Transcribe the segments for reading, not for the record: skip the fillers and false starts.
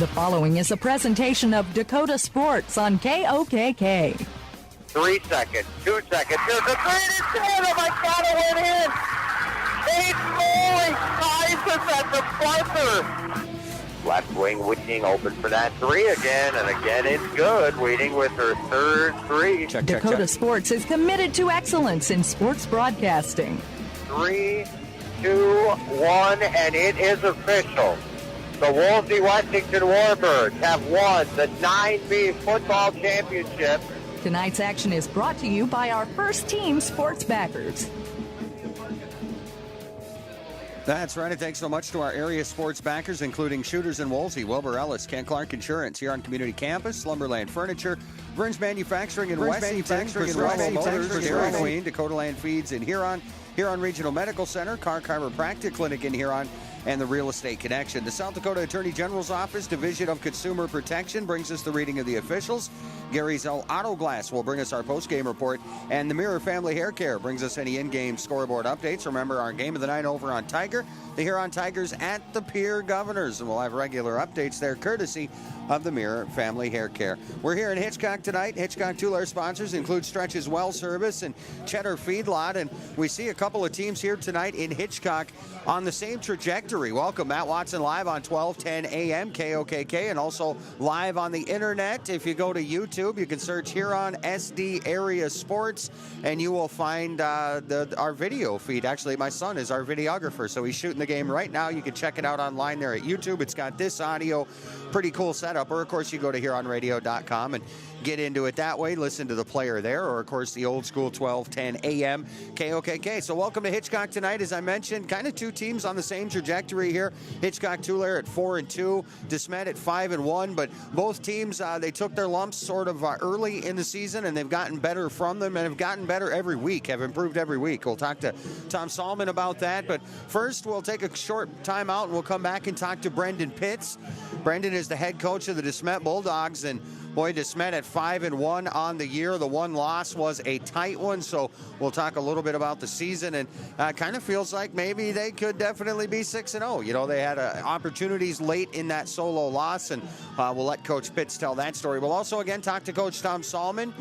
The following is a presentation of Dakota Sports on KOKK. 3 seconds, 2 seconds. There's a three. It's in. Oh my God! It went in. Eight Foley ties us at the buzzer. Left wing Wheating open for that three again, and again it's good. Wheating with her third three. Dakota Sports is committed to excellence in sports broadcasting. 3, 2, 1, and it is official. The Wolsey Washington Warbirds have won the 9B football championship. Tonight's action is brought to you by our first team sports backers. That's right, and thanks so much to our area sports backers, including Shooters and Wolsey, Wilbur Ellis, Kent Clark Insurance here on Community Campus, Slumberland Furniture, Burns Manufacturing and Westington, Crystal Motors, Dairy Queen, Dakota Land Feeds in Huron, Huron Regional Medical Center, Car Chiropractic Clinic in Huron, and the Real Estate Connection. The South Dakota Attorney General's Office, Division of Consumer Protection, brings us the reading of the officials. Gary's Auto Glass will bring us our post-game report, and the Mirror Family Hair Care brings us any in-game scoreboard updates. Remember our game of the night over on Tiger, the Huron Tigers at the Pier Governors, and we'll have regular updates there courtesy of the Mirror Family Hair Care. We're here in Hitchcock tonight. Hitchcock-Tulare sponsors include Stretch's Well Service and Cheddar Feedlot, and we see a couple of teams here tonight in Hitchcock on the same trajectory. Welcome, Matt Watson, live on 1210 AM KOKK, and also live on the internet. If you go to YouTube, you can search Huron SD Area Sports, and you will find our video feed. Actually, my son is our videographer, so he's shooting the game right now. You can check it out online there at YouTube. It's got this audio, pretty cool setup. Or, of course, you go to HuronRadio.com and get into it that way. Listen to the player there, or, of course, the old school 1210 AM KOKK. So welcome to Hitchcock tonight. As I mentioned, kind of two teams on the same trajectory here. Hitchcock-Tulare at 4-2, DeSmet at 5-1, but both teams, they took their lumps sort of early in the season, and they've gotten better from them and have gotten better every week, have improved every week. We'll talk to Tom Salmon about that, but first we'll take a short time out and we'll come back and talk to Brendan Pitts. Brendan is the head coach of the DeSmet Bulldogs, and boy, DeSmet at 5-1 on the year. The one loss was a tight one, so we'll talk a little bit about the season, and kind of feels like maybe they could definitely be 6-0. You know, they had opportunities late in that solo loss, and we'll let Coach Pitts tell that story. We'll also, again, talk to Coach Tom Salmon,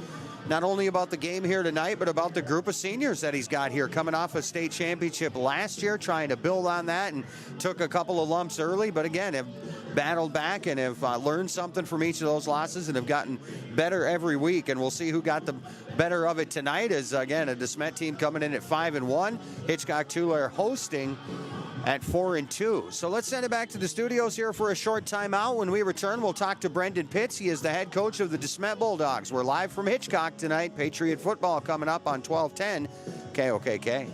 not only about the game here tonight, but about the group of seniors that he's got here, coming off a state championship last year, trying to build on that, and took a couple of lumps early, but again, have battled back and have learned something from each of those losses and have gotten better every week. And we'll see who got the better of it tonight, as again, a DeSmet team coming in at 5-1, Hitchcock-Tulare hosting at 4-2. So let's send it back to the studios here for a short timeout. When we return, we'll talk to Brendan Pitts. He is the head coach of the DeSmet Bulldogs. We're live from Hitchcock tonight. Patriot football coming up on 1210 KOKK.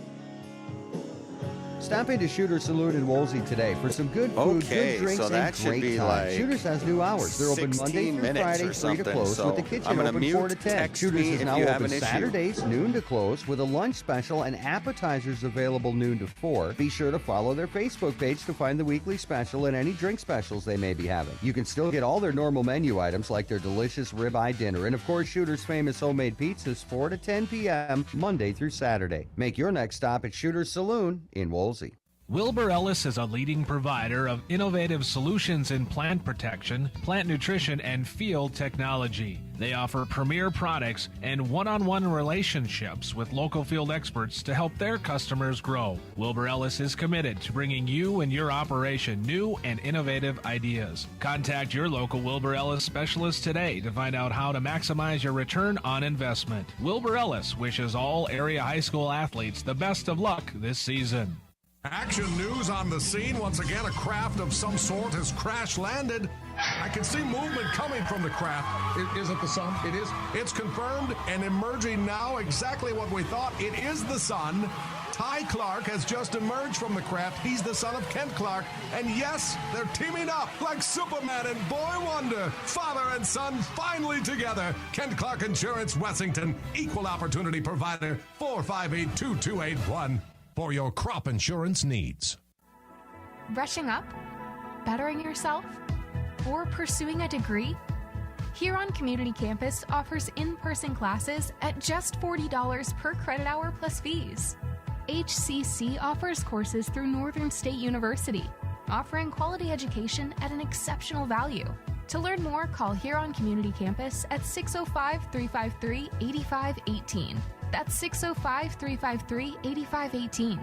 Stop into Shooter's Saloon in Wolsey today for some good food, good drinks, so that and great be time. like Shooters has new hours. They're open Monday through Friday, 3 to close, so with the kitchen I'm open 4 to 10. Shooters is now open Saturdays, noon to close, with a lunch special and appetizers available noon to 4. Be sure to follow their Facebook page to find the weekly special and any drink specials they may be having. You can still get all their normal menu items like their delicious ribeye dinner, and of course, Shooters' famous homemade pizzas 4 to 10 p.m. Monday through Saturday. Make your next stop at Shooter's Saloon in Wolsey. Wilbur Ellis is a leading provider of innovative solutions in plant protection, plant nutrition, and field technology. They offer premier products and one-on-one relationships with local field experts to help their customers grow. Wilbur Ellis is committed to bringing you and your operation new and innovative ideas. Contact your local Wilbur Ellis specialist today to find out how to maximize your return on investment. Wilbur Ellis wishes all area high school athletes the best of luck this season. Action news on the scene. Once again, a craft of some sort has crash-landed. I can see movement coming from the craft. Is it the sun? It is. It's confirmed and emerging now exactly what we thought. It is the sun. Ty Clark has just emerged from the craft. He's the son of Kent Clark. And yes, they're teaming up like Superman and Boy Wonder. Father and son finally together. Kent Clark Insurance, Wessington. Equal opportunity provider. 458-2281. For your crop insurance needs. Brushing up? Bettering yourself? Or pursuing a degree? Huron Community Campus offers in-person classes at just $40 per credit hour plus fees. HCC offers courses through Northern State University. offering quality education at an exceptional value. To learn more, call Huron Community Campus at 605-353-8518. That's 605-353-8518.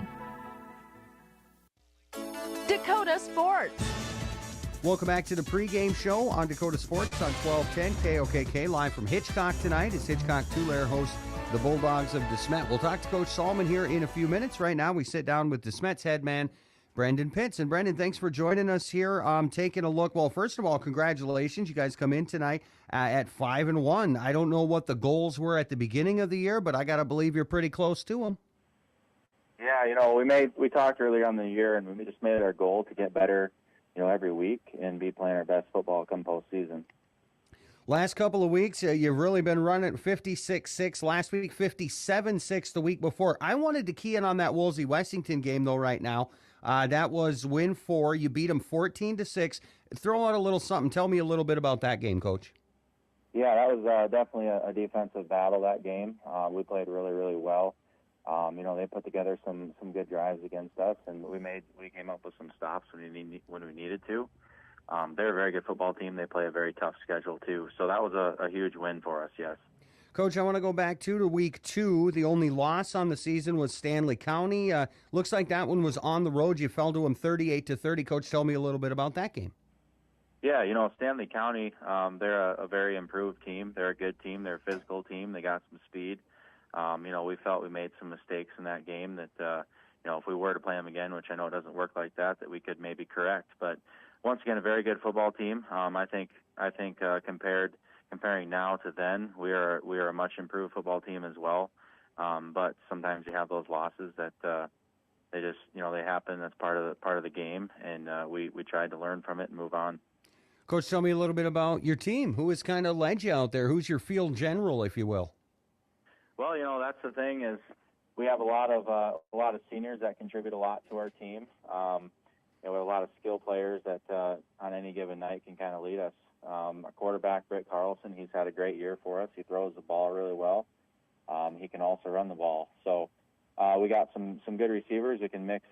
Dakota Sports. Welcome back to the pregame show on Dakota Sports on 1210 KOKK. Live from Hitchcock tonight as Hitchcock-Tulare hosts the Bulldogs of DeSmet. We'll talk to Coach Salmon here in a few minutes. Right now, we sit down with DeSmet's head man, Brendan Pitts. And Brendan, thanks for joining us here. Taking a look. Well, first of all, congratulations. You guys come in tonight at 5-1. I don't know what the goals were at the beginning of the year, but I got to believe you're pretty close to them. Yeah, we talked earlier on in the year, and we just made it our goal to get better, every week and be playing our best football come postseason. Last couple of weeks, you've really been running 56-6. Last week, 57-6 the week before. I wanted to key in on that Wolsey-Wessington game, though, right now. That was win 4. You beat them 14-6. Throw out a little something. Tell me a little bit about that game, Coach. Yeah, that was definitely a defensive battle, that game. We played really, really well. They put together some good drives against us, and we came up with some stops when we needed to. They're a very good football team. They play a very tough schedule too. So that was a huge win for us. Yes. Coach, I want to go back to week 2. The only loss on the season was Stanley County. Looks like that one was on the road. You fell to them 38-30. Coach, tell me a little bit about that game. Yeah, Stanley County, they're a very improved team. They're a good team. They're a physical team. They got some speed. We felt we made some mistakes in that game that, if we were to play them again, which I know doesn't work like that we could maybe correct. But once again, a very good football team. I think comparing now to then, we are a much improved football team as well. But sometimes you have those losses that they just they happen. That's part of the game, and we tried to learn from it and move on. Coach, tell me a little bit about your team. Who has kind of led you out there? Who's your field general, if you will? Well, that's the thing is we have a lot of seniors that contribute a lot to our team. We have a lot of skill players that on any given night can kind of lead us. Our quarterback, Britt Carlson, he's had a great year for us. He throws the ball really well. He can also run the ball. So we got some good receivers. We can mix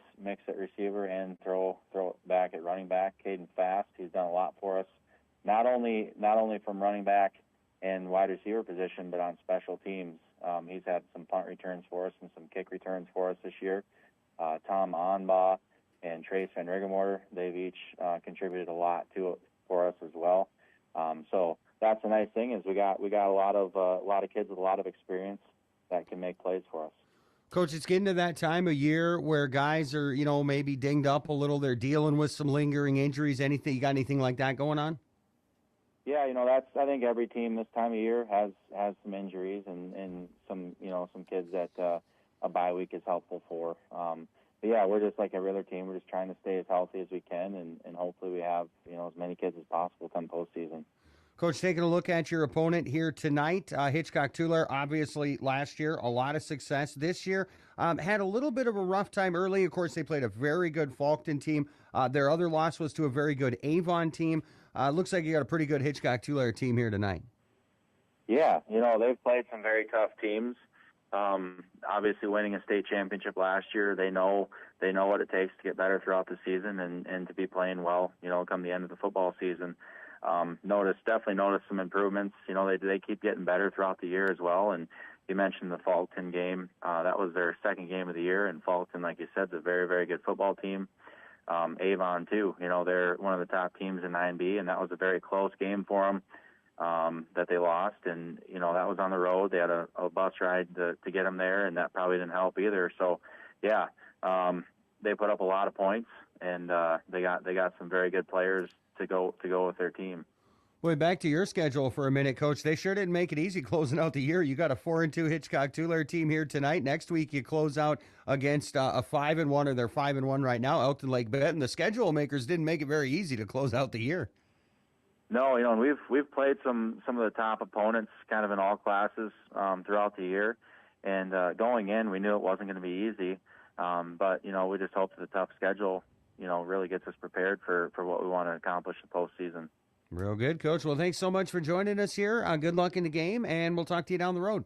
at receiver and throw it back at running back. Caden Fast, he's done a lot for us, not only from running back and wide receiver position, but on special teams. He's had some punt returns for us and some kick returns for us this year. Tom Onbaugh and Trace Van Rigamorter, they've each contributed a lot to it for us as well. So that's the nice thing is we got a lot of kids with a lot of experience that can make plays for us. Coach, it's getting to that time of year where guys are, maybe dinged up a little. They're dealing with some lingering injuries. You got anything like that going on? Yeah, I think every team this time of year has some injuries and some kids that a bye week is helpful for. But yeah, we're just like every other team. We're just trying to stay as healthy as we can and hopefully we have, as many kids as possible come postseason. Coach, taking a look at your opponent here tonight, Hitchcock-Tulare, obviously last year, a lot of success. This year, had a little bit of a rough time early. Of course, they played a very good Faulkton team. Their other loss was to a very good Avon team. Looks like you got a pretty good Hitchcock-Tulare team here tonight. Yeah, they've played some very tough teams. Obviously, winning a state championship last year, they know what it takes to get better throughout the season and to be playing well, come the end of the football season. Definitely noticed some improvements. They keep getting better throughout the year as well. And you mentioned the Faulkton game. That was their second game of the year. And Faulkton, like you said, is a very, very good football team. Avon, too. They're one of the top teams in 9B, and that was a very close game for them that they lost. And, that was on the road. They had a bus ride to get them there, and that probably didn't help either. So, yeah, they put up a lot of points, and they got some very good players to go with their team. Boy, back to your schedule for a minute, Coach. They sure didn't make it easy closing out the year. You got a 4-2 Hitchcock-Tulare team here tonight. Next week, you close out against a 5-1, or they're 5-1 right now, Elkton Lake Benton. The schedule makers didn't make it very easy to close out the year. No, and we've played some of the top opponents kind of in all classes throughout the year. And going in, we knew it wasn't going to be easy. But, we just hope that the tough schedule, really gets us prepared for what we want to accomplish in the postseason. Real good, Coach. Well, thanks so much for joining us here. Good luck in the game, and we'll talk to you down the road.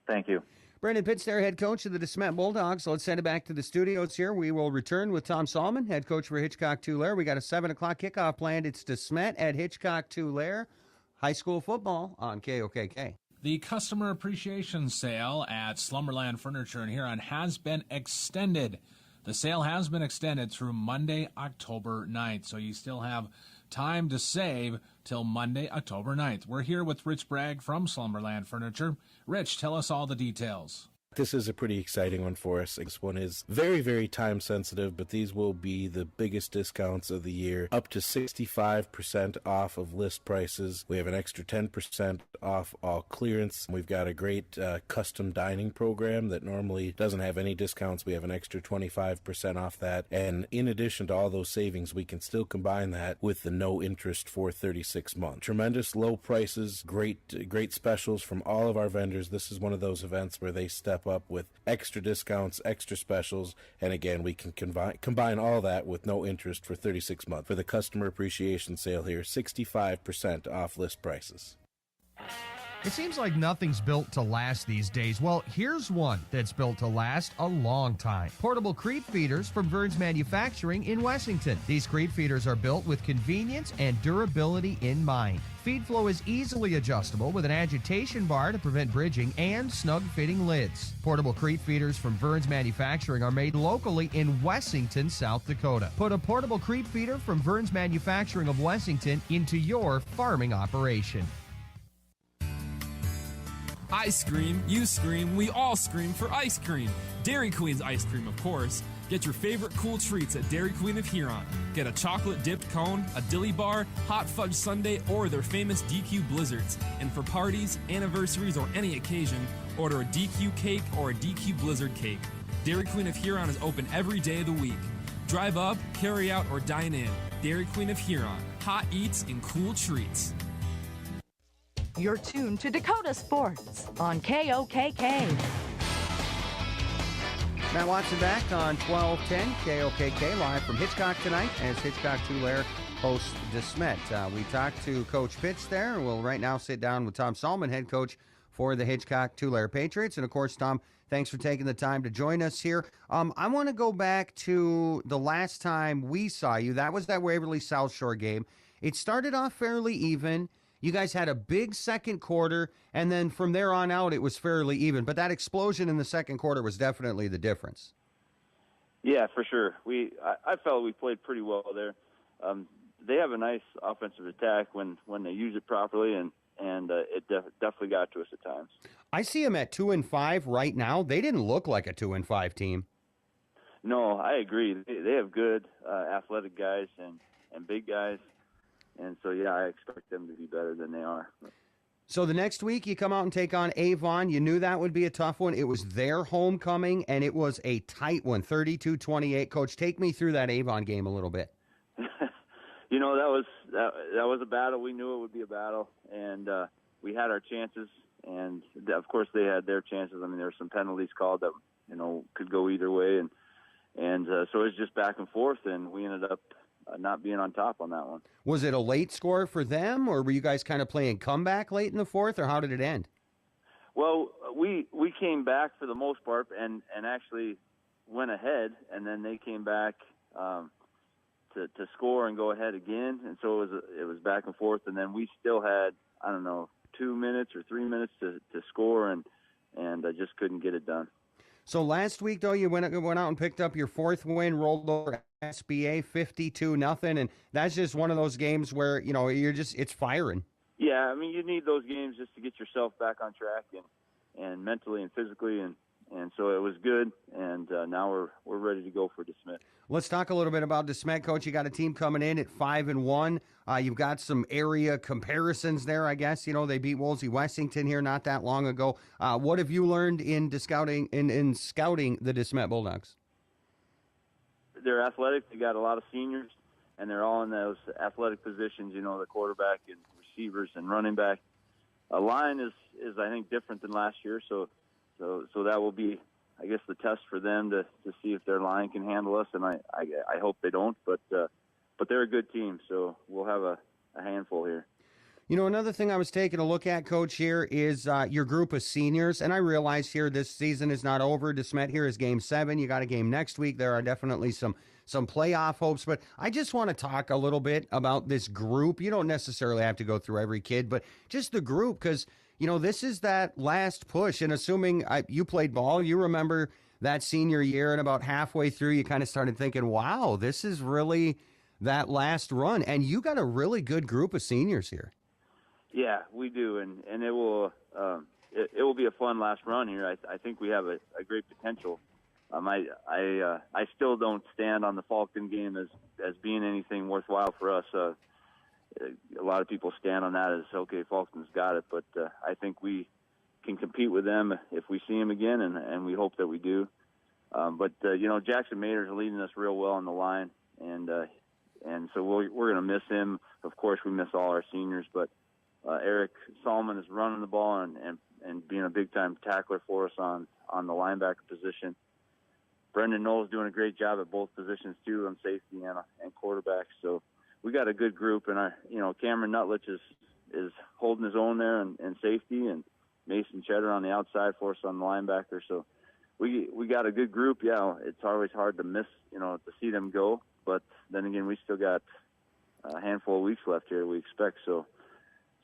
Thank you. Brendan Pitts there, head coach of the Smet Bulldogs. Let's send it back to the studios here. We will return with Tom Salmon, head coach for Hitchcock-Tulare. We got a 7 o'clock kickoff planned. It's Smet at Hitchcock-Tulare. High school football on KOKK. The customer appreciation sale at Slumberland Furniture in Huron has been extended. The sale has been extended through Monday, October 9th, so you still have time to save till Monday, October 9th. We're here with Rich Bragg from Slumberland Furniture. Rich, tell us all the details. This is a pretty exciting one for us. This one is very, very time sensitive, but these will be the biggest discounts of the year. Up to 65% off of list prices. We have an extra 10% off all clearance. We've got a great custom dining program that normally doesn't have any discounts. We have an extra 25% off that. And in addition to all those savings, we can still combine that with the no interest for 36 months. Tremendous low prices, great specials from all of our vendors. This is one of those events where they step up with extra discounts, extra specials, and again, we can combine all that with no interest for 36 months. For the customer appreciation sale here, 65% off list prices. It seems like nothing's built to last these days. Well, here's one that's built to last a long time. Portable creep feeders from Vern's Manufacturing in Wessington. These creep feeders are built with convenience and durability in mind. Feed flow is easily adjustable with an agitation bar to prevent bridging and snug-fitting lids. Portable creep feeders from Vern's Manufacturing are made locally in Wessington, South Dakota. Put a portable creep feeder from Vern's Manufacturing of Wessington into your farming operation. I scream, you scream, we all scream for ice cream. Dairy Queen's ice cream, of course. Get your favorite cool treats at Dairy Queen of Huron. Get a chocolate-dipped cone, a dilly bar, hot fudge sundae, or their famous DQ blizzards. And for parties, anniversaries, or any occasion, order a DQ cake or a DQ blizzard cake. Dairy Queen of Huron is open every day of the week. Drive up, carry out, or dine in. Dairy Queen of Huron. Hot eats and cool treats. You're tuned to Dakota Sports on KOKK. Matt Watson back on 1210 KOKK, live from Hitchcock tonight as Hitchcock-Tulare hosts Smet. We talked to Coach Pitts there, and we'll right now sit down with Tom Salmon, head coach for the Hitchcock-Tulare Patriots. And, of course, Tom, thanks for taking the time to join us here. I want to go back to the last time we saw you. That was that Waverly South Shore game. It started off fairly even. You guys had a big second quarter, and then from there on out, it was fairly even. But that explosion in the second quarter was definitely the difference. Yeah, for sure. I felt we played pretty well there. They have a nice offensive attack when they use it properly, and it definitely got to us at times. I see them at 2-5 right now. They didn't look like a 2-5 team. No, I agree. They have good athletic guys and big guys. And so, yeah, I expect them to be better than they are. So the next week you come out and take on Avon. You knew that would be a tough one. It was their homecoming, and it was a tight one, 32-28. Coach, take me through that Avon game a little bit. You know, that was a battle. We knew it would be a battle, and we had our chances. And, of course, they had their chances. I mean, there were some penalties called that, you know, could go either way. And so it was just back and forth, and we ended up not being on top on that one. Was it a late score for them, or were you guys kind of playing comeback late in the fourth, or how did it end? Well, we came back for the most part and actually went ahead, and then they came back to score and go ahead again, and so it was back and forth, and then we still had, I don't know, 2 minutes or 3 minutes to score, and I just couldn't get it done. So last week, though, you went out and picked up your fourth win, rolled over SBA 52-0, and that's just one of those games where, you know, it's firing. Yeah, I mean, you need those games just to get yourself back on track and mentally and physically, and so it was good, and now we're ready to go for DeSmet. Let's talk a little bit about DeSmet, Coach. You got a team coming in at 5-1. You've got some area comparisons there, I guess. You know, they beat Wolsey Wessington here not that long ago. What have you learned in scouting the DeSmet Bulldogs? They're athletic. They got a lot of seniors, and they're all in those athletic positions. You know, the quarterback and receivers and running back. A line is I think different than last year, so that will be, I guess, the test for them to see if their line can handle us, and I hope they don't, but they're a good team, so we'll have a handful here. You know, another thing I was taking a look at, Coach, here is your group of seniors. And I realize here this season is not over. DeSmet here is Game 7. You got a game next week. There are definitely some playoff hopes. But I just want to talk a little bit about this group. You don't necessarily have to go through every kid, but just the group, because, you know, this is that last push. And assuming you played ball, you remember that senior year, and about halfway through, you kind of started thinking, wow, this is really that last run. And you got a really good group of seniors here. Yeah, we do, and it will be a fun last run here. I think we have a great potential. I still don't stand on the Falcon game as being anything worthwhile for us. A lot of people stand on that as, okay, Falcon's got it, but I think we can compete with them if we see them again, and we hope that we do. But Jackson Mader's leading us real well on the line, and so we're going to miss him. Of course, we miss all our seniors, but Eric Solomon is running the ball and being a big-time tackler for us on the linebacker position. Brendan Knowles doing a great job at both positions, too, on safety and quarterback. So we got a good group, and Cameron Nutlich is holding his own there in safety, and Mason Cheddar on the outside for us on the linebacker. So we got a good group. Yeah, it's always hard to miss, to see them go. But then again, we still got a handful of weeks left here, we expect. So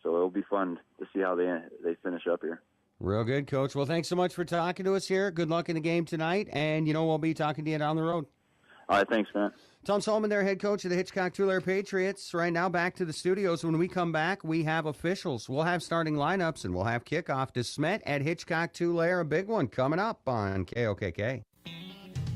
it'll be fun to see how they finish up here. Real good, Coach. Well, thanks so much for talking to us here. Good luck in the game tonight, and, we'll be talking to you down the road. All right, thanks, man. Tom Solomon there, head coach of the Hitchcock-Tulare Patriots. Right now, back to the studios. When we come back, we have officials. We'll have starting lineups, and we'll have kickoff to Smet at Hitchcock-Tulare. A big one coming up on KOKK.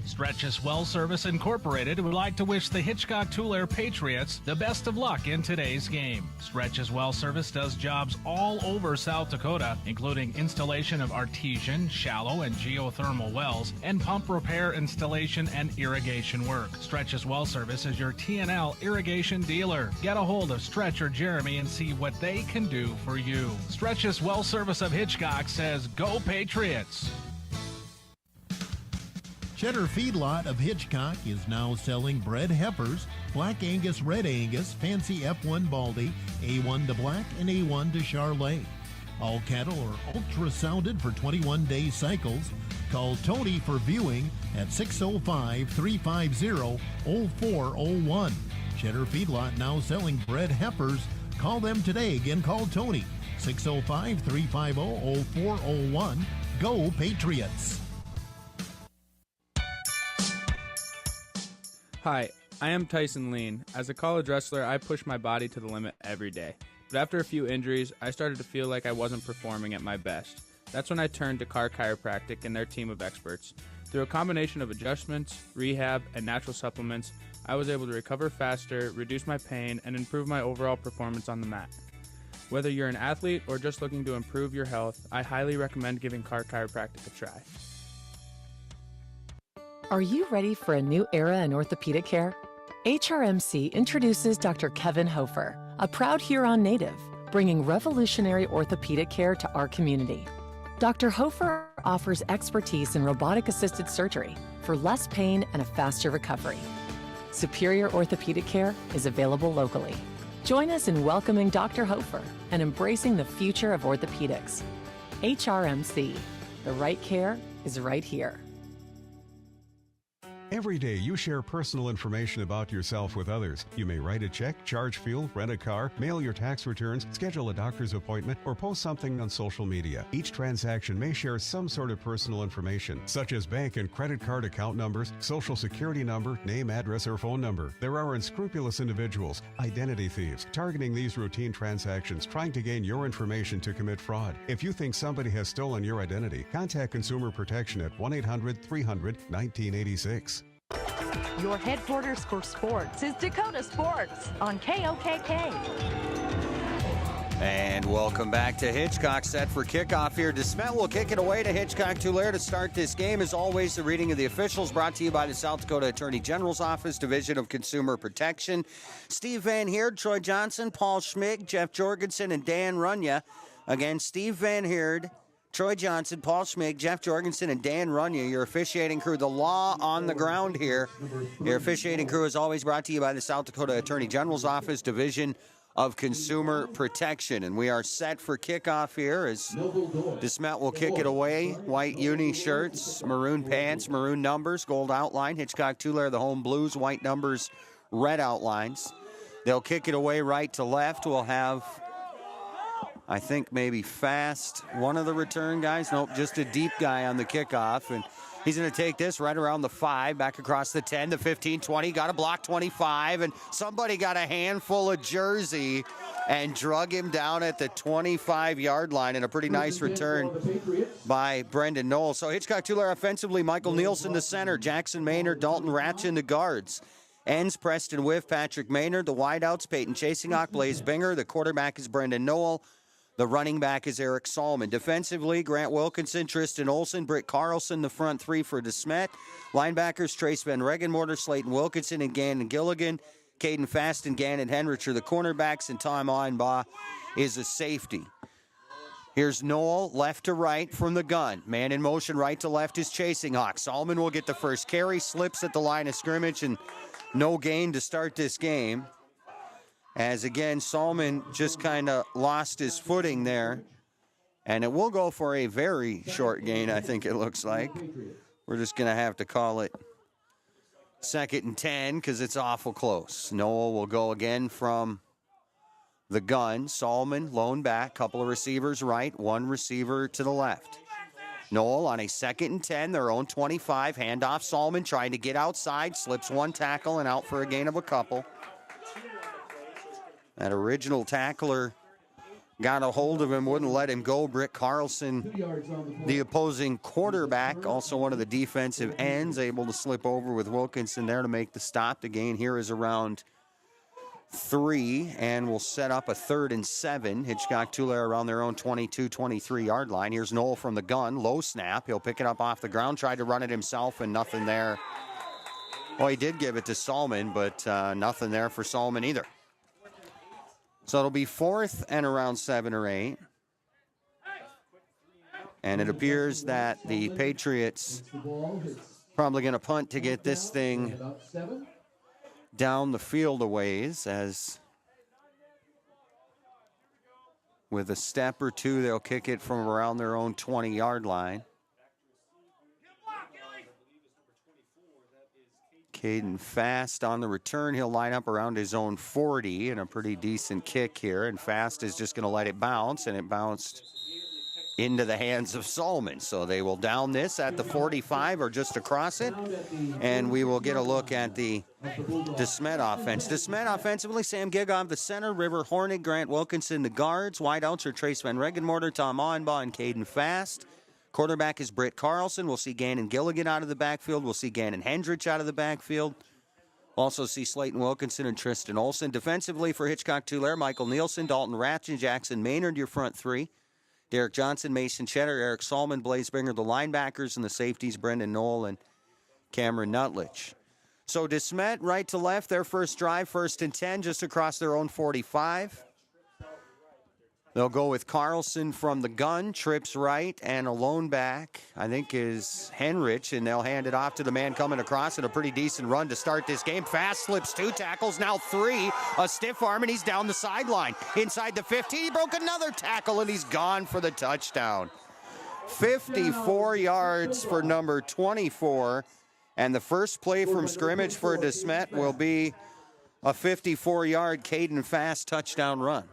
Stretches Well Service Incorporated would like to wish the Hitchcock-Tulare Patriots the best of luck in today's game. Stretches Well Service does jobs all over South Dakota, including installation of artesian, shallow, and geothermal wells, and pump repair, installation, and irrigation work. Stretches Well Service is your TNL irrigation dealer. Get a hold of Stretch or Jeremy and see what they can do for you. Stretches Well Service of Hitchcock says, "Go Patriots!" Cheddar Feedlot of Hitchcock is now selling bred heifers, Black Angus, Red Angus, Fancy F1 Baldy, A1 to Black, and A1 to Charlet. All cattle are ultrasounded for 21-day cycles. Call Tony for viewing at 605-350-0401. Cheddar Feedlot now selling bred heifers. Call them today. Again, call Tony, 605-350-0401. Go Patriots! Hi, I am Tyson Lean. As a college wrestler, I push my body to the limit every day. But after a few injuries, I started to feel like I wasn't performing at my best. That's when I turned to Carr Chiropractic and their team of experts. Through a combination of adjustments, rehab, and natural supplements, I was able to recover faster, reduce my pain, and improve my overall performance on the mat. Whether you're an athlete or just looking to improve your health, I highly recommend giving Carr Chiropractic a try. Are you ready for a new era in orthopedic care? HRMC introduces Dr. Kevin Hofer, a proud Huron native, bringing revolutionary orthopedic care to our community. Dr. Hofer offers expertise in robotic-assisted surgery for less pain and a faster recovery. Superior orthopedic care is available locally. Join us in welcoming Dr. Hofer and embracing the future of orthopedics. HRMC, the right care is right here. Every day you share personal information about yourself with others. You may write a check, charge fuel, rent a car, mail your tax returns, schedule a doctor's appointment, or post something on social media. Each transaction may share some sort of personal information, such as bank and credit card account numbers, social security number, name, address, or phone number. There are unscrupulous individuals, identity thieves, targeting these routine transactions, trying to gain your information to commit fraud. If you think somebody has stolen your identity, contact Consumer Protection at 1-800-300-1986. Your headquarters for sports is Dakota Sports on KOKK. And welcome back to Hitchcock, set for kickoff here. DeSmet will kick it away to Hitchcock-Tulare to start this game. As always, the reading of the officials brought to you by the South Dakota Attorney General's Office, Division of Consumer Protection. Steve Van Heerd, Troy Johnson, Paul Schmig, Jeff Jorgensen, and Dan Runya. Again, Steve Van Heerd, Troy Johnson, Paul Schmig, Jeff Jorgensen, and Dan Runya, your officiating crew. The law on the ground here. Your officiating crew is always brought to you by the South Dakota Attorney General's Office, Division of Consumer Protection. And we are set for kickoff here as DeSmet will kick it away. White uni shirts, maroon pants, maroon numbers, gold outline. Hitchcock-Tulare, the home blues, white numbers, red outlines. They'll kick it away right to left. We'll have, I think, maybe Fast, one of the return guys. Nope, just a deep guy on the kickoff. And he's going to take this right around the 5, back across the 10, the 15, 20. Got a block 25, and somebody got a handful of jersey and drug him down at the 25-yard line, and a pretty nice return by Brendan Knoll. So Hitchcock-Tulare offensively, Michael Nielsen the center, Jackson Maynard, Dalton Ratchin the guards. Ends, Preston Whiff, Patrick Maynard. The wideouts, Peyton Chasinghock, Blaze Binger. The quarterback is Brendan Knoll. The running back is Eric Salmon. Defensively, Grant Wilkinson, Tristan Olson, Britt Carlson, the front three for DeSmet. Linebackers, Trace Van Regenmorter, Slayton Wilkinson, and Gannon Gilligan. Caden Fast and Gannon Henrich are the cornerbacks, and Tom Einbaugh is a safety. Here's Knoll, left to right from the gun. Man in motion, right to left is Chasinghock. Salmon will get the first carry, slips at the line of scrimmage, and no gain to start this game. As again, Salmon just kind of lost his footing there. And it will go for a very short gain, I think it looks like. We're just going to have to call it 2nd and 10 because it's awful close. Noel will go again from the gun. Salmon, lone back, couple of receivers right, one receiver to the left. Noel on a 2nd and 10, their own 25. Handoff, Salmon trying to get outside, slips one tackle and out for a gain of a couple. That original tackler got a hold of him, wouldn't let him go. Britt Carlson, the opposing quarterback, also one of the defensive ends, able to slip over with Wilkinson there to make the stop. The gain here is around 3, and we'll set up a 3rd and 7. Hitchcock-Tulare around their own 22, 23-yard line. Here's Knoll from the gun. Low snap. He'll pick it up off the ground. Tried to run it himself, and nothing there. Well, he did give it to Salmon, but nothing there for Salmon either. So it'll be 4th and around 7 or 8. And it appears that the Patriots probably going to punt to get this thing down the field a ways, as with a step or two, they'll kick it from around their own 20-yard line. Caden Fast on the return. He'll line up around his own 40 and a pretty decent kick here. And Fast is just going to let it bounce, and it bounced into the hands of Salmon. So they will down this at the 45 or just across it. And we will get a look at the DeSmet offense. DeSmet offensively, Sam Gigov, the center, River Hornig, Grant Wilkinson, the guards. Wideouts are Trace Van Regenmorter, Tom Einbaugh, and Caden Fast. Quarterback is Britt Carlson. We'll see Gannon Gilligan out of the backfield. We'll see Gannon Hendrich out of the backfield. Also see Slayton Wilkinson and Tristan Olson. Defensively for Hitchcock-Tulare, Michael Nielsen, Dalton Ratchin, Jackson Maynard, your front three. Derek Johnson, Mason Cheddar, Eric Salmon, Blaze Binger, the linebackers, and the safeties, Brendan Knoll and Cameron Nutledge. So DeSmet, right to left, their first drive, 1st and 10, just across their own 45. They'll go with Carlson from the gun, trips right, and a lone back, I think, is Henrich, and they'll hand it off to the man coming across in a pretty decent run to start this game. Fast slips 2 tackles, now 3, a stiff arm, and he's down the sideline. Inside the 15, he broke another tackle, and he's gone for the touchdown. 54 yards for number 24, and the first play from scrimmage for DeSmet will be a 54-yard Caden Fast touchdown run.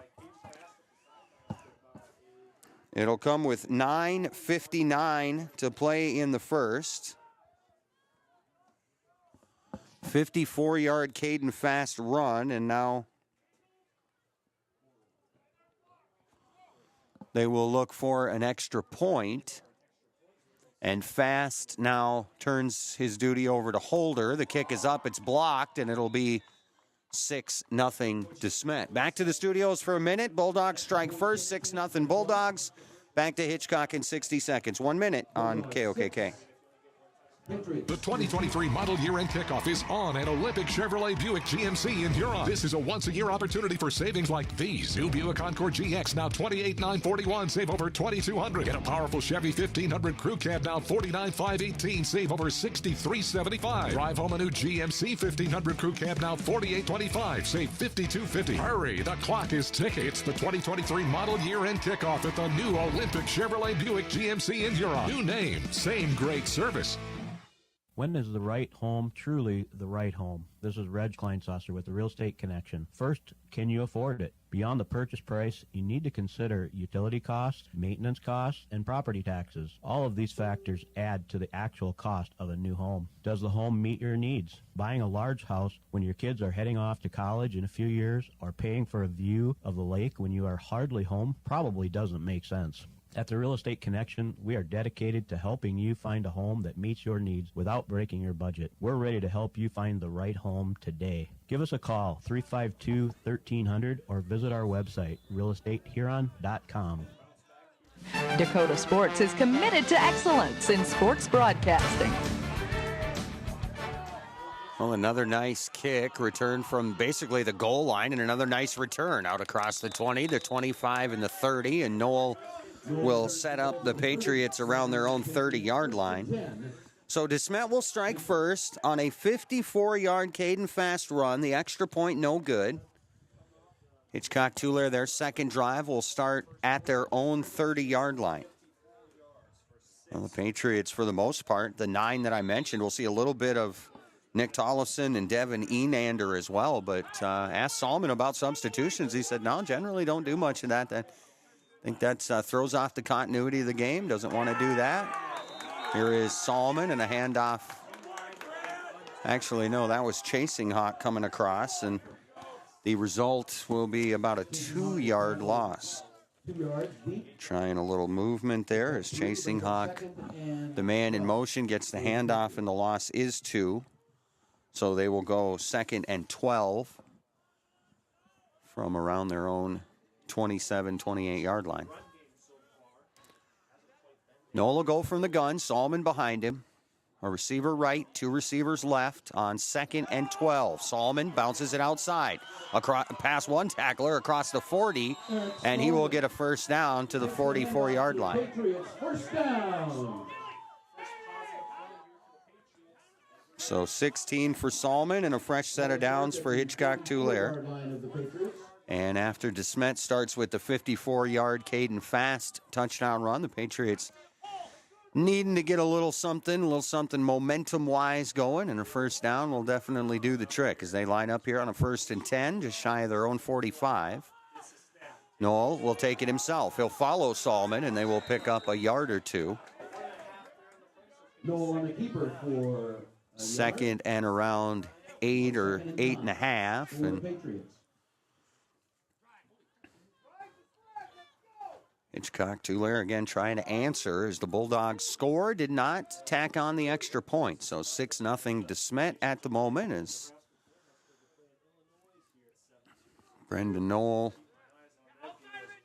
It'll come with 9:59 to play in the first. 54-yard Caden Fast run, and now they will look for an extra point. And Fast now turns his duty over to Holder. The kick is up, it's blocked, and it'll be 6-0 DeSmet. Back to the studios for a minute. Bulldogs strike first, 6-0 Bulldogs. Back to Hitchcock in 60 seconds. 1 minute on KOKK. The 2023 model year-end kickoff is on at Olympic Chevrolet Buick GMC in Huron. This is a once-a-year opportunity for savings like these. New Buick Encore GX now $28,941, save over $2,200. Get a powerful Chevy 1500 Crew Cab now $49,518, save over $6375. Drive home a new GMC 1500 Crew Cab now $48,25, save $5250. Hurry, the clock is ticking. It's the 2023 model year-end kickoff at the new Olympic Chevrolet Buick GMC in Huron. New name, same great service. When is the right home truly the right home? This is Reg Kleinsasser with the Real Estate Connection. First, can you afford it? Beyond the purchase price, you need to consider utility costs, maintenance costs, and property taxes. All of these factors add to the actual cost of a new home. Does the home meet your needs? Buying a large house when your kids are heading off to college in a few years or paying for a view of the lake when you are hardly home probably doesn't make sense. At the Real Estate Connection, we are dedicated to helping you find a home that meets your needs without breaking your budget. We're ready to help you find the right home today. Give us a call, 352-1300, or visit our website, realestatehuron.com. Dakota Sports is committed to excellence in sports broadcasting. Well, another nice kick, return from basically the goal line, and another nice return out across the 20, the 25, and the 30, and Noel will set up the Patriots around their own 30-yard line. So DeSmet will strike first on a 54-yard Caden fast run. The extra point, no good. Hitchcock-Tulare, their second drive, will start at their own 30-yard line. Well, the Patriots, for the most part, the 9 that I mentioned, we'll see a little bit of Nick Tollefson and Devin Enander as well. But asked Solomon about substitutions. He said, no, generally don't do much of that. I think that throws off the continuity of the game. Doesn't want to do that. Here is Solomon and a handoff. Actually, no, that was Chasing Hawk coming across, and the result will be about a 2-yard loss. Trying a little movement there as Chasing Hawk, the man in motion, gets the handoff, and the loss is 2. So they will go 2nd and 12 from around their own 27, 28-yard line. Noel will go from the gun. Solomon behind him. A receiver right, 2 receivers left on 2nd and 12. Solomon bounces it outside. Past one tackler across the 40, and he will get a first down to the 44-yard line. So 16 for Solomon and a fresh set of downs for Hitchcock-Tulare. And after DeSmet starts with the 54-yard Caden Fast touchdown run, the Patriots needing to get a little something momentum-wise going, and a first down will definitely do the trick as they line up here on a 1st and 10, just shy of their own 45. Noel will take it himself. He'll follow Solomon, and they will pick up a yard or 2. Noel on the keeper for 2nd and around 8 or 8.5, and Hitchcock-Tulare again trying to answer as the Bulldogs score. Did not tack on the extra point. So 6-0 DeSmet at the moment as Brendan Noel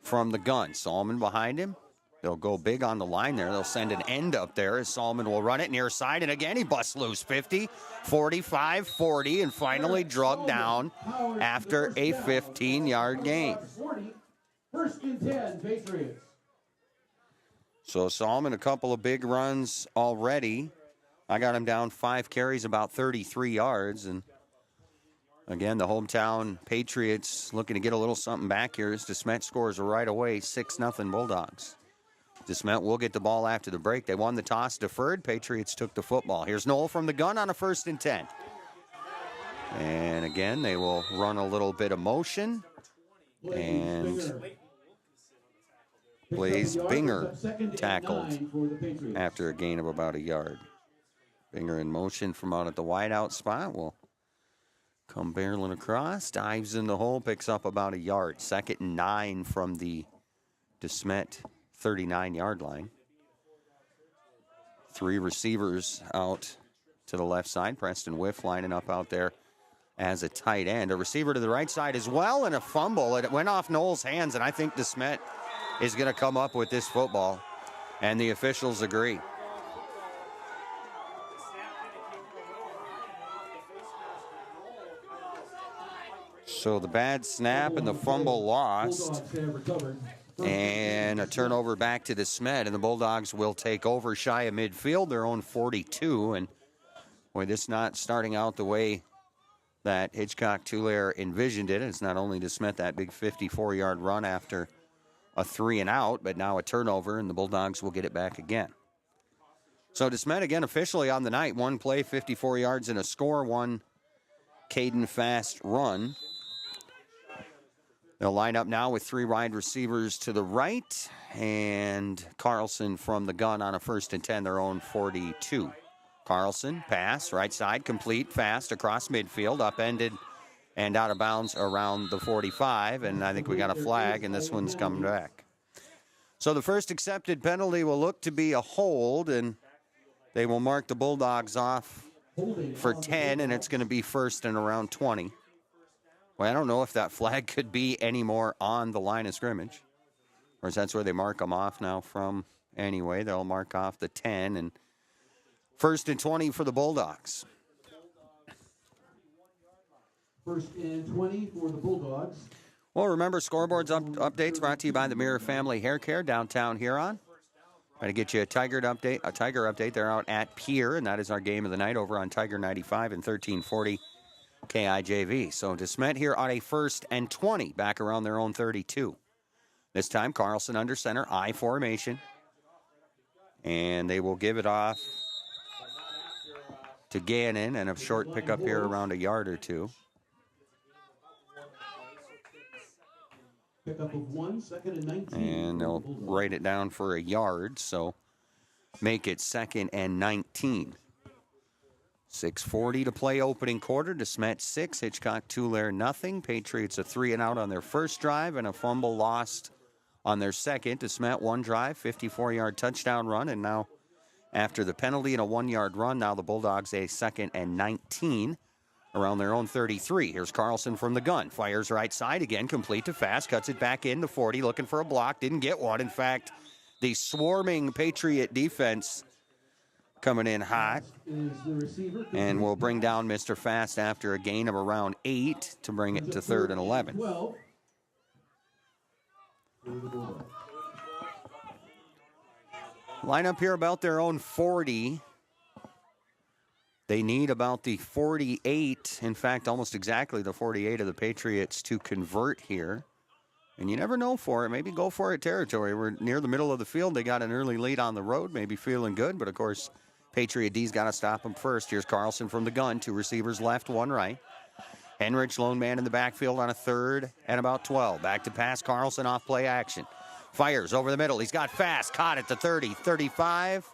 from the gun. Solomon behind him. They'll go big on the line there. They'll send an end up there as Solomon will run it near side. And again, he busts loose. 50, 45, 40, and finally drugged down after a 15-yard gain. 1st and 10, Patriots. So Solomon, a couple of big runs already. I got him down 5 carries, about 33 yards. And again, the hometown Patriots looking to get a little something back here as DeSmet scores right away, 6-0 Bulldogs. DeSmet will get the ball after the break. They won the toss, deferred. Patriots took the football. Here's Noel from the gun on a 1st and 10. And again, they will run a little bit of motion. And Blaze Binger tackled after a gain of about a yard. Binger in motion from out at the wideout spot will come barreling across, dives in the hole, picks up about a yard. 2nd and 9 from the DeSmet 39-yard line. 3 receivers out to the left side. Preston Whiff lining up out there as a tight end. A receiver to the right side as well, and a fumble. It went off Noel's hands, and I think DeSmet is going to come up with this football, and the officials agree. So the bad snap and the fumble lost. And a turnover back to the Smet, and the Bulldogs will take over shy of midfield, their own 42. And boy, this not starting out the way that Hitchcock-Tulare envisioned it. It's not only to Smet that big 54-yard run after a 3-and-out, but now a turnover, and the Bulldogs will get it back again. So DeSmet again officially on the night. One play, 54 yards and a score, one Caden fast run. They'll line up now with three wide receivers to the right, and Carlson from the gun on a 1st and 10, their own 42. Carlson, pass, right side, complete, fast, across midfield, upended and out of bounds around the 45, and I think we got a flag, and this one's coming back. So the first accepted penalty will look to be a hold, and they will mark the Bulldogs off for 10, and it's going to be 1st and around 20. Well, I don't know if that flag could be any more on the line of scrimmage. Of course, that's where they mark them off now from anyway. They'll mark off the 10, and 1st and 20 for the Bulldogs. 1st and 20 for the Bulldogs. Well, remember, scoreboards updates brought to you by the Mirror Family Hair Care, downtown Huron. Trying to get you a Tiger update. They're out at Pier, and that is our game of the night over on Tiger 95 and 1340 KIJV. So DeSmet here on a 1st and 20, back around their own 32. This time, Carlson under center, I formation. And they will give it off to Gannon, and a short pickup here around a yard or two. Pickup of 1, 2nd and 19. And they'll write it down for a yard, so make it 2nd and 19. 6:40 to play opening quarter. DeSmet 6, Hitchcock-Tulare nothing. Patriots a 3-and-out on their first drive and a fumble lost on their second. DeSmet one drive, 54-yard touchdown run, and now after the penalty and a 1-yard run, now the Bulldogs a 2nd and 19 around their own 33. Here's Carlson from the gun. Fires right side again, complete to Fast. Cuts it back in to 40, looking for a block. Didn't get one. In fact, the swarming Patriot defense coming in hot. And will bring down Mr. Fast after a gain of around 8 to bring it to 3rd and 11. Line up here about their own 40. They need about the 48, in fact, almost exactly the 48 of the Patriots to convert here. And you never know for it. Maybe go for it territory. We're near the middle of the field. They got an early lead on the road, maybe feeling good. But, of course, Patriot D's got to stop them first. Here's Carlson from the gun. 2 receivers left, 1 right. Henrich, lone man in the backfield on a 3rd and about 12. Back to pass. Carlson off play action. Fires over the middle. He's got Fast. Caught at the 30, 35.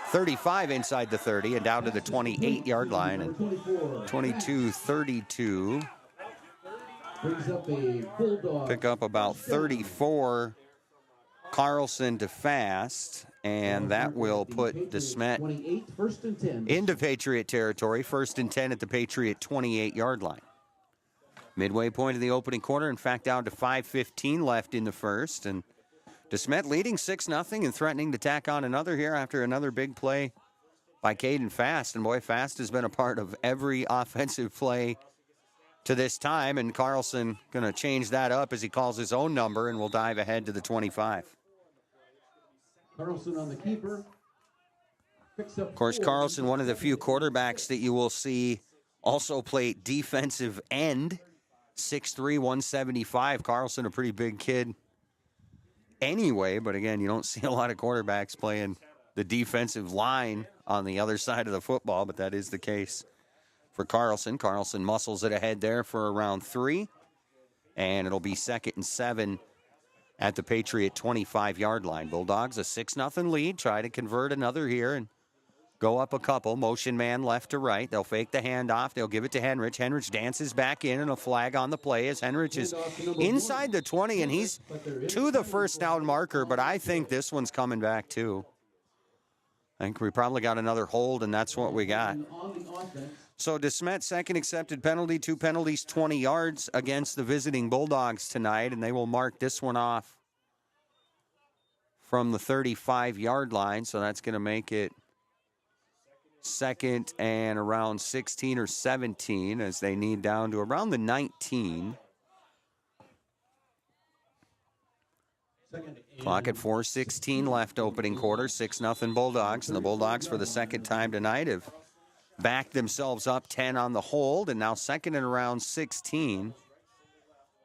35 inside the 30 and down to the 28-yard line. And 22-32. Pick up about 34. Carlson to Fast. And that will put DeSmet into Patriot territory. 1st and 10 at the Patriot 28-yard line. Midway point of the opening quarter. In fact, down to 5:15 left in the first. And DeSmet leading 6-0 and threatening to tack on another here after another big play by Caden Fast. And boy, Fast has been a part of every offensive play to this time. And Carlson going to change that up as he calls his own number and will dive ahead to the 25. Carlson on the keeper. Of course, Carlson, one of the few quarterbacks that you will see also play defensive end. 6'3", 175. Carlson, a pretty big kid anyway, but again, you don't see a lot of quarterbacks playing the defensive line on the other side of the football, but that is the case for Carlson. Carlson muscles it ahead there for around 3, and it'll be 2nd and 7 at the Patriot 25-yard line. Bulldogs a 6-0 lead. Try to convert another here and go up a couple. Motion man left to right. They'll fake the handoff. They'll give it to Henrich. Henrich dances back in, and a flag on the play as Henrich is inside the 20, and he's to the first down marker, but I think this one's coming back too. I think we probably got another hold, and that's what we got. So DeSmet, second accepted penalty, 2 penalties, 20 yards against the visiting Bulldogs tonight, and they will mark this one off from the 35-yard line, so that's going to make it second and around 16 or 17 as they need down to around the 19. Clock at 4:16 left, opening quarter, 6-0 Bulldogs. And the Bulldogs, for the second time tonight, have backed themselves up 10 on the hold, and now second and around 16.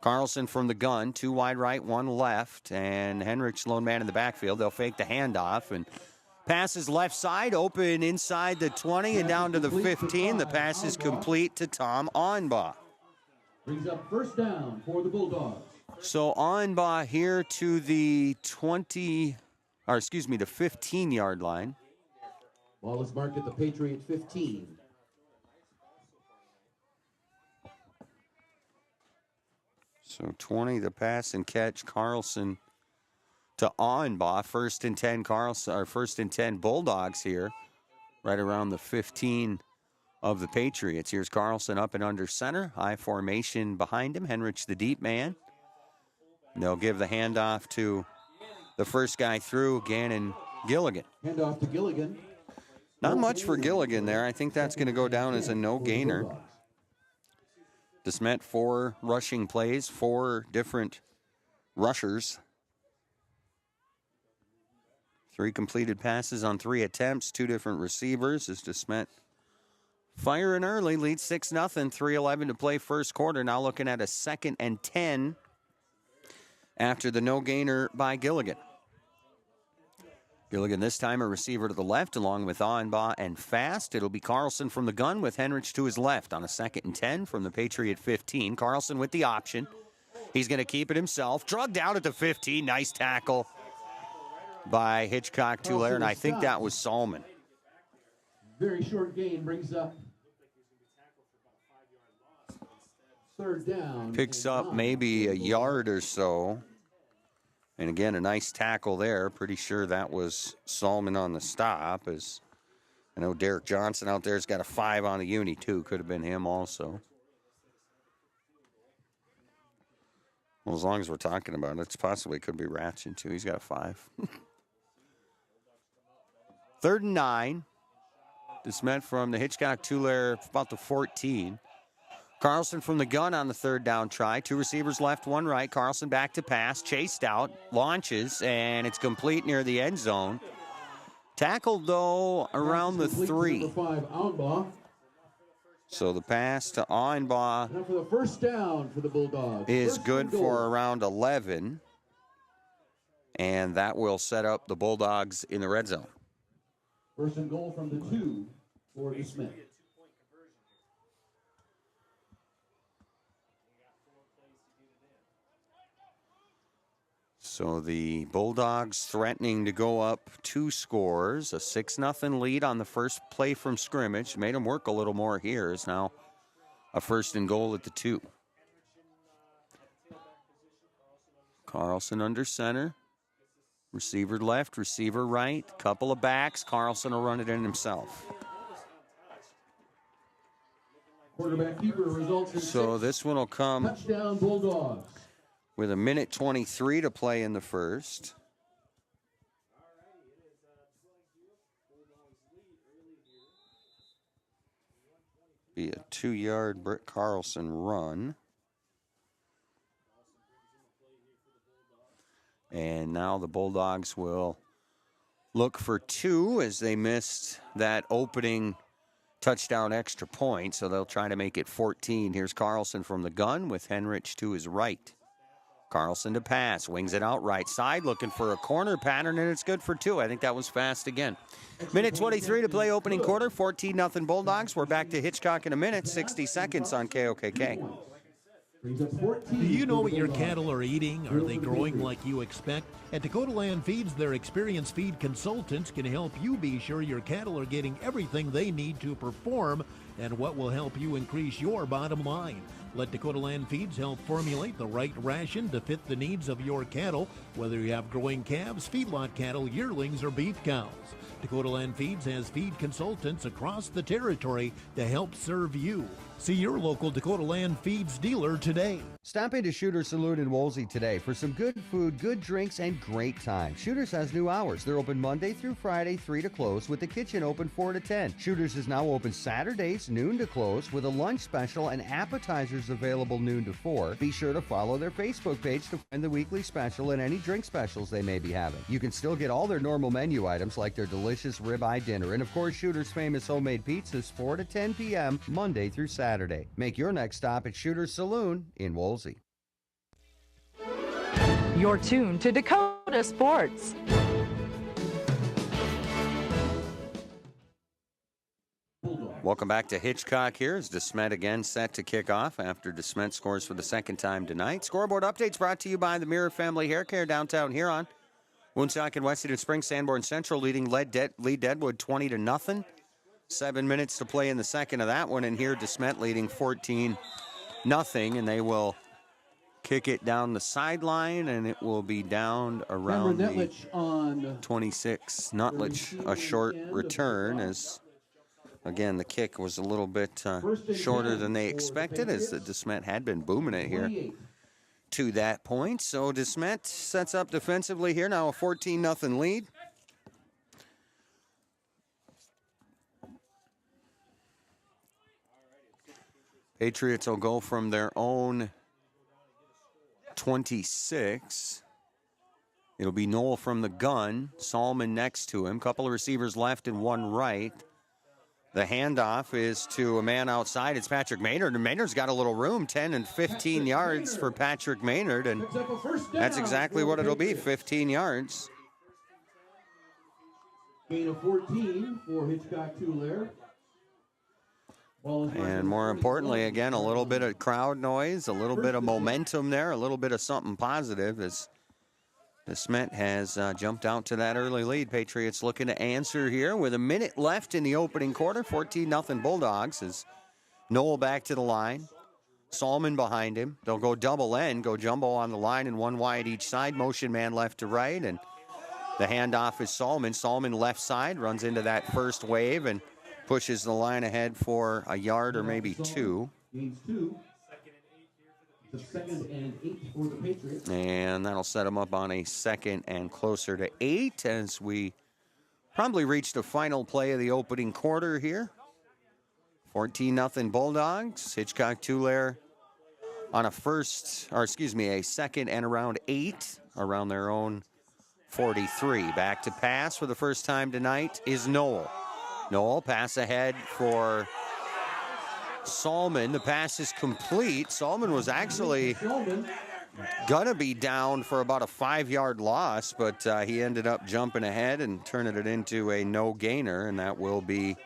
Carlson from the gun, 2 wide right, 1 left, and Henrich, lone man in the backfield. They'll fake the handoff, and passes left side, open inside the 20 and down to the 15. The pass is complete to Tom Onbaugh. Brings up first down for the Bulldogs. So Onbaugh here to the 15-yard line. Ball is marked at the Patriot 15. So 20, the pass and catch. Carlson to Onbaugh. First and 10 Bulldogs here, right around the 15 of the Patriots. Here's Carlson up and under center. High formation behind him. Henrich, the deep man. And they'll give the handoff to the first guy through, Gannon Gilligan. Handoff to Gilligan. Not much for Gilligan there. I think that's going to go down as a no-gainer. DeSmet, 4 rushing plays, 4 different rushers. 3 completed passes on 3 attempts, 2 different receivers as DeSmet firing early, leads 6-0, 3:11 to play first quarter. Now looking at a 2nd and 10 after the no-gainer by Gilligan. Gilligan this time a receiver to the left along with Onbaugh and Fast. It'll be Carlson from the gun with Henrich to his left on a 2nd and 10 from the Patriot 15. Carlson with the option. He's going to keep it himself. Drugged out at the 15. Nice tackle by Hitchcock-Tulare, and I think that was Salmon. Very short gain brings up third down. Picks up maybe a yard or so. And again, a nice tackle there. Pretty sure that was Salmon on the stop. As I know Derek Johnson out there has got a 5 on the uni, too. Could have been him also. Well, as long as we're talking about it, it's possibly could be Ratchin, too. He's got a 5. 3rd and 9. This meant from the Hitchcock-Tulare about the 14. Carlson from the gun on the 3rd down try. 2 receivers left, 1 right. Carlson back to pass, chased out, launches, and it's complete near the end zone. Tackled, though, around the 3. Number 5, Onbaugh. So the pass to Onbaugh Now for the first down for the Bulldogs. is First good and goal. for around 11. And that will set up the Bulldogs in the red zone. First and goal from the 2 for DeSmet. So the Bulldogs threatening to go up 2 scores. A 6-0 lead on the first play from scrimmage. Made them work a little more here. Is now a 1st and goal at the 2. Carlson under center. Receiver left, receiver right. Couple of backs. Carlson will run it in himself. Quarterback keeper results in So this one will come touchdown Bulldogs. with a minute 23 to play in the first. Be a 2-yard Britt Carlson run. And now the Bulldogs will look for 2 as they missed that opening touchdown extra point. So they'll try to make it 14. Here's Carlson from the gun with Henrich to his right. Carlson to pass, wings it out right side, looking for a corner pattern, and it's good for 2. I think that was fast again. Minute 23 to play opening quarter, 14-0 Bulldogs. We're back to Hitchcock in a minute, 60 seconds on KOKK. Do you know what your cattle are eating? Are they growing like you expect? At Dakota Land Feeds, their experienced feed consultants can help you be sure your cattle are getting everything they need to perform and what will help you increase your bottom line. Let Dakota Land Feeds help formulate the right ration to fit the needs of your cattle, whether you have growing calves, feedlot cattle, yearlings, or beef cows. Dakota Land Feeds has feed consultants across the territory to help serve you. See your local Dakota Land Feeds dealer today. Stop into Shooter's Saloon in Woolsey today for some good food, good drinks, and great time. Shooter's has new hours. They're open Monday through Friday, 3 to close, with the kitchen open 4 to 10. Shooter's is now open Saturdays, noon to close, with a lunch special and appetizers available noon to 4. Be sure to follow their Facebook page to find the weekly special and any drink specials they may be having. You can still get all their normal menu items like their delicious ribeye dinner and, of course, Shooter's famous homemade pizzas 4 to 10 p.m. Monday through Saturday. Make your next stop at Shooter's Saloon in Woolsey. You're tuned to Dakota Sports. Welcome back to Hitchcock here as DeSmet again set to kick off after DeSmet scores for the second time tonight. Scoreboard updates brought to you by the Mirror Family Hair Care downtown Huron. Woonsock and Weston Springs, Sanborn Central leading lead Deadwood 20-0. 7 minutes to play in the second of that one, and here DeSmet leading 14-0, and they will kick it down the sideline, and it will be down around the 26. Nutlich, a short return, as again the kick was a little bit shorter than they expected, as the DeSmet had been booming it here to that point. So DeSmet sets up defensively here, now a 14-0 lead. Patriots will go from their own 26. It'll be Knoll from the gun, Solomon next to him. Couple of receivers left and one right. The handoff is to a man outside. It's Patrick Maynard, and Maynard's got a little room, 10 and 15 yards for Patrick Maynard, and that's exactly what it'll be, 15 yards. Gain of 14 for Hitchcock-Tulare. And more importantly, again, a little bit of crowd noise, a little bit of momentum there, a little bit of something positive as the Smet has jumped out to that early lead. Patriots looking to answer here with a minute left in the opening quarter. 14-0 Bulldogs as Knoll back to the line. Solomon behind him. They'll go double end, go jumbo on the line and one wide each side. Motion man left to right, and the handoff is Solomon. Solomon left side, runs into that first wave and pushes the line ahead for a yard or maybe two. Gains 2. The 2nd and 8 for the Patriots. And that'll set them up on a 2nd and closer to 8 as we probably reach the final play of the opening quarter here. 14-0 Bulldogs. Hitchcock-Tulare on a 2nd and around 8 around their own 43. Back to pass for the first time tonight is Knoll. Knoll, pass ahead for Solomon. The pass is complete. Solomon was actually going to be down for about a 5-yard loss, but he ended up jumping ahead and turning it into a no-gainer, and that will be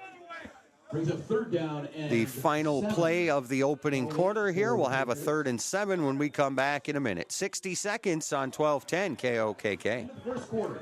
the final play of the opening quarter here. We'll have a 3rd and 7 when we come back in a minute. 60 seconds on 12:10 KOKK. First quarter.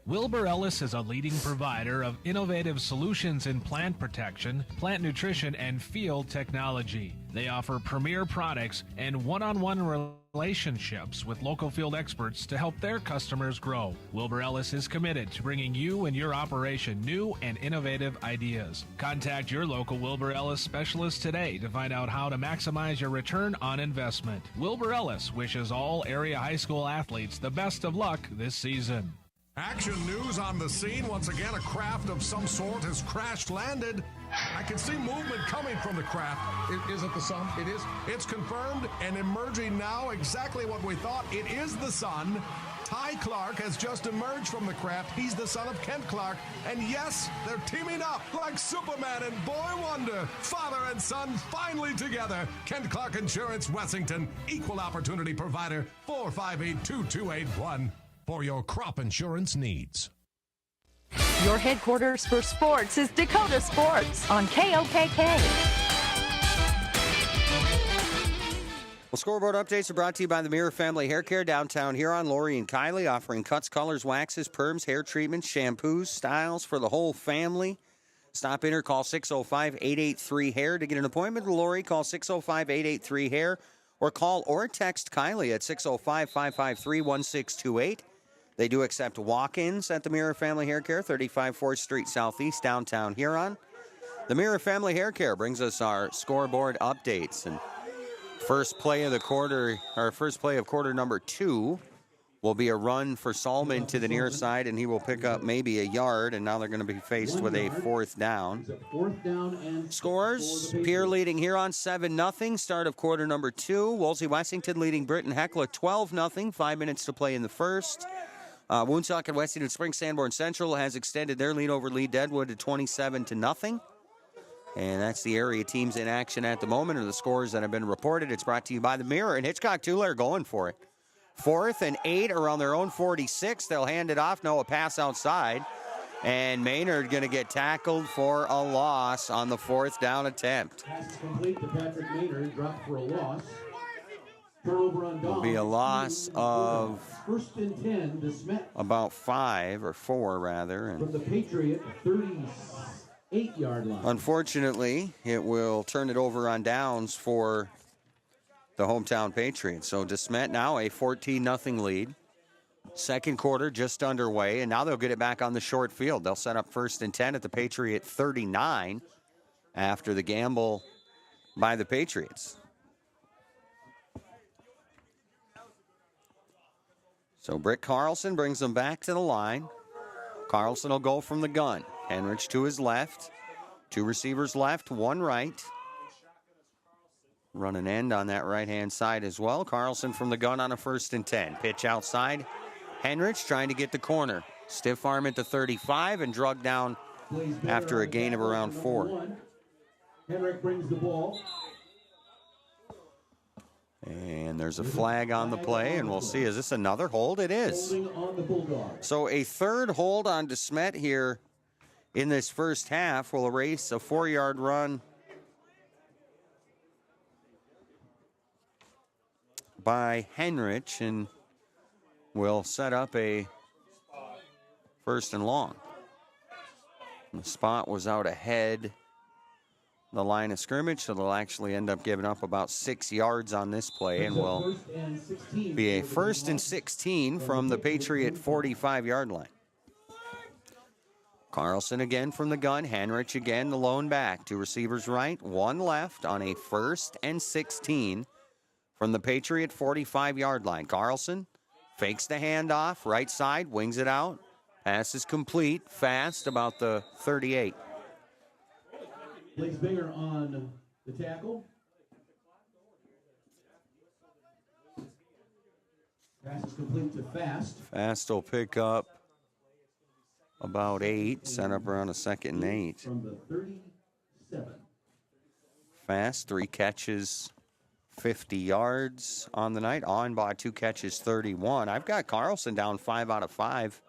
Wilbur Ellis is a leading provider of innovative solutions in plant protection, plant nutrition, and field technology. They offer premier products and one-on-one relationships with local field experts to help their customers grow. Wilbur Ellis is committed to bringing you and your operation new and innovative ideas. Contact your local Wilbur Ellis specialist today to find out how to maximize your return on investment. Wilbur Ellis wishes all area high school athletes the best of luck this season. Action news on the scene. Once again, a craft of some sort has crash-landed. I can see movement coming from the craft. Is it the sun? It is. It's confirmed and emerging now exactly what we thought. It is the sun. Ty Clark has just emerged from the craft. He's the son of Kent Clark. And yes, they're teaming up like Superman and Boy Wonder. Father and son finally together. Kent Clark Insurance, Wessington. Equal opportunity provider. 458-2281. For your crop insurance needs. Your headquarters for sports is Dakota Sports on KOKK. Well, scoreboard updates are brought to you by the Mirror Family Hair Care downtown Huron. Lori and Kylie offering cuts, colors, waxes, perms, hair treatments, shampoos, styles for the whole family. Stop in or call 605-883-HAIR to get an appointment with Lori. Call 605-883-HAIR or call or text Kylie at 605-553-1628. They do accept walk-ins at the Mirror Family Hair Care, 35 4th Street Southeast, downtown Huron. The Mirror Family Hair Care brings us our scoreboard updates. And first play of quarter number 2 will be a run for Solomon to the near side, and he will pick up maybe a yard, and now they're going to be faced with a 4th down. Scores, Pierre leading Huron 7-0, start of quarter number 2. Wolsey-Wessington leading Britton Hecla 12-0, 5 minutes to play in the first. Woonsocket Westington Spring Sanborn Central has extended their lead over Lee Deadwood to 27-0. And that's the area teams in action at the moment, or the scores that have been reported. It's brought to you by the Mirror, and Hitchcock-Tulare going for it. 4th and 8 around their own 46. They'll hand it off. No, a pass outside. And Maynard going to get tackled for a loss on the 4th down attempt. Pass is complete to Patrick Maynard, dropped for a loss. Turnover on Dawes. Will be a loss of 1st and 10 to Smet. About 5 or 4 rather. From the Patriot 38-yard line. Unfortunately, it will turn it over on downs for the hometown Patriots. So DeSmet now a 14-0 lead. Second quarter just underway, and now they'll get it back on the short field. They'll set up 1st and 10 at the Patriot 39 after the gamble by the Patriots. So Britt Carlson brings them back to the line. Carlson will go from the gun. Henrich to his left. 2 receivers left, 1 right. Run an end on that right-hand side as well. Carlson from the gun on a 1st and 10. Pitch outside. Henrich trying to get the corner. Stiff arm at the 35 and drug down after a gain of around 4. Henrich brings the ball. And there's a flag on the play, and we'll see. Is this another hold? It is. So a 3rd hold on DeSmet here in this first half will erase a 4-yard run by Henrich, and will set up a 1st and long. And the spot was out ahead the line of scrimmage, so they'll actually end up giving up about 6 yards on this play, and will be a 1st and 16 from the Patriot 45-yard line. Carlson again from the gun. Henrich again, the lone back. 2 receivers right, 1 left on a 1st and 16 from the Patriot 45-yard line. Carlson fakes the handoff, right side, wings it out. Pass is complete, fast, about the 38. Blaze Binger on the tackle. Pass is complete to Fast. Fast will pick up about 8, set up around a 2nd and 8. From the 37. Fast, 3 catches, 50 yards on the night. Onbaugh, 2 catches, 31. I've got Carlson down 5 out of 5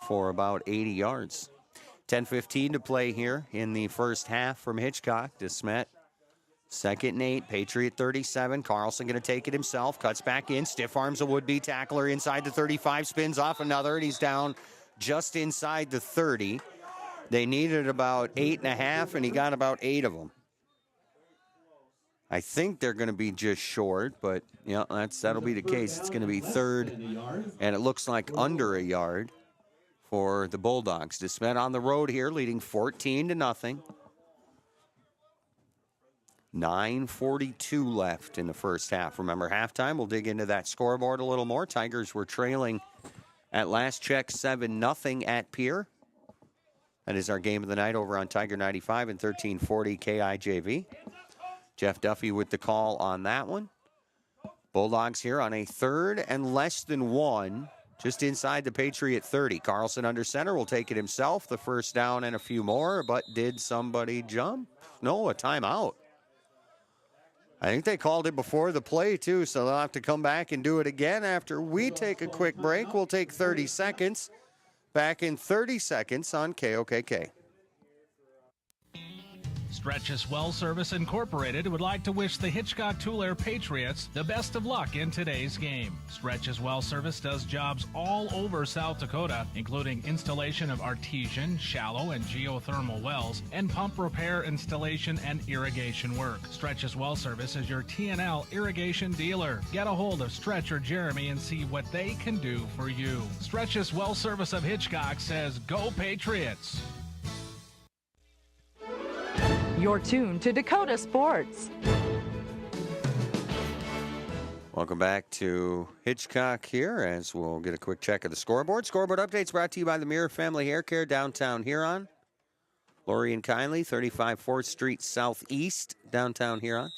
for about 80 yards. 10:15 to play here in the first half from Hitchcock. DeSmet, 2nd and 8. Patriot 37. Carlson going to take it himself. Cuts back in. Stiff arms a would-be tackler inside the 35. Spins off another, and he's down just inside the 30. They needed about 8.5, and he got about 8 of them. I think they're going to be just short, but yeah, that'll be the case. It's going to be 3rd, and it looks like under a yard for the Bulldogs. DeSmet on the road here, leading 14-0. 9:42 left in the first half. Remember, halftime, we'll dig into that scoreboard a little more. Tigers were trailing at last check 7-0 at Pierre. That is our game of the night over on Tiger 95 and 1340 KIJV. Jeff Duffy with the call on that one. Bulldogs here on a 3rd and less than 1, just inside the Patriot 30. Carlson under center will take it himself. The 1st down and a few more, but did somebody jump? No, a timeout. I think they called it before the play, too, so they'll have to come back and do it again after we take a quick break. We'll take 30 seconds. Back in 30 seconds on KOKK. Stretch's Well Service Incorporated would like to wish the Hitchcock-Tulare Patriots the best of luck in today's game. Stretch's Well Service does jobs all over South Dakota, including installation of artesian, shallow, and geothermal wells, and pump repair, installation, and irrigation work. Stretch's Well Service is your TNL irrigation dealer. Get a hold of Stretch or Jeremy and see what they can do for you. Stretch's Well Service of Hitchcock says, "Go Patriots!" You're tuned to Dakota Sports. Welcome back to Hitchcock here as we'll get a quick check of the scoreboard. Scoreboard updates brought to you by the Mirror Family Hair Care, downtown Huron. Lori and Kindly, 35 4th Street Southeast, downtown Huron.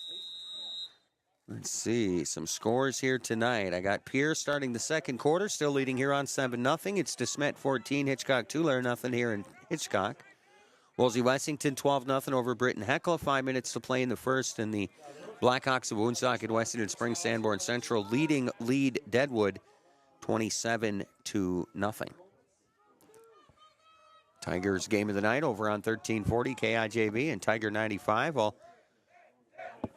Let's see, some scores here tonight. I got Pierre starting the second quarter, still leading Huron 7-0. It's Smet 14, Hitchcock-Tulare nothing here in Hitchcock. Wolsey Wessington 12-0 over Britton Hecla. 5 minutes to play in the first, and the Blackhawks of Woonsocket, Weston Spring, Sanborn Central lead Deadwood 27-0. Tigers game of the night over on 1340 KIJB and Tiger 95. Well,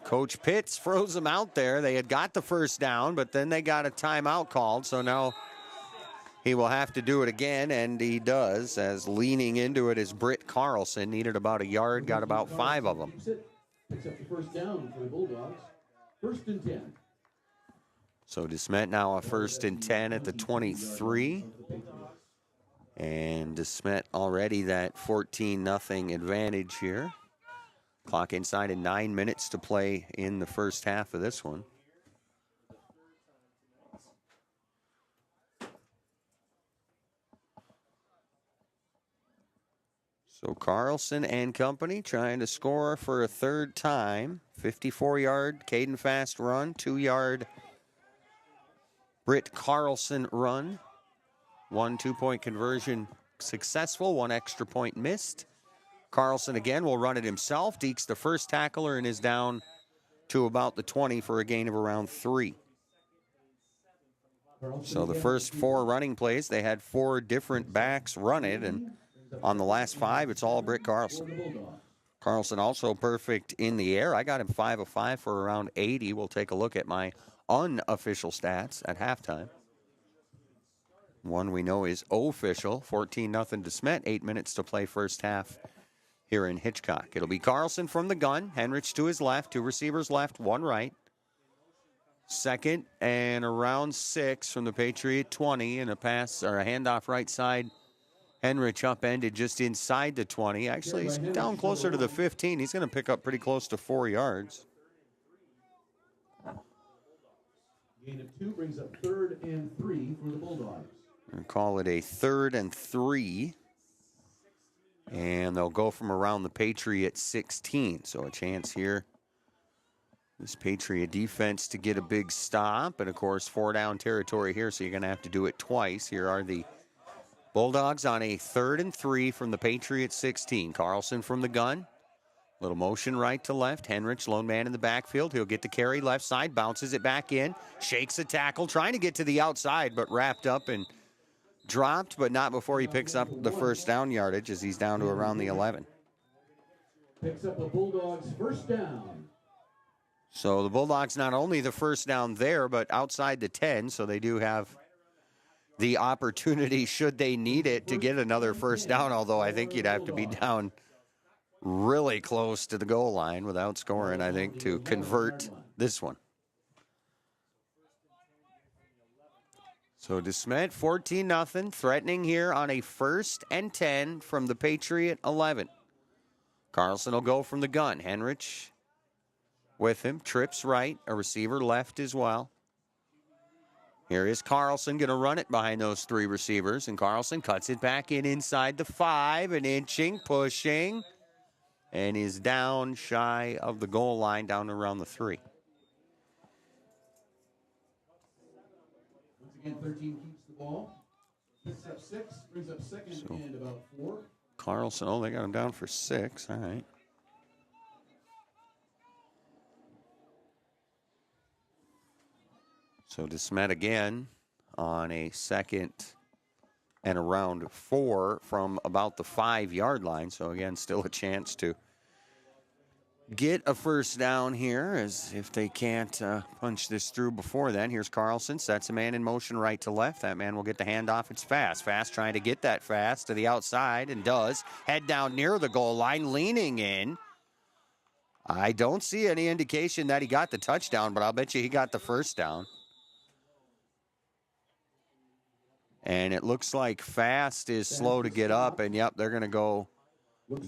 Coach Pitts froze them out there. They had got the first down, but then they got a timeout called, so now he will have to do it again, and he does, as leaning into it is Britt Carlson. Needed about a yard, got about 5 of them. Picks up the first down for the Bulldogs. 1st and 10. So DeSmet now a 1st and 10 at the 23. And DeSmet already that 14-0 advantage here. Clock inside and 9 minutes to play in the first half of this one. So Carlson and company trying to score for a third time. 54-yard Caden Fast run, 2-yard Britt Carlson run. 1 2-point conversion successful, 1 extra point missed. Carlson again will run it himself, dekes the first tackler and is down to about the 20 for a gain of around 3. So the first 4 running plays, they had 4 different backs run it, and on the last 5, it's all Britt Carlson. Carlson also perfect in the air. I got him 5 of 5 for around 80. We'll take a look at my unofficial stats at halftime. One we know is official, 14-0 DeSmet, 8 minutes to play first half here in Hitchcock. It'll be Carlson from the gun, Henrich to his left, 2 receivers left, 1 right. Second and around 6 from the Patriot 20, and a pass or a handoff right side. Henrich upended just inside the 20. Actually, he's down closer to the 15. He's going to pick up pretty close to 4 yards. Gain of 2 brings up 3rd and 3 for the Bulldogs. We'll call it a 3rd and 3. And they'll go from around the Patriot 16. So a chance here, this Patriot defense to get a big stop. And, of course, 4-down territory here, so you're going to have to do it twice. Here are the Bulldogs on a 3rd and 3 from the Patriot 16. Carlson from the gun. Little motion right to left. Henrich, lone man in the backfield. He'll get the carry left side, bounces it back in, shakes a tackle, trying to get to the outside, but wrapped up and dropped, but not before he picks up the first down yardage as he's down to around the 11. Picks up the Bulldogs' first down. So the Bulldogs not only the first down there, but outside the 10, so they do have the opportunity, should they need it, to get another first down, although I think you'd have to be down really close to the goal line without scoring, I think, to convert this one. So DeSmet 14-0, threatening here on a 1st and 10 from the Patriot 11. Carlson will go from the gun. Henrich with him, trips right, a receiver left as well. Here is Carlson going to run it behind those 3 receivers, and Carlson cuts it back in inside the 5 and inching, pushing, and is down shy of the goal line, down around the 3. Once again, 13 keeps the ball. Picks up 6, brings up 2nd and about 4. Carlson, oh, they got him down for 6. All right. So DeSmet again on a 2nd and around 4 from about the 5-yard line. So again, still a chance to get a first down here, as if they can't punch this through before then. Here's Carlson, sets a man in motion right to left. That man will get the handoff. It's Fast. Fast trying to get that Fast to the outside, and does. Head down near the goal line, leaning in. I don't see any indication that he got the touchdown, but I'll bet you he got the first down. And it looks like Fast is slow to get up, and yep, they're going to go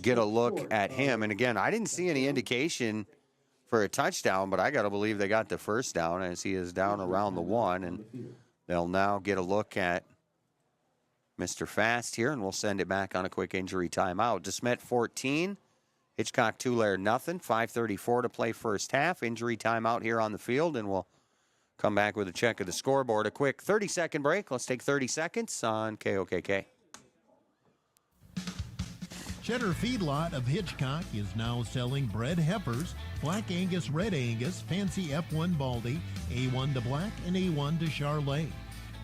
get a look at him. And again, I didn't see any indication for a touchdown, but I got to believe they got the first down, as he is down around the 1, and they'll now get a look at Mr. Fast here, and we'll send it back on a quick injury timeout. Smet 14, Hitchcock-Tulare nothing. 5:34 to play first half. Injury timeout here on the field, and we'll come back with a check of the scoreboard. A quick 30-second break. Let's take 30 seconds on KOKK. Cheddar Feedlot of Hitchcock is now selling bred heifers, Black Angus, Red Angus, Fancy F1 Baldy, A1 to Black, and A1 to Charolais.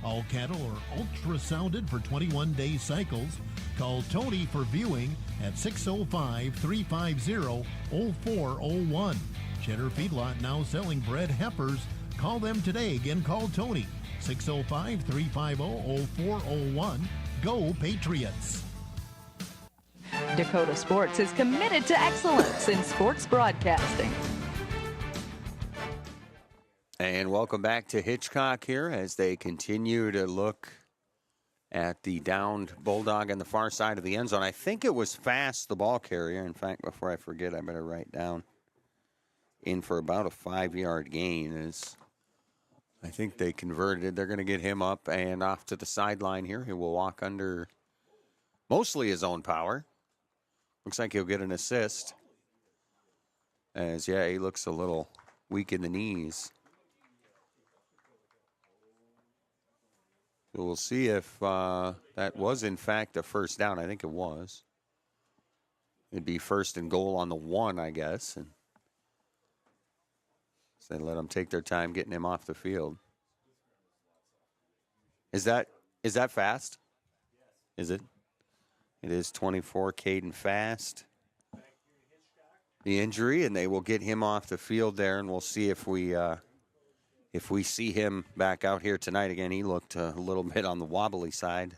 All cattle are ultrasounded for 21-day cycles. Call Tony for viewing at 605-350-0401. Cheddar Feedlot now selling bred heifers. Call them today. Again, call Tony, 605-350-0401. Go Patriots! Dakota Sports is committed to excellence in sports broadcasting. And welcome back to Hitchcock here as they continue to look at the downed Bulldog on the far side of the end zone. I think it was Fast, the ball carrier. In fact, before I forget, I better write down in for about a 5-yard gain. As I think they converted. They're going to get him up and off to the sideline here. He will walk under mostly his own power. Looks like he'll get an assist. As, yeah, he looks a little weak in the knees. So we'll see if that was, in fact, a first down. I think it was. It'd be first and goal on the 1, I guess. And so they let them take their time getting him off the field. Is that Fast? Is it? It is 24, Caden Fast. The injury, and they will get him off the field there, and we'll see if we see him back out here tonight. Again, he looked a little bit on the wobbly side.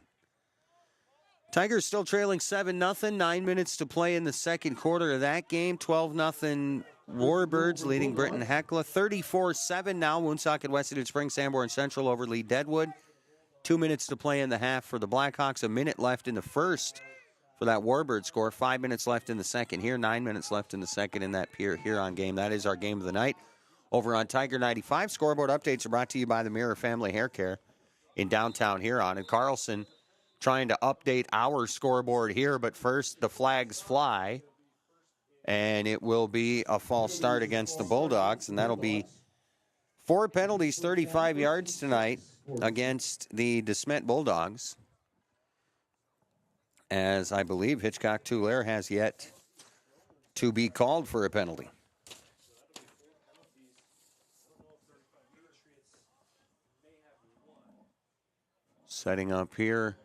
Tigers still trailing 7-0. 9 minutes to play in the second quarter of that game. 12-0 Warbirds leading Britton Hecla. 34-7 now. Woonsocket, Weston Springs, Sanborn Central over Lee Deadwood. 2 minutes to play in the half for the Blackhawks. A minute left in the first for that Warbird score. 5 minutes left in the second here. 9 minutes left in the second in that Huron game. That is our game of the night. Over on Tiger 95, scoreboard updates are brought to you by the Mirror Family Hair Care in downtown Huron. And Carlson trying to update our scoreboard here, but first the flags fly, and it will be a false start against the Bulldogs, and that'll be 4 penalties, 35 yards tonight against the Smet Bulldogs, as I believe Hitchcock-Tulare has yet to be called for a penalty. Setting up here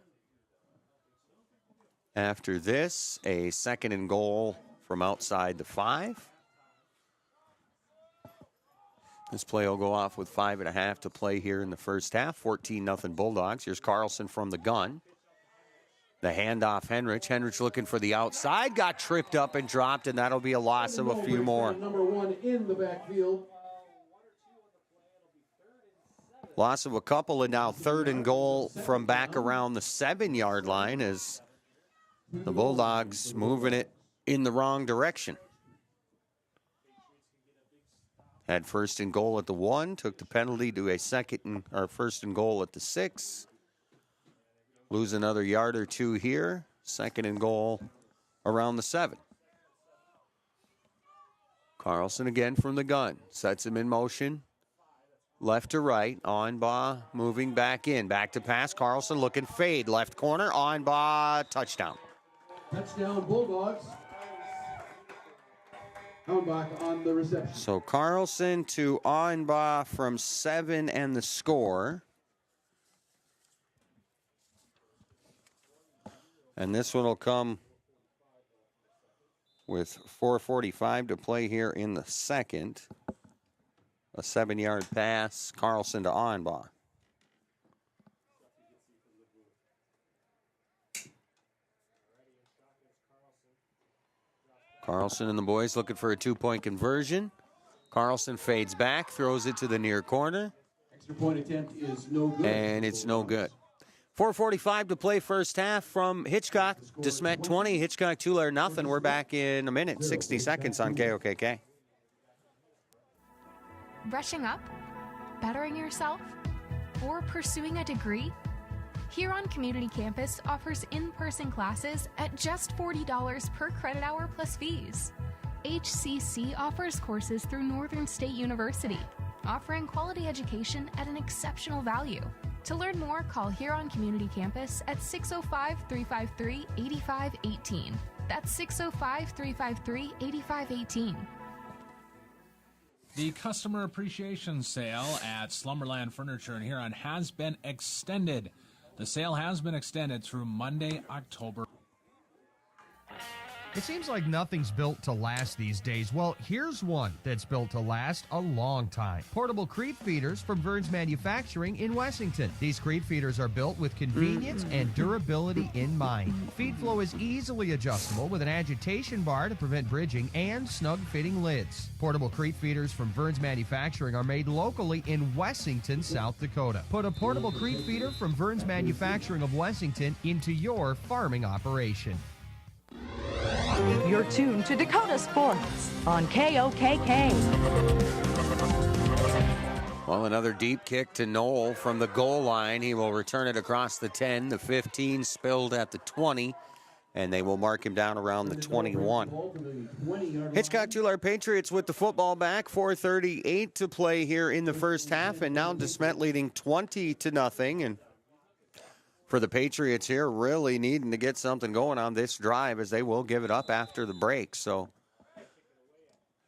after this, a second and goal from outside the 5. This play will go off with 5.5 to play here in the first half. 14-0 Bulldogs. Here's Carlson from the gun. The handoff, Henrich. Henrich looking for the outside. Got tripped up and dropped, and that'll be a loss of a few more. Number 1 in the backfield. Loss of a couple, and now third and goal from back around the 7-yard line as the Bulldogs moving it in the wrong direction. Had first and goal at the 1, took the penalty to a first and goal at the 6. Lose another yard or two here. Second and goal around the 7. Carlson again from the gun. Sets him in motion. Left to right. Onbaugh moving back in. Back to pass. Carlson looking fade. Left corner. Onbaugh. Touchdown. Touchdown Bulldogs. Auenbach on the reception. So Carlson to Onbaugh from 7 and the score. And this one will come with 4:45 to play here in the second. A 7-yard pass, Carlson to Onbaugh. Carlson and the boys looking for a 2-point conversion. Carlson fades back, throws it to the near corner. Extra point attempt is no good. And it's no good. 4:45 to play first half from Hitchcock to Smet 20. Hitchcock-Tulare nothing. We're back in a minute, 60 seconds on KOKK. Brushing up? Bettering yourself? Or pursuing a degree? Huron Community Campus offers in-person classes at just $40 per credit hour plus fees. HCC offers courses through Northern State University, offering quality education at an exceptional value. To learn more, call Huron Community Campus at 605-353-8518. That's 605-353-8518. The customer appreciation sale at Slumberland Furniture in Huron has been extended. The sale has been extended through Monday, October. It seems like nothing's built to last these days. Well, here's one that's built to last a long time. Portable creep feeders from Burns Manufacturing in Wessington. These creep feeders are built with convenience and durability in mind. Feed flow is easily adjustable with an agitation bar to prevent bridging and snug-fitting lids. Portable creep feeders from Burns Manufacturing are made locally in Wessington, South Dakota. Put a portable creep feeder from Burns Manufacturing of Wessington into your farming operation. You're tuned to Dakota Sports on KOKK. Well, another deep kick to Knoll from the goal line. He will return it across the 10, the 15, spilled at the 20, and they will mark him down around the 21. Hitchcock-Tulare Patriots with the football back, 4:38 to play here in the first half, and now DeSmet leading 20-0. And for the Patriots here, really needing to get something going on this drive, as they will give it up after the break. So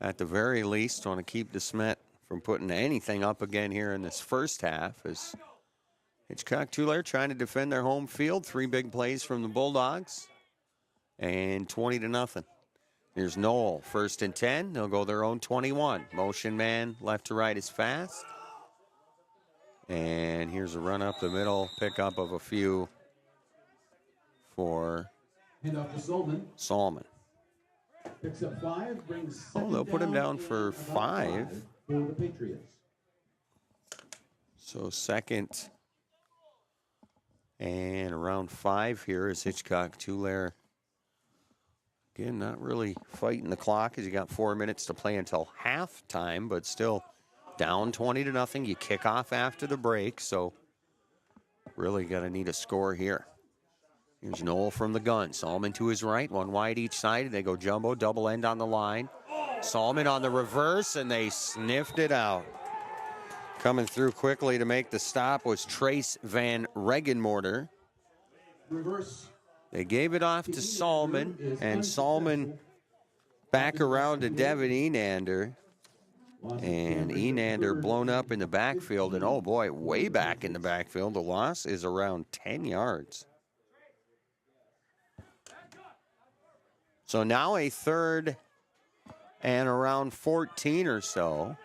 at the very least, want to keep DeSmet from putting anything up again here in this first half, as Hitchcock-Tulare trying to defend their home field. 3 big plays from the Bulldogs, and 20-0. Here's Knoll, 1st and 10. They'll go their own 21. Motion man left to right is fast. And here's a run up the middle, pickup of a few for Salmon. Picks up 5, brings they'll put him down for 5. For the Patriots. So 2nd and around 5 here is Hitchcock-Tulare. Again, not really fighting the clock, as you got 4 minutes to play until halftime, but still down 20-0. You kick off after the break, so really got to need a score here. Here's Knoll from the gun. Salmon to his right, one wide each side. They go jumbo, double end on the line. Salmon on the reverse, and they sniffed it out. Coming through quickly to make the stop was Trace Van Regenmorter. Reverse. They gave it off to Salmon, and Salmon back around to Devin Enander. And Enander blown up in the backfield, and oh boy, way back in the backfield. The loss is around 10 yards. So now a 3rd and around 14 or so.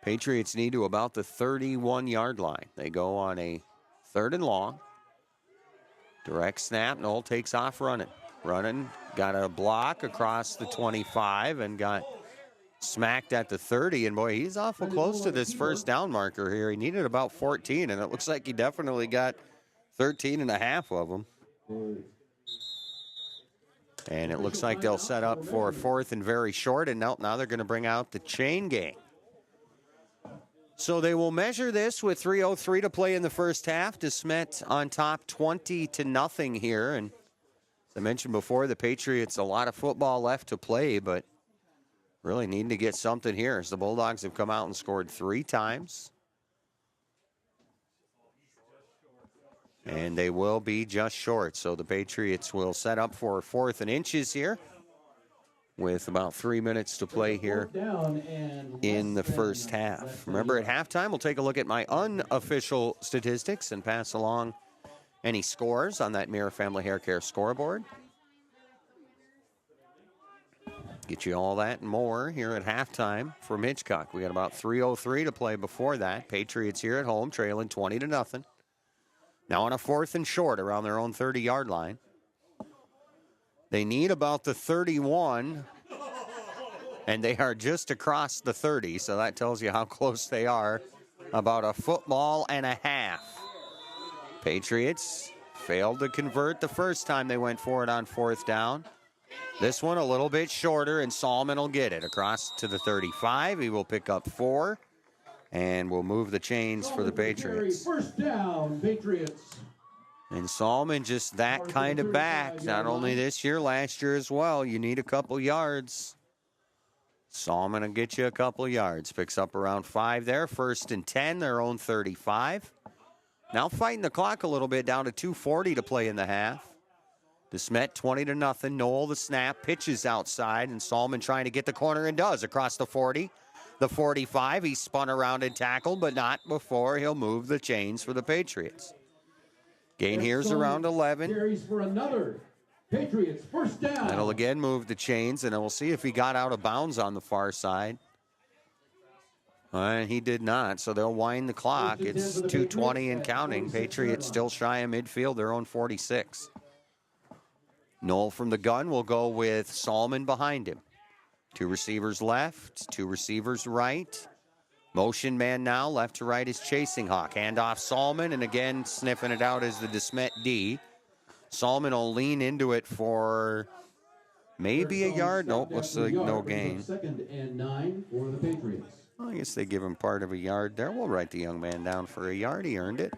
Patriots need to about the 31-yard line. They go on a 3rd and long. Direct snap, Knoll takes off running. Got a block across the 25 and got smacked at the 30, and boy, he's awful close to this first down marker here. He needed about 14, and it looks like he definitely got 13 and a half of them. And it looks like they'll set up for a 4th and very short, and now they're going to bring out the chain gang. So they will measure this with 3:03 to play in the first half. DeSmet on top 20-0 here, and as I mentioned before, the Patriots, a lot of football left to play, but really needing to get something here, as the Bulldogs have come out and scored 3 times. And they will be just short. So the Patriots will set up for 4th and inches here with about 3 minutes to play here in the first half. Remember, at halftime, we'll take a look at my unofficial statistics and pass along any scores on that Mirror Family Hair Care scoreboard. Get you all that and more here at halftime from Hitchcock. We got about 3:03 to play before that. Patriots here at home trailing 20-0. Now on a 4th and short around their own 30-yard line. They need about the 31, and they are just across the 30, so that tells you how close they are. About a football and a half. Patriots failed to convert the first time they went for it on 4th down. This one a little bit shorter, and Solomon will get it across to the 35. He will pick up 4, and will move the chains for the Patriots. First down, Patriots. And Solomon just that kind of back, not only this year, last year as well. You need a couple yards. Solomon will get you a couple yards. Picks up around 5 there. 1st and 10, their own 35. Now fighting the clock a little bit, down to 2:40 to play in the half. DeSmet 20-0. Knoll the snap, pitches outside, and Solomon trying to get the corner and does across the 40. The 45, he spun around and tackled, but not before he'll move the chains for the Patriots. Gain here's around 11. Carries for another. Patriots, first down. That'll again move the chains, and we'll see if he got out of bounds on the far side. He did not, so they'll wind the clock. It's 2:20 and counting. Patriots still shy of midfield, their own 46. Knoll from the gun will go with Solomon behind him. 2 receivers left, 2 receivers right. Motion man now, left to right is Chasing Hawk. Handoff Solomon, and again sniffing it out is the DeSmet D. Solomon will lean into it for maybe a yard. Nope, looks like no gain. 2nd and 9 for the Patriots. Well, I guess they give him part of a yard there. We'll write the young man down for a yard. He earned it.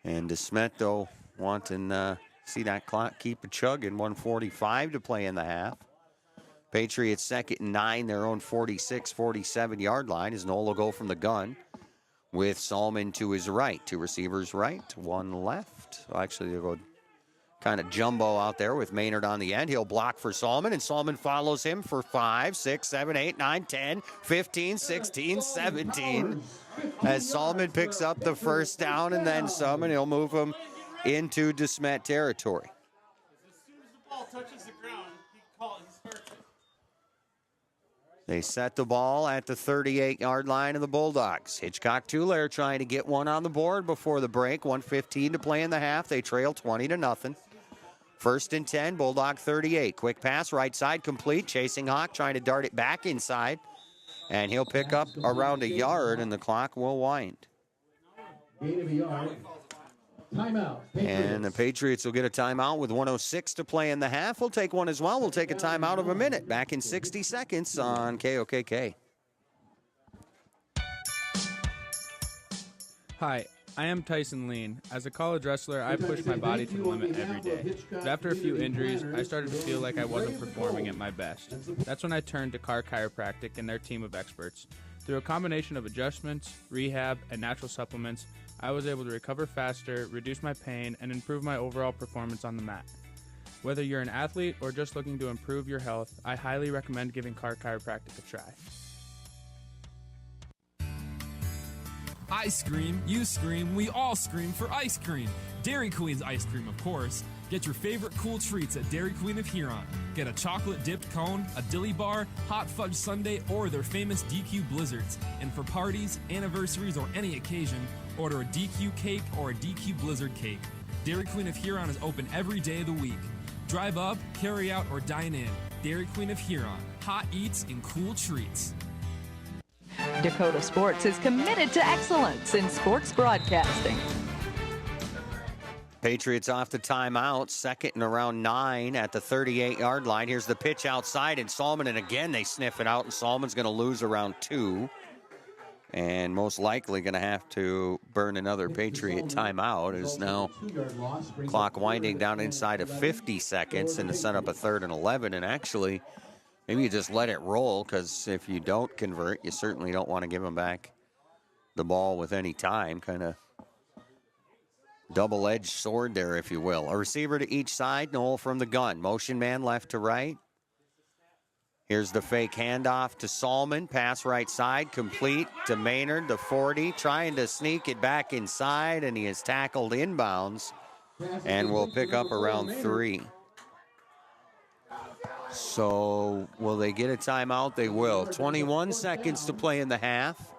And DeSmet, though, wanting see that clock keep a chugging. 1:45 to play in the half. Patriots 2nd and 9, their own 46, 47-yard line as Knoll will go from the gun with Solomon to his right. 2 receivers right, 1 left. Well, actually, they'll go kind of jumbo out there with Maynard on the end. He'll block for Solomon, and Solomon follows him for 5, 6, 7, 8, 9, 10, 15, 16, 17. As Solomon picks up the first down and then some, and he'll move him into DeSmet territory. As soon as the ball touches the ground, he starts it. They set the ball at the 38-yard line of the Bulldogs. Hitchcock-Tulare trying to get one on the board before the break. 1:15 to play in the half. They trail 20-0. 1st and 10, Bulldog 38. Quick pass, right side, complete. Chasing Hawk trying to dart it back inside. And he'll pick up around a yard, and the clock will wind. Gain of a yard. Timeout. And the Patriots will get a timeout with 1:06 to play in the half. We'll take one as well. We'll take a timeout of a minute. Back in 60 seconds on KOKK. Hi, I am Tyson Lean. As a college wrestler, I push my body to the limit every day. But after a few injuries, I started to feel like I wasn't performing at my best. That's when I turned to Carr Chiropractic and their team of experts. Through a combination of adjustments, rehab, and natural supplements, I was able to recover faster, reduce my pain, and improve my overall performance on the mat. Whether you're an athlete or just looking to improve your health, I highly recommend giving Carr Chiropractic a try. I scream, you scream, we all scream for ice cream. Dairy Queen's ice cream, of course. Get your favorite cool treats at Dairy Queen of Huron. Get a chocolate-dipped cone, a dilly bar, hot fudge sundae, or their famous DQ blizzards. And for parties, anniversaries, or any occasion, order a DQ cake or a DQ blizzard cake. Dairy Queen of Huron is open every day of the week. Drive up, carry out, or dine in. Dairy Queen of Huron. Hot eats and cool treats. Dakota Sports is committed to excellence in sports broadcasting. Patriots off the timeout, 2nd and around 9 at the 38-yard line. Here's the pitch outside, and Solomon, and again they sniff it out, and Solomon's going to lose around 2. And most likely going to have to burn another Patriot timeout. Is now clock winding down inside of 50 seconds and to set up a 3rd and 11. And actually, maybe you just let it roll, because if you don't convert, you certainly don't want to give them back the ball with any time. Kind of double-edged sword there, if you will. A receiver to each side. Knoll from the gun. Motion man left to right. Here's the fake handoff to Solomon. Pass right side, complete to Maynard, the 40, trying to sneak it back inside, and he is tackled inbounds and will pick up around 3. So will they get a timeout? They will. 21 seconds to play in the half.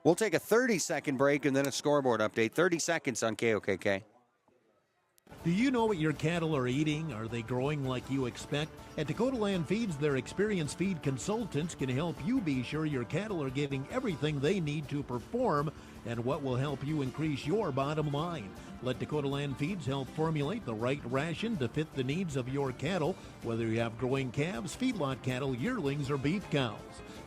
We'll take a 30-second break and then a scoreboard update. 30 seconds on KOKK. Do you know what your cattle are eating? Are they growing like you expect? At Dakota Land Feeds, their experienced feed consultants can help you be sure your cattle are getting everything they need to perform and what will help you increase your bottom line. Let Dakota Land Feeds help formulate the right ration to fit the needs of your cattle, whether you have growing calves, feedlot cattle, yearlings, or beef cows.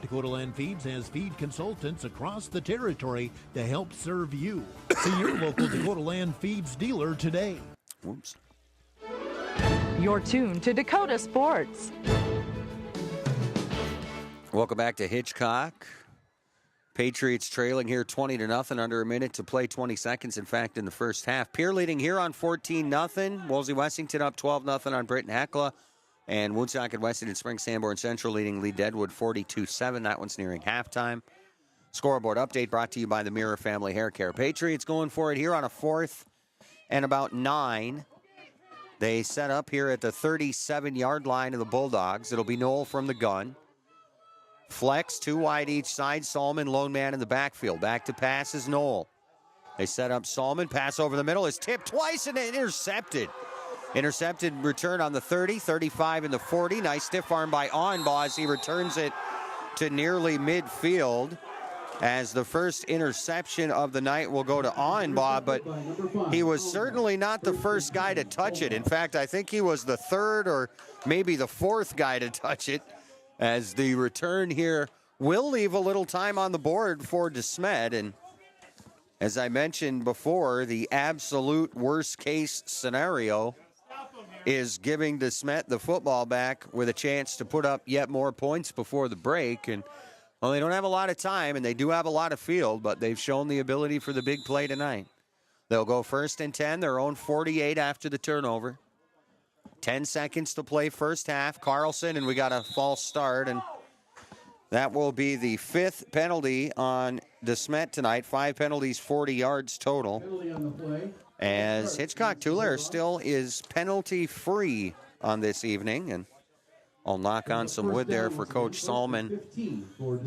Dakota Land Feeds has feed consultants across the territory to help serve you. See your local Dakota Land Feeds dealer today. Whoops. You're tuned to Dakota Sports. Welcome back to Hitchcock. Patriots trailing here 20-0, under a minute to play, 20 seconds, in fact, in the first half. Pierre leading here on 14-0. Wolsey Wessington up 12-0 on Britton Hecla. And Woonsocket Weston and Spring Sanborn Central leading Lee Deadwood 42-7. That one's nearing halftime. Scoreboard update brought to you by the Mirror Family Hair Care. Patriots going for it here on a 4th and about 9. They set up here at the 37-yard line of the Bulldogs. It'll be Knoll from the gun. Flex, 2 wide each side. Solomon, lone man in the backfield. Back to pass is Knoll. They set up Solomon. Pass over the middle is tipped twice and intercepted. Intercepted return on the 30, 35, and the 40. Nice stiff arm by Onbaugh as he returns it to nearly midfield. As the first interception of the night will go to Onbaugh, but he was certainly not the first guy to touch it. In fact, I think he was the 3rd or maybe the 4th guy to touch it, as the return here will leave a little time on the board for DeSmet. And as I mentioned before, the absolute worst case scenario is giving DeSmet the football back with a chance to put up yet more points before the break. And, well, they don't have a lot of time, and they do have a lot of field, but they've shown the ability for the big play tonight. They'll go 1st and 10, their own 48 after the turnover. 10 seconds to play first half. Carlson, and we got a false start, and that will be the 5th penalty on DeSmet tonight. 5 penalties, 40 yards total. As Hitchcock-Tulare still is penalty-free on this evening, and I'll knock on some wood there for Coach Solomon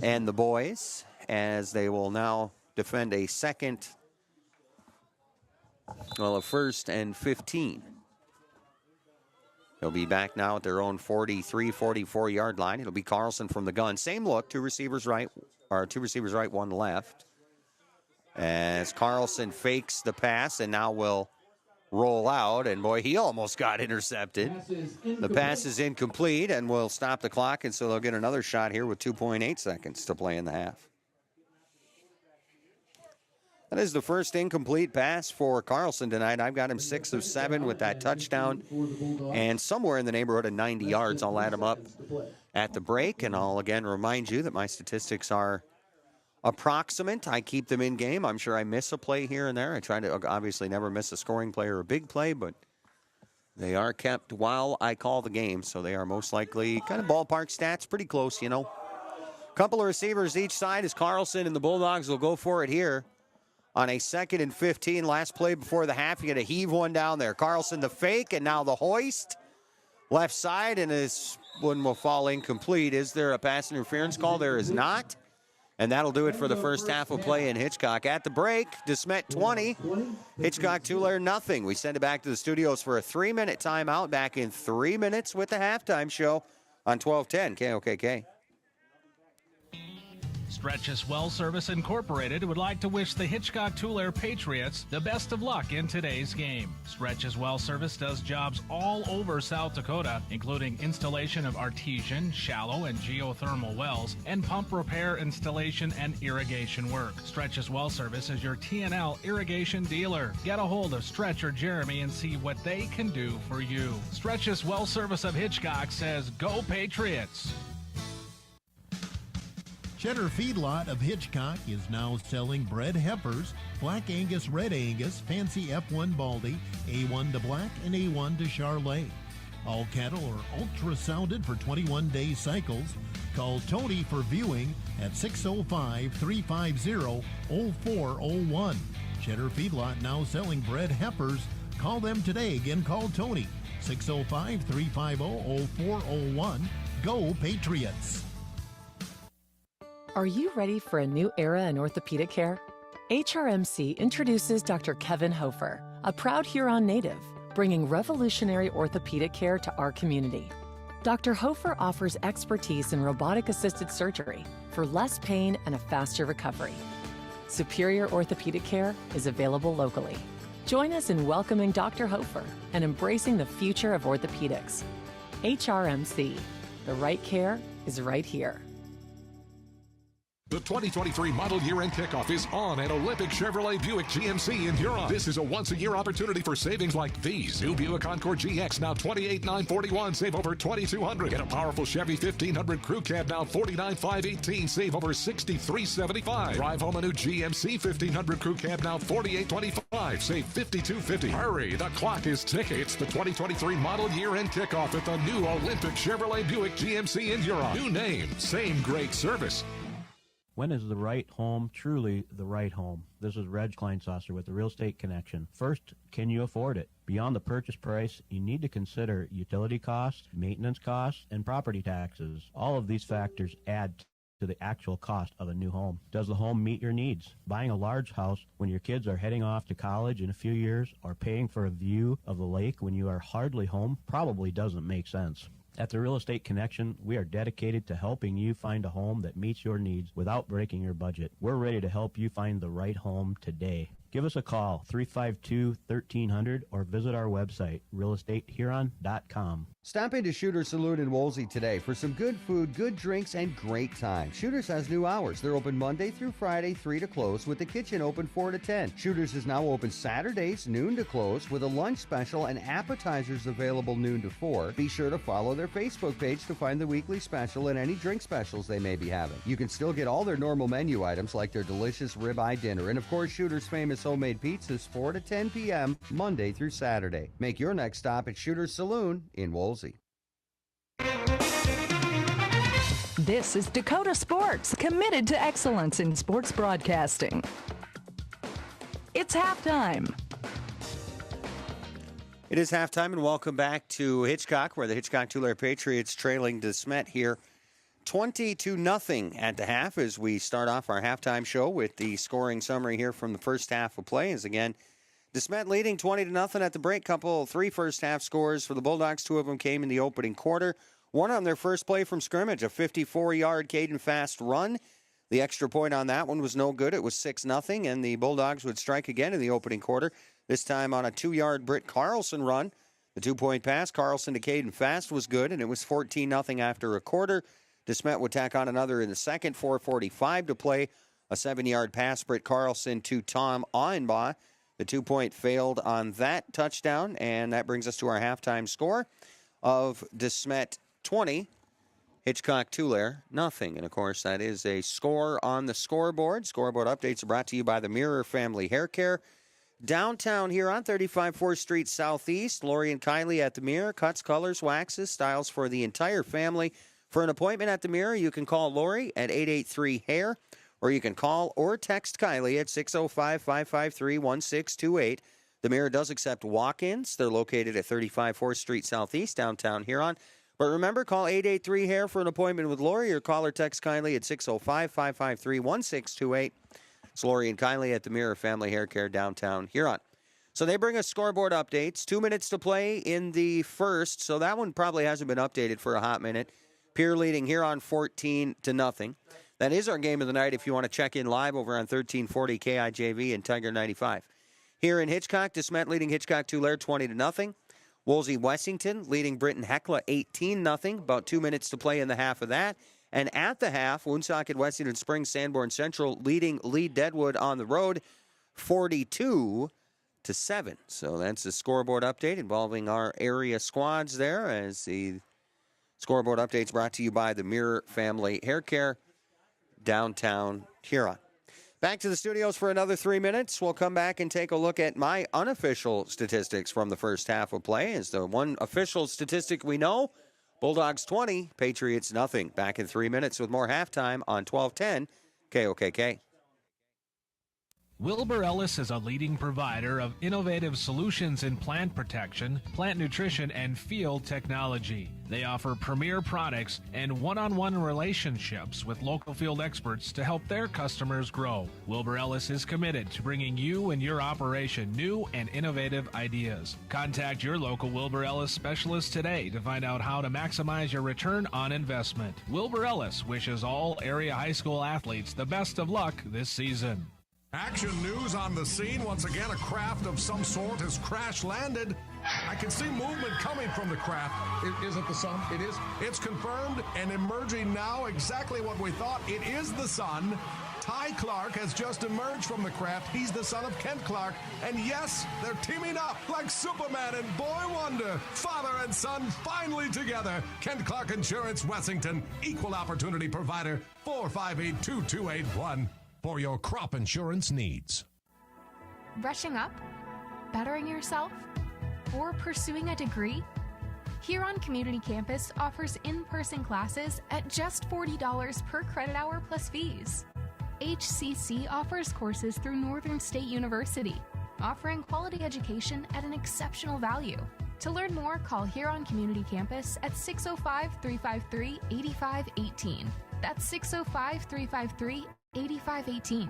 and the boys, as they will now defend a 1st and 15. They'll be back now at their own 43, 44-yard line. It'll be Carlson from the gun. Same look, 2 receivers right, 1 left. As Carlson fakes the pass and now will roll out, and boy, he almost got intercepted. The pass is incomplete, and will stop the clock, and so they'll get another shot here with 2.8 seconds to play in the half. That is the first incomplete pass for Carlson tonight. I've got him 6 of 7 with that touchdown, and somewhere in the neighborhood of 90 yards. I'll add him up at the break, and I'll again remind you that my statistics are approximate. I keep them in game. I'm sure I miss a play here and there. I try to obviously never miss a scoring play or a big play, but they are kept while I call the game, so they are most likely kind of ballpark stats, pretty close, you know. Couple of receivers each side as Carlson and the Bulldogs will go for it here on a 2nd and 15. Last play before the half. You got to heave one down there. Carlson the fake, and now the hoist. Left side, and this one will fall incomplete. Is there a pass interference call? There is not. And that'll do it for the first half of play in Hitchcock. At the break, DeSmet 20, Hitchcock-Tulare nothing. We send it back to the studios for a 3-minute timeout. Back in 3 minutes with the halftime show on 1210 KOKK. Stretch's Well Service Incorporated would like to wish the Hitchcock-Tulare Patriots the best of luck in today's game. Stretch's Well Service does jobs all over South Dakota, including installation of artesian, shallow, and geothermal wells, and pump repair, installation, and irrigation work. Stretch's Well Service is your TNL irrigation dealer. Get a hold of Stretch or Jeremy and see what they can do for you. Stretch's Well Service of Hitchcock says, "Go Patriots!" Cheddar Feedlot of Hitchcock is now selling bred heifers, Black Angus, Red Angus, Fancy F1 Baldy, A1 to Black, and A1 to Charlet. All cattle are ultrasounded for 21-day cycles. Call Tony for viewing at 605-350-0401. Cheddar Feedlot now selling bred heifers. Call them today. Again, call Tony, 605-350-0401. Go Patriots! Are you ready for a new era in orthopedic care? HRMC introduces Dr. Kevin Hofer, a proud Huron native, bringing revolutionary orthopedic care to our community. Dr. Hofer offers expertise in robotic-assisted surgery for less pain and a faster recovery. Superior orthopedic care is available locally. Join us in welcoming Dr. Hofer and embracing the future of orthopedics. HRMC. The right care is right here. The 2023 model year-end kickoff is on at Olympic Chevrolet Buick GMC in Huron. This is a once-a-year opportunity for savings like these. New Buick Encore GX now $28,941, save over $2,200. Get a powerful Chevy 1500 Crew Cab now $49,518, save over $6375. Drive home a new GMC 1500 Crew Cab now $48,25, save $5250. Hurry, the clock is ticking. It's the 2023 model year-end kickoff at the new Olympic Chevrolet Buick GMC in Huron. New name, same great service. When is the right home truly the right home? This is Reg Kleinsasser with the Real Estate Connection. First, can you afford it? Beyond the purchase price, you need to consider utility costs, maintenance costs, and property taxes. All of these factors add to the actual cost of a new home. Does the home meet your needs? Buying a large house when your kids are heading off to college in a few years or paying for a view of the lake when you are hardly home probably doesn't make sense. At the Real Estate Connection, we are dedicated to helping you find a home that meets your needs without breaking your budget. We're ready to help you find the right home today. Give us a call, 352-1300, or visit our website, realestatehuron.com. Stop into Shooter's Saloon in Woolsey today for some good food, good drinks, and great time. Shooter's has new hours. They're open Monday through Friday, 3 to close, with the kitchen open 4 to 10. Shooter's is now open Saturdays, noon to close, with a lunch special and appetizers available noon to 4. Be sure to follow their Facebook page to find the weekly special and any drink specials they may be having. You can still get all their normal menu items like their delicious ribeye dinner, and of course, Shooter's famous homemade pizzas 4 to 10 p.m. Monday through Saturday. Make your next stop at Shooter's Saloon in Woolsey. This is Dakota Sports, committed to excellence in sports broadcasting. It's halftime. It is halftime, and welcome back to Hitchcock, where the Hitchcock-Tulare Patriots trailing to Smet here 20-0 at the half as we start off our halftime show with the scoring summary here from the first half of play. As again, DeSmet leading 20-0 at the break. Three first half scores for the Bulldogs. Two of them came in the opening quarter. One on their first play from scrimmage, a 54-yard Caden Fast run. The extra point on that one was no good. It was 6-0, and the Bulldogs would strike again in the opening quarter, this time on a 2-yard Britt Carlson run. The 2-point pass, Carlson to Caden Fast, was good, and it was 14-0 after a quarter. DeSmet would tack on another in the second, 4:45 to play. A 7-yard pass, Britt Carlson to Tom Auenbaugh. The 2-point failed on that touchdown, and that brings us to our halftime score of DeSmet 20, Hitchcock-Tulare 0. And, of course, that is a score on the scoreboard. Scoreboard updates are brought to you by the Mirror Family Hair Care. Downtown here on 35 4th Street Southeast, Lori and Kylie at the Mirror. Cuts, colors, waxes, styles for the entire family. For an appointment at the Mirror, you can call Lori at 883-HAIR, or you can call or text Kylie at 605-553-1628. The Mirror does accept walk-ins. They're located at 35 4th Street Southeast, downtown Huron. But remember, call 883-HAIR for an appointment with Lori, or call or text Kylie at 605-553-1628. It's Lori and Kylie at the Mirror Family Hair Care, downtown Huron. So they bring us scoreboard updates. 2 minutes to play in the first, so that one probably hasn't been updated for a hot minute. Pierre leading Huron 14-0. That is our game of the night if you want to check in live over on 1340 KIJV and Tiger 95. Here in Hitchcock, DeSmet leading Hitchcock-Tulare 20-0. Woolsey-Wessington leading Britton-Hecla 18-0. About 2 minutes to play in the half of that. And at the half, Woonsocket, Wessington Springs, Sanborn Central leading Lee-Deadwood on the road 42-7. So that's the scoreboard update involving our area squads there, as the scoreboard updates brought to you by the Mirror Family Hair Care, downtown Huron. Back to the studios for another 3 minutes. We'll come back and take a look at my unofficial statistics from the first half of play. As the one official statistic we know, Bulldogs 20, Patriots 0. Back in 3 minutes with more halftime on 1210 KOKK. Wilbur Ellis is a leading provider of innovative solutions in plant protection, plant nutrition, and field technology. They offer premier products and one-on-one relationships with local field experts to help their customers grow. Wilbur Ellis is committed to bringing you and your operation new and innovative ideas. Contact your local Wilbur Ellis specialist today to find out how to maximize your return on investment. Wilbur Ellis wishes all area high school athletes the best of luck this season. Action news on the scene. Once again, a craft of some sort has crash landed. I can see movement coming from the craft. Is it the sun? It is. It's confirmed and emerging now exactly what we thought. It is the sun. Ty Clark has just emerged from the craft. He's the son of Kent Clark. And yes, they're teaming up like Superman and Boy Wonder. Father and son finally together. Kent Clark Insurance, Wessington. Equal opportunity provider. 458-2281. For your crop insurance needs. Brushing up? Bettering yourself? Or pursuing a degree? Huron Community Campus offers in-person classes at just $40 per credit hour plus fees. HCC offers courses through Northern State University, offering quality education at an exceptional value. To learn more, call Huron Community Campus at 605-353-8518. That's 605-353-8518.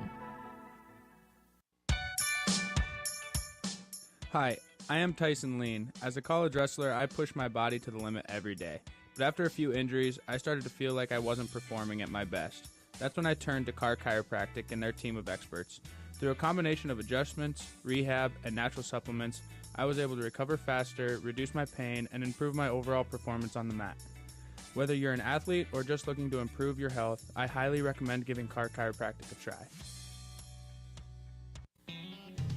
Hi, I am Tyson Lean. As a college wrestler, I push my body to the limit every day. But after a few injuries, I started to feel like I wasn't performing at my best. That's when I turned to Carr Chiropractic and their team of experts. Through a combination of adjustments, rehab, and natural supplements, I was able to recover faster, reduce my pain, and improve my overall performance on the mat. Whether you're an athlete or just looking to improve your health, I highly recommend giving Carr Chiropractic a try.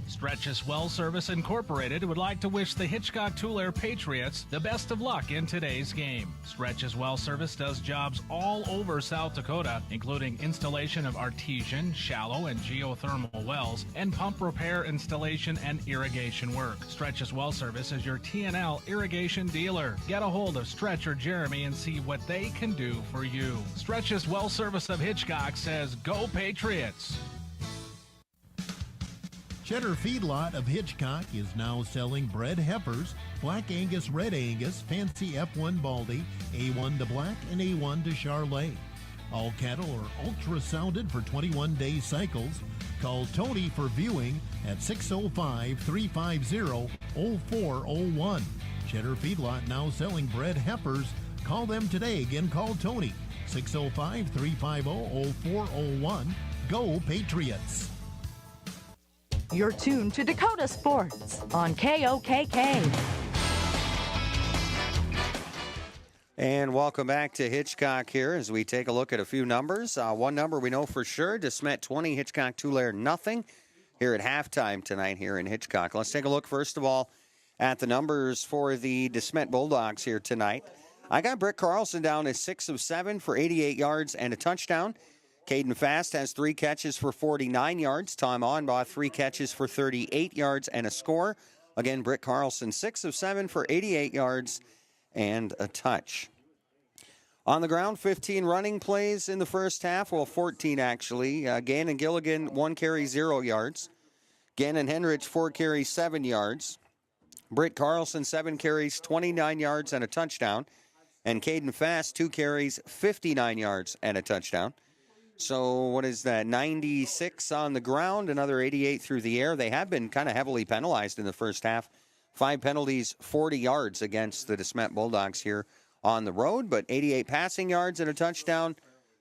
Stretches Well Service Incorporated would like to wish the Hitchcock-Tulare Patriots the best of luck in today's game. Stretches Well Service does jobs all over South Dakota, including installation of artesian, shallow, and geothermal wells, and pump repair, installation, and irrigation work. Stretches Well Service is your TNL irrigation dealer. Get a hold of Stretch or Jeremy and see what they can do for you. Stretches Well Service of Hitchcock says, "Go Patriots!" Cheddar Feedlot of Hitchcock is now selling bred heifers, Black Angus, Red Angus, Fancy F1 Baldy, A1 to Black, and A1 to Charlet. All cattle are ultrasounded for 21-day cycles. Call Tony for viewing at 605-350-0401. Cheddar Feedlot now selling bred heifers. Call them today. Again, call Tony, 605-350-0401. Go Patriots! You're tuned to Dakota Sports on KOKK. And welcome back to Hitchcock here as we take a look at a few numbers. One number we know for sure, Smet 20, Hitchcock-Tulare nothing here at halftime tonight here in Hitchcock. Let's take a look first of all at the numbers for the Smet Bulldogs here tonight. I got Britt Carlson down as 6 of 7 for 88 yards and a touchdown. Caden Fast has 3 catches for 49 yards. Tom Onbaugh, 3 catches for 38 yards and a score. Again, Britt Carlson, 6 of 7 for 88 yards and a touch. On the ground, 15 running plays in the first half. Well, 14 actually. Gannon Gilligan, 1 carry, 0 yards. Gannon Henrich, 4 carries, 7 yards. Britt Carlson, 7 carries, 29 yards and a touchdown. And Caden Fast, 2 carries, 59 yards and a touchdown. So what is that, 96 on the ground, another 88 through the air. They have been kind of heavily penalized in the first half. 5 penalties, 40 yards against the Smet Bulldogs here on the road, but 88 passing yards and a touchdown,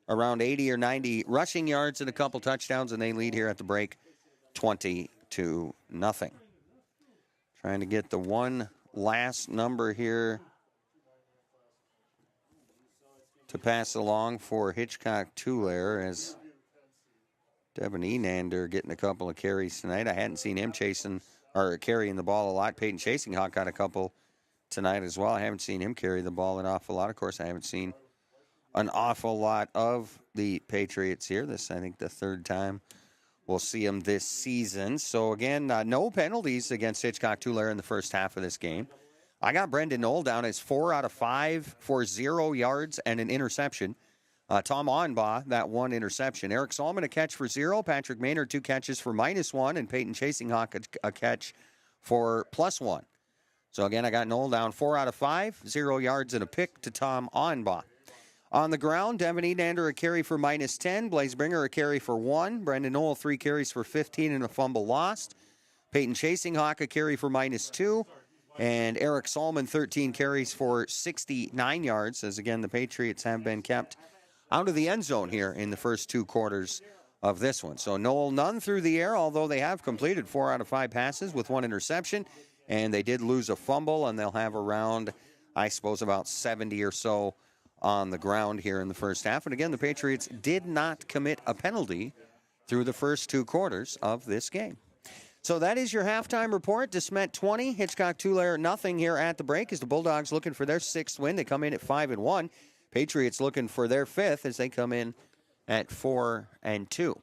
around 80 or 90 rushing yards and a couple touchdowns, and they lead here at the break 20-0. Trying to get the one last number here to pass along for Hitchcock-Tulare as Devin Enander getting a couple of carries tonight. I hadn't seen him carrying the ball a lot. Peyton Chasinghawk got a couple tonight as well. I haven't seen him carry the ball an awful lot. Of course, I haven't seen an awful lot of the Patriots here. This, I think, the third time we'll see them this season. So, again, no penalties against Hitchcock-Tulare in the first half of this game. I got Brendan Knoll down as 4 out of 5 for 0 yards and an interception. Tom Onbaugh, that one interception. Eric Solomon, a catch for 0. Patrick Maynard, 2 catches for -1. And Peyton Chasinghawk, a catch for +1. So, again, I got Noel down 4 out of 5, 0 yards and a pick to Tom Onbaugh. On the ground, Devin Edander, a carry for -10. Blaze Bringer, a carry for 1. Brendan Noel, 3 carries for 15 and a fumble lost. Peyton Chasinghawk, a carry for -2. And Eric Solomon, 13 carries for 69 yards, as, again, the Patriots have been kept out of the end zone here in the first 2 quarters of this one. So Noel, none through the air, although they have completed 4 out of 5 passes with 1 interception. And they did lose a fumble, and they'll have around, I suppose, about 70 or so on the ground here in the first half. And again, the Patriots did not commit a penalty through the first 2 quarters of this game. So that is your halftime report. Smet 20, Hitchcock-Tulare nothing here at the break as the Bulldogs looking for their 6th win. They come in at 5-1. Patriots looking for their 5th as they come in at 4-2.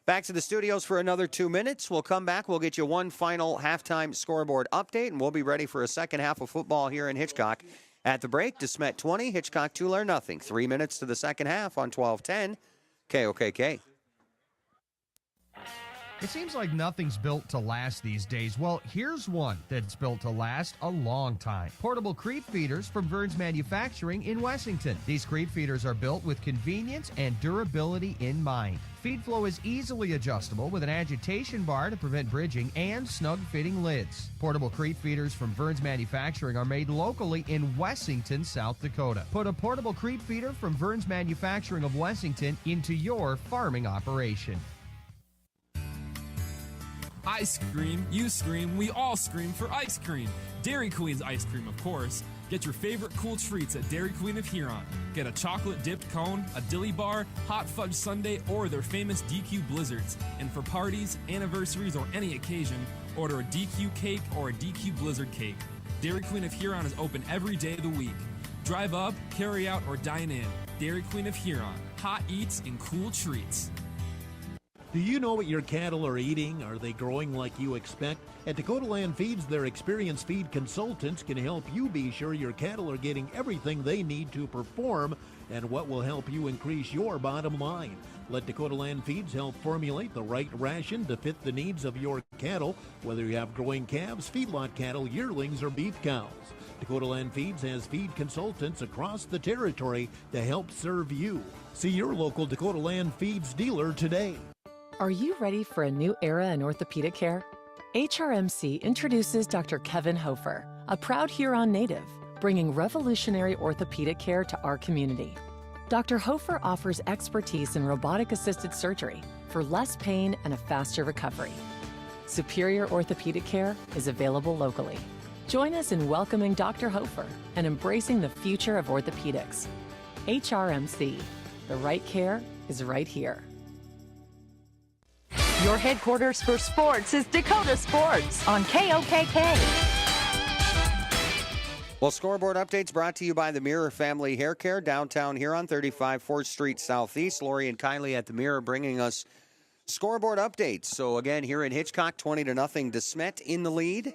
Back to the studios for another 2 minutes. We'll come back. We'll get you one final halftime scoreboard update, and we'll be ready for a second half of football here in Hitchcock. At the break, Smet 20, Hitchcock-Tulare nothing. 3 minutes to the second half on 12:10 KOKK. It seems like nothing's built to last these days. Well, here's one that's built to last a long time. Portable creep feeders from Burns Manufacturing in Wessington. These creep feeders are built with convenience and durability in mind. Feed flow is easily adjustable with an agitation bar to prevent bridging and snug-fitting lids. Portable creep feeders from Burns Manufacturing are made locally in Wessington, South Dakota. Put a portable creep feeder from Burns Manufacturing of Wessington into your farming operation. I scream, you scream, we all scream for ice cream. Dairy Queen's ice cream, of course. Get your favorite cool treats at Dairy Queen of Huron. Get a chocolate-dipped cone, a dilly bar, hot fudge sundae, or their famous DQ blizzards. And for parties, anniversaries, or any occasion, order a DQ cake or a DQ blizzard cake. Dairy Queen of Huron is open every day of the week. Drive up, carry out, or dine in. Dairy Queen of Huron. Hot eats and cool treats. Do you know what your cattle are eating? Are they growing like you expect? At Dakota Land Feeds, their experienced feed consultants can help you be sure your cattle are getting everything they need to perform and what will help you increase your bottom line. Let Dakota Land Feeds help formulate the right ration to fit the needs of your cattle, whether you have growing calves, feedlot cattle, yearlings, or beef cows. Dakota Land Feeds has feed consultants across the territory to help serve you. See your local Dakota Land Feeds dealer today. Are you ready for a new era in orthopedic care? HRMC introduces Dr. Kevin Hofer, a proud Huron native, bringing revolutionary orthopedic care to our community. Dr. Hofer offers expertise in robotic-assisted surgery for less pain and a faster recovery. Superior orthopedic care is available locally. Join us in welcoming Dr. Hofer and embracing the future of orthopedics. HRMC, the right care is right here. Your headquarters for sports is Dakota Sports on KOKK. Well, scoreboard updates brought to you by the Mirror Family Hair Care, downtown Huron, 35 4th Street Southeast. Lori and Kylie at the Mirror bringing us scoreboard updates. So, again, here in Hitchcock, 20-0, Smet in the lead.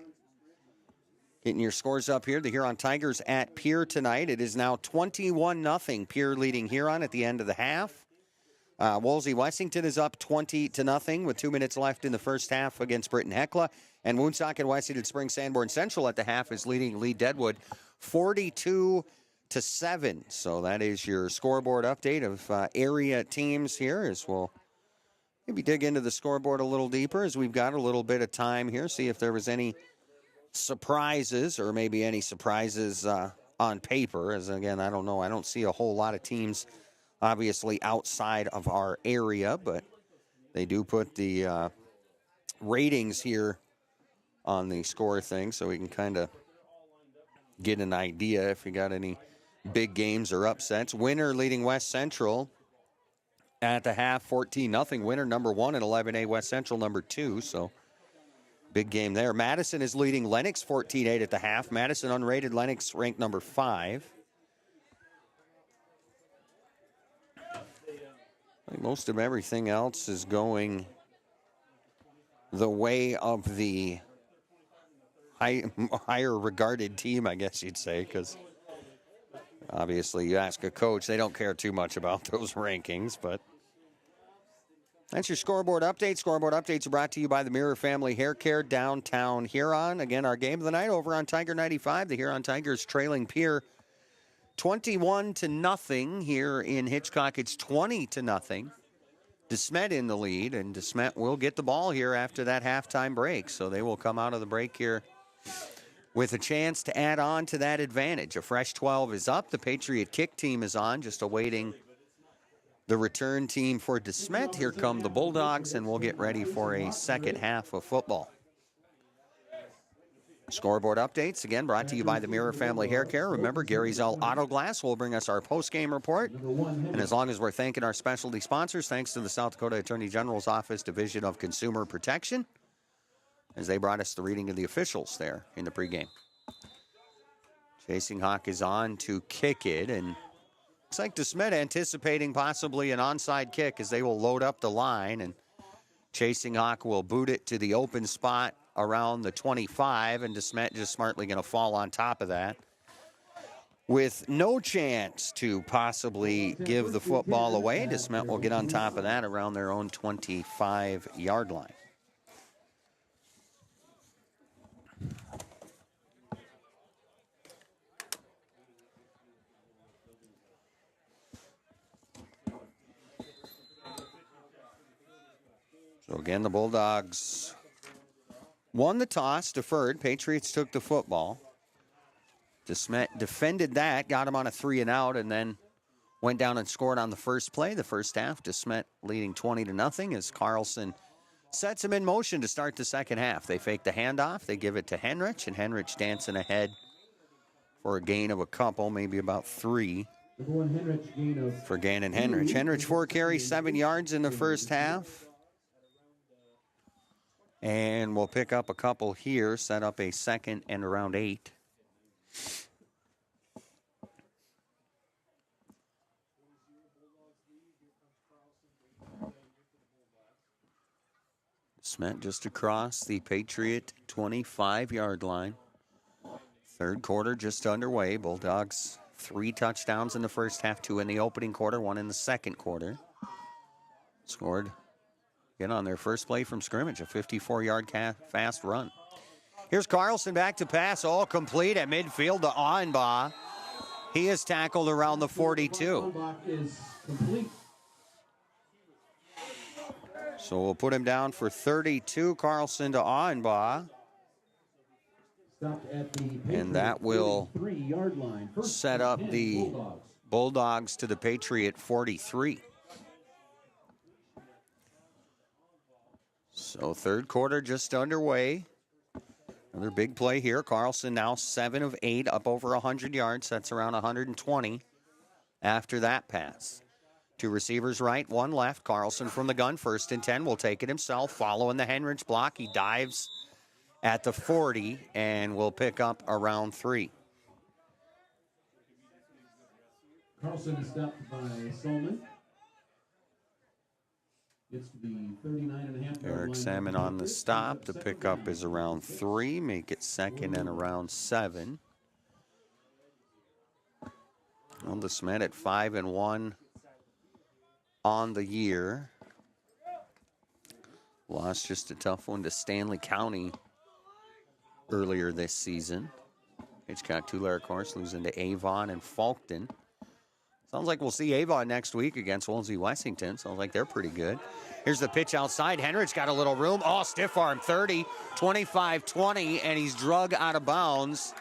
Getting your scores up here. The Huron Tigers at Pierre tonight. It is now 21-0. Pierre leading Huron at the end of the half. Wolsey Wessington is up 20-0 with 2 minutes left in the first half against Britton Hecla. And Woonsocket Wessington Spring Sanborn Central at the half is leading Lee Deadwood 42-7. So that is your scoreboard update of area teams here, as we'll maybe dig into the scoreboard a little deeper as we've got a little bit of time here. See if there was any surprises or maybe any surprises on paper. As again, I don't know. I don't see a whole lot of teams obviously outside of our area, but they do put the ratings here on the score thing so we can kind of get an idea if you got any big games or upsets. Winner leading West Central at the half, 14-0. Winner number 1 at 11A, West Central number 2, so big game there. Madison is leading Lennox 14-8 at the half. Madison unrated, Lennox ranked number 5. Most of everything else is going the way of the higher regarded team, I guess you'd say, because Obviously, you ask a coach, they don't care too much about those rankings, but that's your scoreboard update. Scoreboard updates are brought to you by the Mirror Family Hair Care, downtown Huron. Again, our game of the night over on Tiger 95. The Huron Tigers trailing Pierre 21-0 here in Hitchcock. It's 20-0. DeSmet in the lead, and DeSmet will get the ball here after that halftime break. So they will come out of the break here with a chance to add on to that advantage. A fresh 12 is up. The Patriot kick team is on, just awaiting the return team for DeSmet. Here come the Bulldogs, and we'll get ready for a second half of football. Scoreboard updates, again, brought to you by the Mirror Family Hair Care. Remember, Gary Zell Auto Glass will bring us our post-game report. And as long as we're thanking our specialty sponsors, thanks to the South Dakota Attorney General's Office Division of Consumer Protection, as they brought us the reading of the officials there in the pregame. Chasing Hawk is on to kick it, and looks like DeSmet anticipating possibly an onside kick as they will load up the line, and Chasing Hawk will boot it to the open spot around the 25, and DeSmet just smartly going to fall on top of that with no chance to possibly give the football away. DeSmet will get on top of that around their own 25-yard line. So again, the Bulldogs won the toss, deferred. Patriots took the football. DeSmet defended that, got him on a 3-and-out, and then went down and scored on the first play. The first half, DeSmet leading 20-0 as Carlson sets him in motion to start the second half. They fake the handoff. They give it to Henrich, and Henrich dancing ahead for a gain of a couple, maybe about 3 for Gannon Henrich. Henrich 4 carries, 7 yards in the first half. And we'll pick up a couple here, set up a second and around 8. Smet just across the Patriot 25-yard line. Third quarter just underway. Bulldogs 3 touchdowns in the first half, 2 in the opening quarter, 1 in the second quarter. Scored again on their first play from scrimmage, a 54-yard fast run. Here's Carlson back to pass, all complete at midfield to Auenbaugh. He is tackled around the 42. So we'll put him down for 32, Carlson to Auenbaugh. And that will set up the Bulldogs to the Patriot 43. So third quarter just underway. Another big play here. Carlson now 7 of 8, up over 100 yards. That's around 120 after that pass. 2 receivers right, 1 left. Carlson from the gun, 1st and 10. Will take it himself, following the Henrich block. He dives at the 40 and will pick up around 3. Carlson is stopped by Solman. It's the 39.5. Eric Salmon on the stop. The pickup is around 3. Make it second and around 7. Well, DeSmet at 5-1 on the year. Lost just a tough one to Stanley County earlier this season. Hitchcock-Tulare, of course, losing to Avon and Falkton. Sounds like we'll see Avon next week against Woolsey-Wessington. Sounds like they're pretty good. Here's the pitch outside. Henrich got a little room. Oh, stiff arm, 30, 25-20, and he's drug out of bounds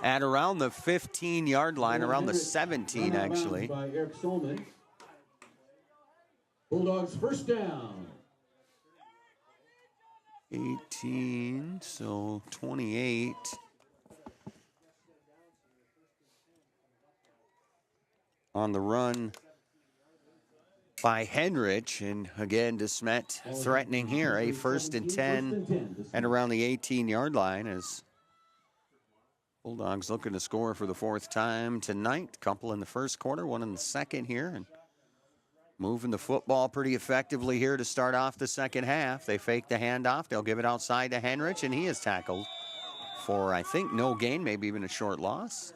at around the 15-yard line, around the 17, actually. By Eric Solman. Bulldogs first down. 18, so 28. On the run by Henrich, and again, DeSmet threatening here, a 1st and 10 and around the 18-yard line as Bulldogs looking to score for the 4th time tonight. Couple in the first quarter, 1 in the second here, and moving the football pretty effectively here to start off the second half. They fake the handoff. They'll give it outside to Henrich, and he is tackled for, I think, no gain, maybe even a short loss.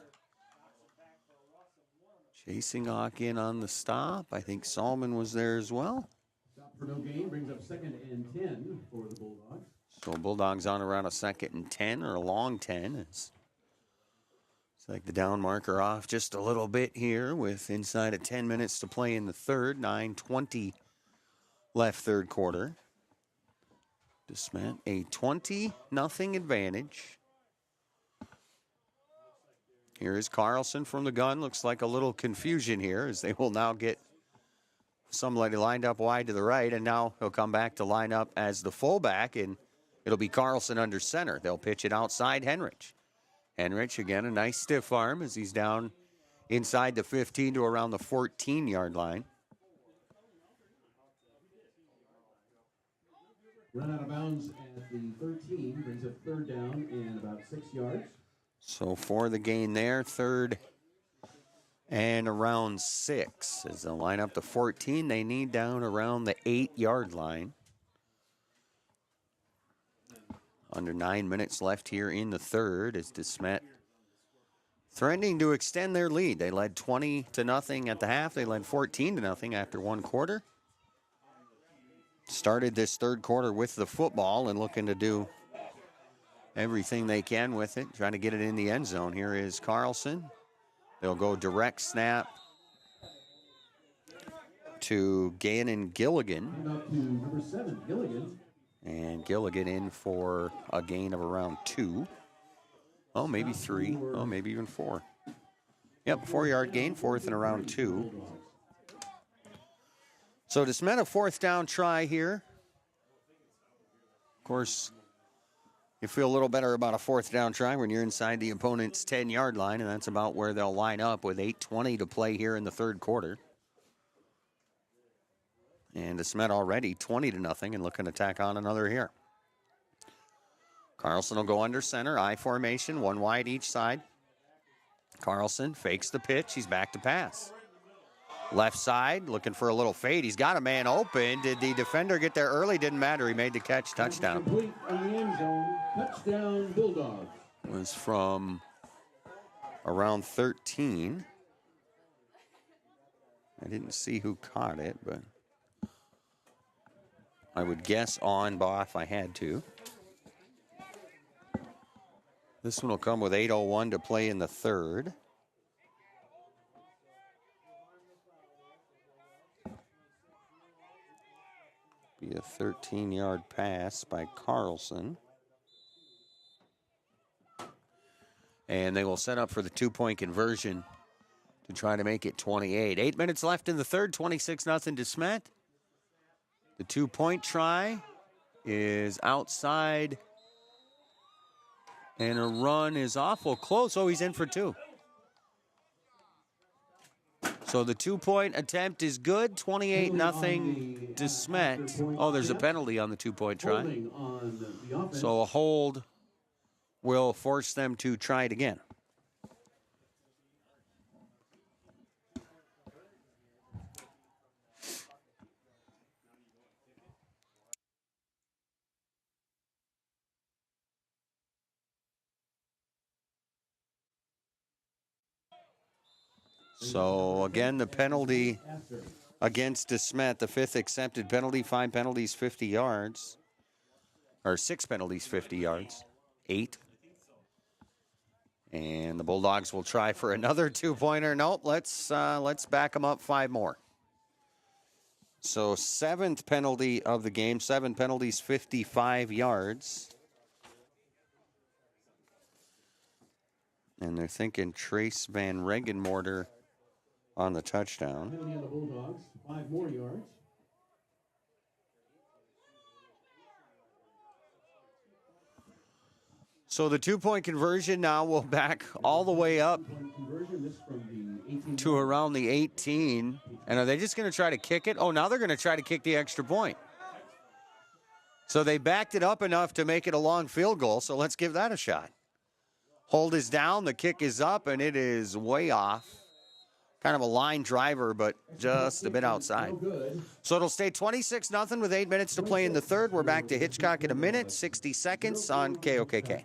Chasing Hawk in on the stop. I think Solomon was there as well. Stop for no gain brings up 2nd and 10 for the Bulldogs. So Bulldogs on around a 2nd and 10 or a long 10. It's like the down marker off just a little bit here with inside of 10 minutes to play in the third. 9:20 left third quarter. DeSmet a 20-0 advantage. Here is Carlson from the gun. Looks like a little confusion here as they will now get somebody lined up wide to the right, and now he'll come back to line up as the fullback, and it'll be Carlson under center. They'll pitch it outside Henrich. Henrich, again, a nice stiff arm as he's down inside the 15 to around the 14-yard line. Run out of bounds at the 13, brings up 3rd down and about 6 yards. So for the gain there, 3rd and around 6. As they'll line up the 14, they need down around the 8-yard line. Under 9 minutes left here in the third as DeSmet threatening to extend their lead. They led 20-0 at the half. They led 14-0 after one quarter. Started this third quarter with the football and looking to do everything they can with it, trying to get it in the end zone. Here is Carlson. They'll go direct snap to Gannon Gilligan. Up to number 7, Gilligan. And Gilligan in for a gain of around 2. Oh, maybe 3. Oh, maybe even 4. Yep, 4-yard gain, 4th and around 2. So DeSmet a 4th down try here. Of course, you feel a little better about a 4th down try when you're inside the opponent's 10-yard line, and that's about where they'll line up with 8:20 to play here in the third quarter. And DeSmet already 20-0 and looking to tack on another here. Carlson will go under center, I formation, one wide each side. Carlson fakes the pitch. He's back to pass. Left side, looking for a little fade. He's got a man open. Did the defender get there early? Didn't matter. He made the catch. Touchdown. Complete on the end zone. Touchdown, Bulldogs. Was from around 13. I didn't see who caught it, but I would guess on ball if I had to. This one will come with 8:01 to play in the third. Be a 13-yard pass by Carlson. And they will set up for the 2-point conversion to try to make it 28. 8 minutes left in the third, 26-0 DeSmet. The 2-point try is outside, and a run is awful close. Oh, he's in for 2. So the 2-point attempt is good, 28-0 DeSmet. Oh, there's a penalty on the 2-point try. So a hold will force them to try it again. So, again, the penalty against DeSmet, the 5th accepted penalty, 5 penalties, 50 yards. Or 6 penalties, 50 yards. 8. And the Bulldogs will try for another 2-pointer. Nope, let's back them up 5 more. So, 7th penalty of the game, 7 penalties, 55 yards. And they're thinking Trace Van Regenmorter on the touchdown. Penalty on the Bulldogs, 5 more yards. So the 2-point conversion now will back all the way up to around the 18. And are they just going to try to kick it? Oh, now they're going to try to kick the extra point. So they backed it up enough to make it a long field goal. So let's give that a shot. Hold is down, the kick is up, and it is way off. Kind of a line driver, but just a bit outside. So it'll stay 26-0 with 8 minutes to play in the third. We're back to Hitchcock in a minute, 60 seconds on KOKK.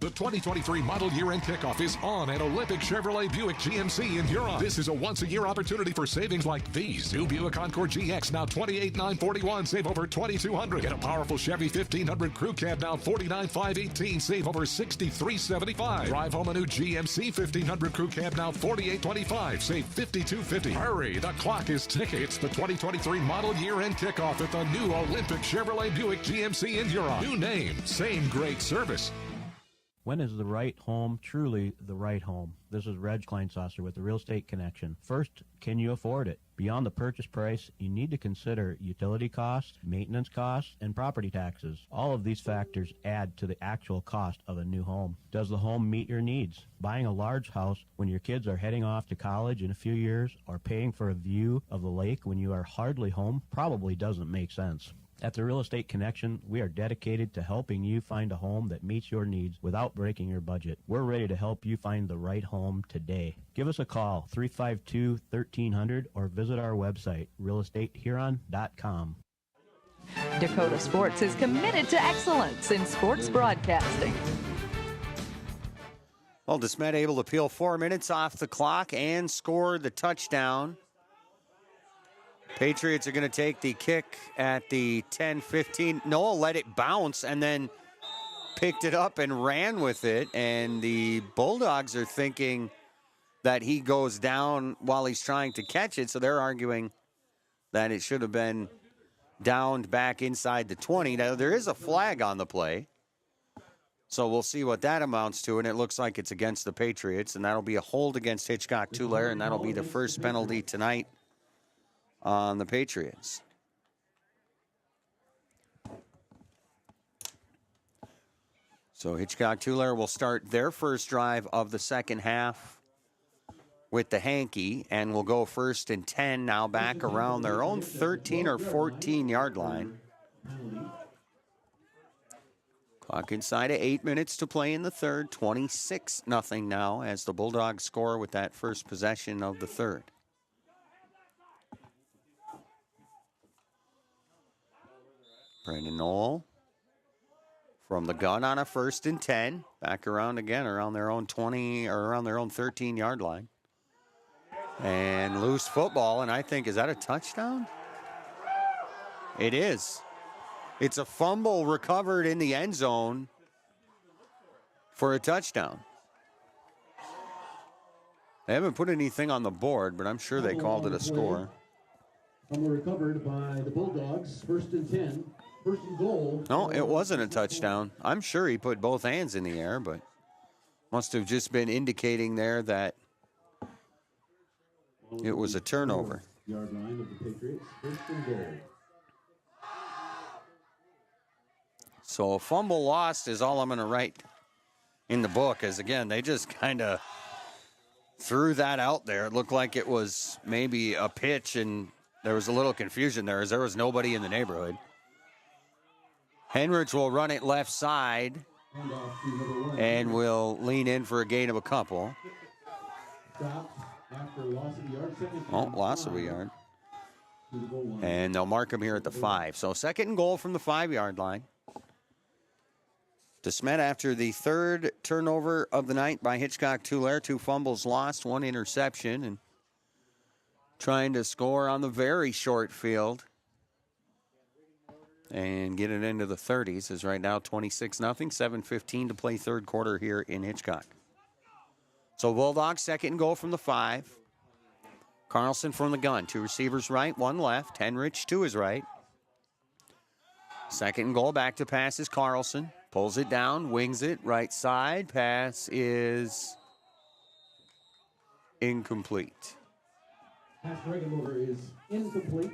The 2023 model year-end kickoff is on at Olympic Chevrolet Buick GMC in Huron. This is a once-a-year opportunity for savings like these. New Buick Encore GX now $28,941, save over $2,200. Get a powerful Chevy 1500 Crew Cab now $49,518, save over $6375. Drive home a new GMC 1500 Crew Cab now $48,25, save $5250. Hurry, the clock is ticking. It's the 2023 model year-end kickoff at the new Olympic Chevrolet Buick GMC in Huron. New name, same great service. When is the right home truly the right home? This is Reg Kleinsasser with the Real Estate Connection. First, can you afford it? Beyond the purchase price, you need to consider utility costs, maintenance costs, and property taxes. All of these factors add to the actual cost of a new home. Does the home meet your needs? Buying a large house when your kids are heading off to college in a few years or paying for a view of the lake when you are hardly home probably doesn't make sense. At the Real Estate Connection, we are dedicated to helping you find a home that meets your needs without breaking your budget. We're ready to help you find the right home today. Give us a call, 352-1300, or visit our website, realestatehuron.com. Dakota Sports is committed to excellence in sports broadcasting. Well, DeSmet able to peel 4 minutes off the clock and score the touchdown. Patriots are going to take the kick at the 10-15. Noah let it bounce and then picked it up and ran with it. And the Bulldogs are thinking that he goes down while he's trying to catch it. So they're arguing that it should have been downed back inside the 20. Now, there is a flag on the play. So we'll see what that amounts to. And it looks like it's against the Patriots. And that'll be a hold against Hitchcock-Tulare. And that'll be the first penalty tonight on the Patriots. So Hitchcock-Tulare will start their first drive of the second half with the hanky, and will go 1st and 10 now back around their own 13 or 14-yard line. Clock inside of 8 minutes to play in the third. 26-0 now as the Bulldogs score with that first possession of the third. Brandon Knoll from the gun on a 1st and 10. Back around again around their own 20 or around their own 13-yard line. And loose football, and I think, is that a touchdown? It is. It's a fumble recovered in the end zone for a touchdown. They haven't put anything on the board, but I'm sure they called it a score. Fumble recovered by the Bulldogs. 1st and 10. 1st and goal. No, it wasn't a touchdown. I'm sure he put both hands in the air, but must have just been indicating there that it was a turnover. Yard line of the Patriots. 1st and goal. So a fumble lost is all I'm going to write in the book, as again, they just kind of threw that out there. It looked like it was maybe a pitch, and there was a little confusion there as there was nobody in the neighborhood. Henrich will run it left side and will lean in for a gain of a couple. After loss of a yard, loss of a yard. And they'll mark him here at the 5. So 2nd and goal from the 5-yard line. DeSmet after the 3rd turnover of the night by Hitchcock-Tulare. 2 fumbles lost, 1 interception, and trying to score on the very short field and get it into the 30s. Is right now 26-0, 7:15 to play third quarter here in Hitchcock. So Bulldogs 2nd and goal from the 5. Carlson from the gun. 2 receivers right, 1 left. Henrich to his right. 2nd and goal, back to pass is Carlson. Pulls it down, wings it, right side. Pass is incomplete. Pass breaking over is incomplete.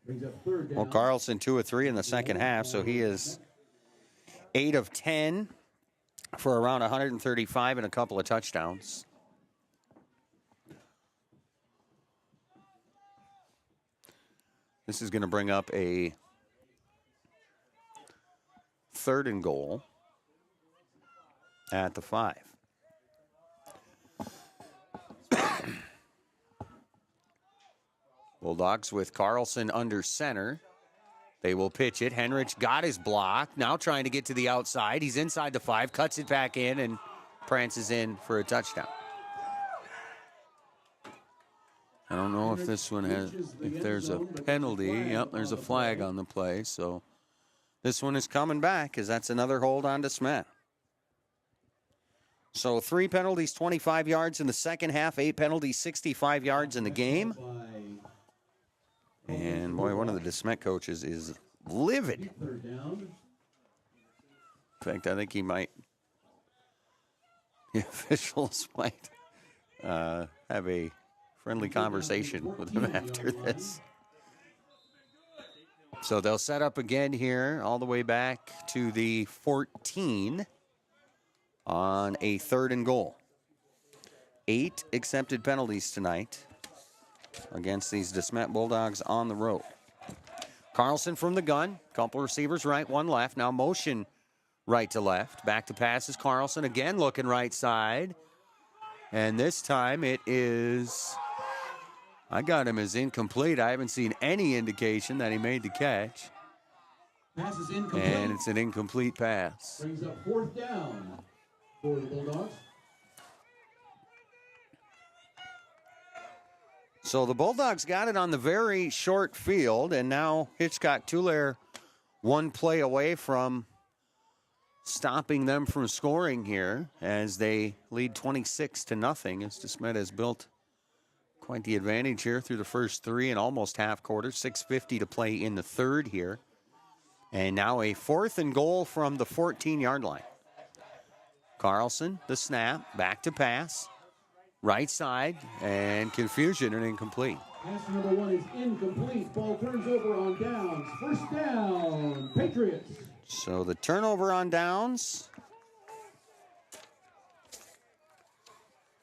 Brings up 3rd down. Well, Carlson 2 of 3 in the second half, so he is 8 of 10 for around 135 and a couple of touchdowns. This is going to bring up a 3rd and goal at the 5. Bulldogs with Carlson under center. They will pitch it. Henrich got his block. Now trying to get to the outside. He's inside the 5, cuts it back in, and prances in for a touchdown. I don't know if this one has, if there's a penalty. Yep, there's a flag on the play. So this one is coming back as that's another hold on to Smet. So 3 penalties, 25 yards in the second half, 8 penalties, 65 yards in the game. And boy, one of the DeSmet coaches is livid. In fact, I think he might, the officials might have a friendly conversation with him after this. So they'll set up again here all the way back to the 14 on a 3rd and goal. 8 accepted penalties tonight against these DeSmet Bulldogs on the road. Carlson from the gun. Couple receivers right, one left. Now motion right to left. Back to pass is Carlson. Again looking right side. And this time it is, I got him as incomplete. I haven't seen any indication that he made the catch. Pass is incomplete. And it's an incomplete pass. Brings up 4th down for the Bulldogs. So the Bulldogs got it on the very short field, and now Hitchcock-Tulare one play away from stopping them from scoring here as they lead 26-0. As DeSmet has built quite the advantage here through the first 3 and almost half quarters. 6:50 to play in the 3rd here. And now a 4th and goal from the 14-yard line. Carlson, the snap, back to pass. Right side, and confusion and incomplete. Pass number 1 is incomplete. Ball turns over on downs. 1st down, Patriots. So the turnover on downs.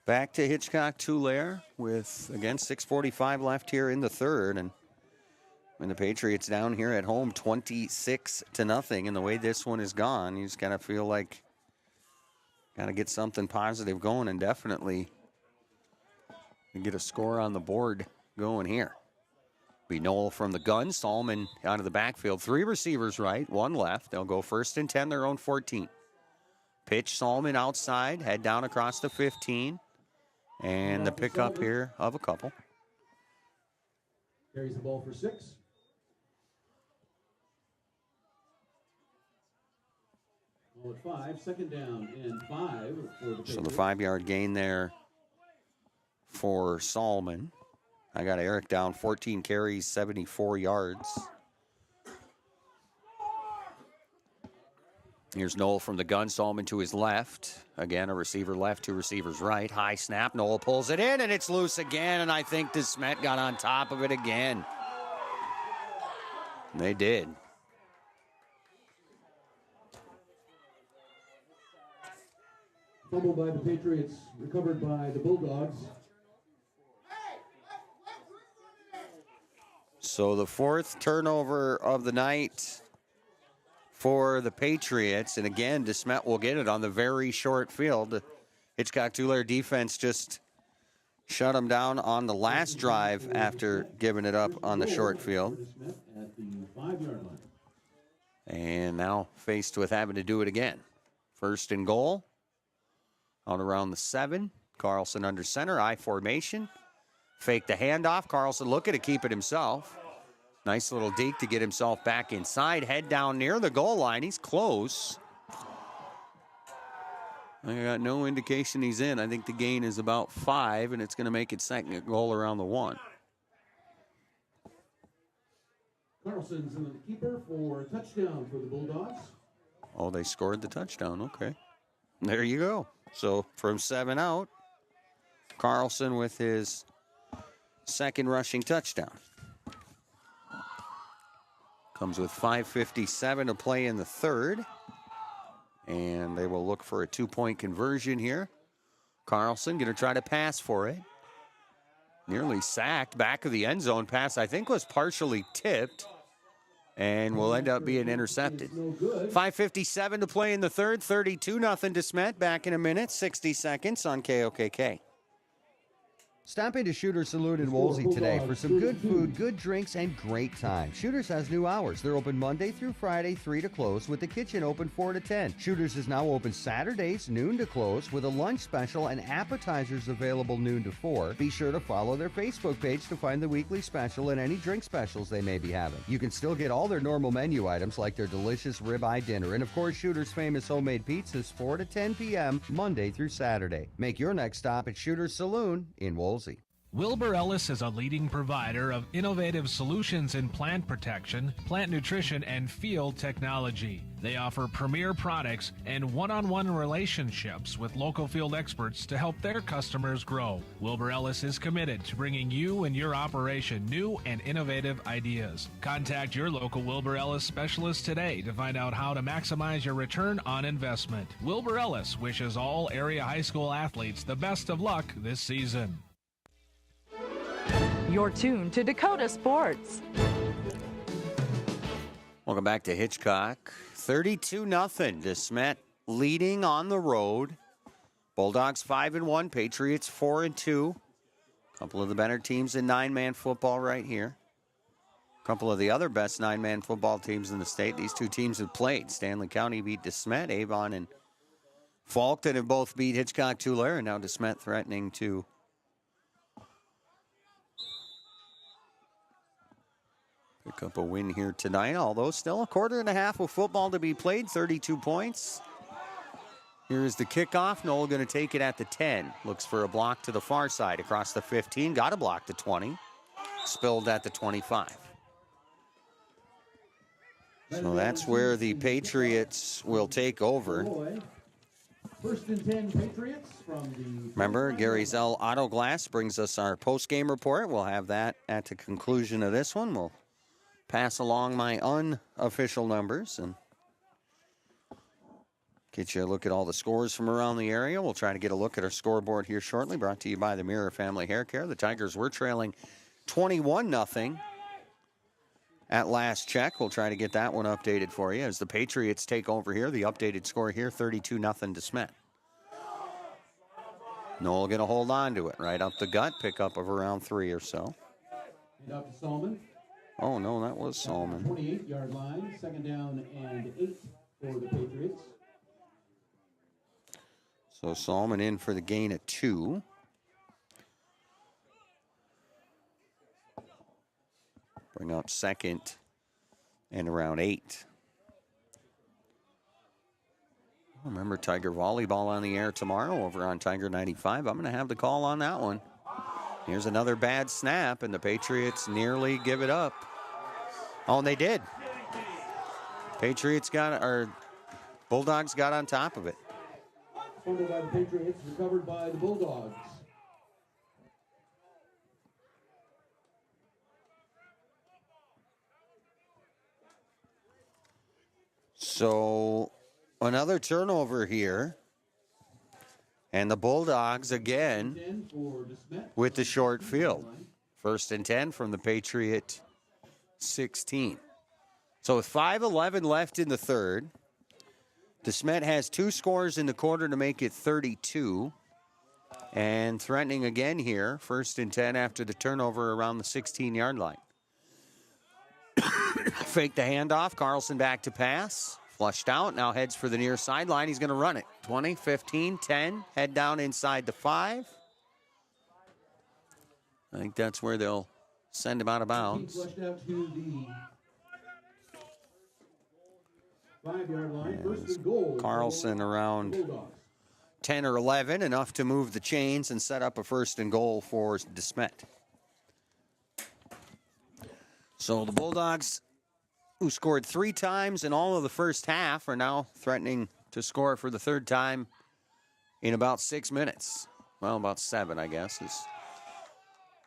Back to Hitchcock-Tulare with, again, 6:45 left here in the 3rd. And the Patriots down here at home 26-0. And the way this one is gone, you just got to feel like got to get something positive going and definitely get a score on the board going here. Be Knoll from the gun. Salman out of the backfield. 3 receivers right, 1 left. They'll go 1st and 10, their own 14. Pitch Salman outside, head down across the 15. And the pickup here of a couple. Carries the ball for 6. Ball at 5, 2nd down and 5 for the Patriots. So the 5-yard gain there for Salman. I got Eric down 14 carries, 74 yards. Here's Knoll from the gun. Salman to his left. Again, a receiver left, 2 receivers right. High snap. Knoll pulls it in, and it's loose again. And I think DeSmet got on top of it again. They did. Fumble by the Patriots, recovered by the Bulldogs. So the 4th turnover of the night for the Patriots. And again, DeSmet will get it on the very short field. The Hitchcock-Tulare defense just shut them down on the last drive after giving it up on the short field. At the 5-yard line. And now faced with having to do it again. 1st and goal. Out around the 7. Carlson under center. I formation. Fake the handoff. Carlson looking to keep it himself. Nice little deke to get himself back inside. Head down near the goal line. He's close. I got no indication he's in. I think the gain is about 5, and it's going to make it 2nd goal around the 1. Carlson's in the keeper for a touchdown for the Bulldogs. Oh, they scored the touchdown. Okay. There you go. So from 7 out, Carlson with his 2nd rushing touchdown. Comes with 5:57 to play in the 3rd. And they will look for a 2-point conversion here. Carlson going to try to pass for it. Nearly sacked. Back of the end zone pass, I think, was partially tipped. And will end up being intercepted. 5:57 to play in the 3rd. 32-0 DeSmet. Back in a minute. 60 seconds on KOKK. Stop into Shooter's Saloon in Wolsey today for some good food, good drinks, and great time. Shooter's has new hours. They're open Monday through Friday, 3 to close, with the kitchen open 4 to 10. Shooter's is now open Saturdays, noon to close, with a lunch special and appetizers available noon to 4. Be sure to follow their Facebook page to find the weekly special and any drink specials they may be having. You can still get all their normal menu items like their delicious ribeye dinner, and of course Shooter's famous homemade pizzas 4 to 10 p.m. Monday through Saturday. Make your next stop at Shooter's Saloon in Wolsey. Wilbur Ellis is a leading provider of innovative solutions in plant protection, plant nutrition, and field technology. They offer premier products and one-on-one relationships with local field experts to help their customers grow. Wilbur Ellis is committed to bringing you and your operation new and innovative ideas. Contact your local Wilbur Ellis specialist today to find out how to maximize your return on investment. Wilbur Ellis wishes all area high school athletes the best of luck this season. You're tuned to Dakota Sports. Welcome back to Hitchcock. 32-0 to Smet, leading on the road. Bulldogs 5-1, Patriots 4-2. A couple of the better teams in nine-man football right here. A couple of the other best nine-man football teams in the state. These two teams have played. Stanley County beat DeSmet. Avon and Faulkton have both beat Hitchcock-Tulare, and now DeSmet threatening to pick up a win here tonight, although still a quarter and a half of football to be played, 32 points. Here's the kickoff. Noel going to take it at the 10. Looks for a block to the far side across the 15. Got a block to 20. Spilled at the 25. So that's where the Patriots will take over. First and 10 Patriots from the... Remember, Gary Zell Auto Glass brings us our post-game report. We'll have that at the conclusion of this one. We'll pass along my unofficial numbers and get you a look at all the scores from around the area. We'll try to get a look at our scoreboard here shortly, brought to you by the Mirror Family Hair Care. The Tigers were trailing 21-0 at last check. We'll try to get that one updated for you as the Patriots take over here. The updated score here, 32-0 to Smet. Noel going to hold on to it right up the gut, pick up of around 3 or so. And up to Solomon. Oh, no, that was Solomon. 28-yard line, second down and 8 for the Patriots. So Solomon in for the gain at 2. Bring up second and around 8. Remember, Tiger volleyball on the air tomorrow over on Tiger 95. I'm going to have the call on that one. Here's another bad snap, and the Patriots nearly give it up. Oh, and they did. Bulldogs got on top of it. Fumbled by the Patriots, recovered by the Bulldogs. So another turnover here. And the Bulldogs again with the short field. First and 10 from the Patriot 16. So with 5:11 left in the third, DeSmet has 2 scores in the quarter to make it 32. And threatening again here, first and 10 after the turnover around the 16-yard line. Fake the handoff, Carlson back to pass. Flushed out, now heads for the near sideline. He's going to run it. 20, 15, 10. Head down inside the 5. I think that's where they'll send him out of bounds. Flushed out to the 5-yard line. First and goal. Carlson around 10 or 11, enough to move the chains and set up a first and goal for DeSmet. So the Bulldogs, who scored 3 times in all of the first half, are now threatening to score for the third time in about 6 minutes. Well, about 7, I guess. Is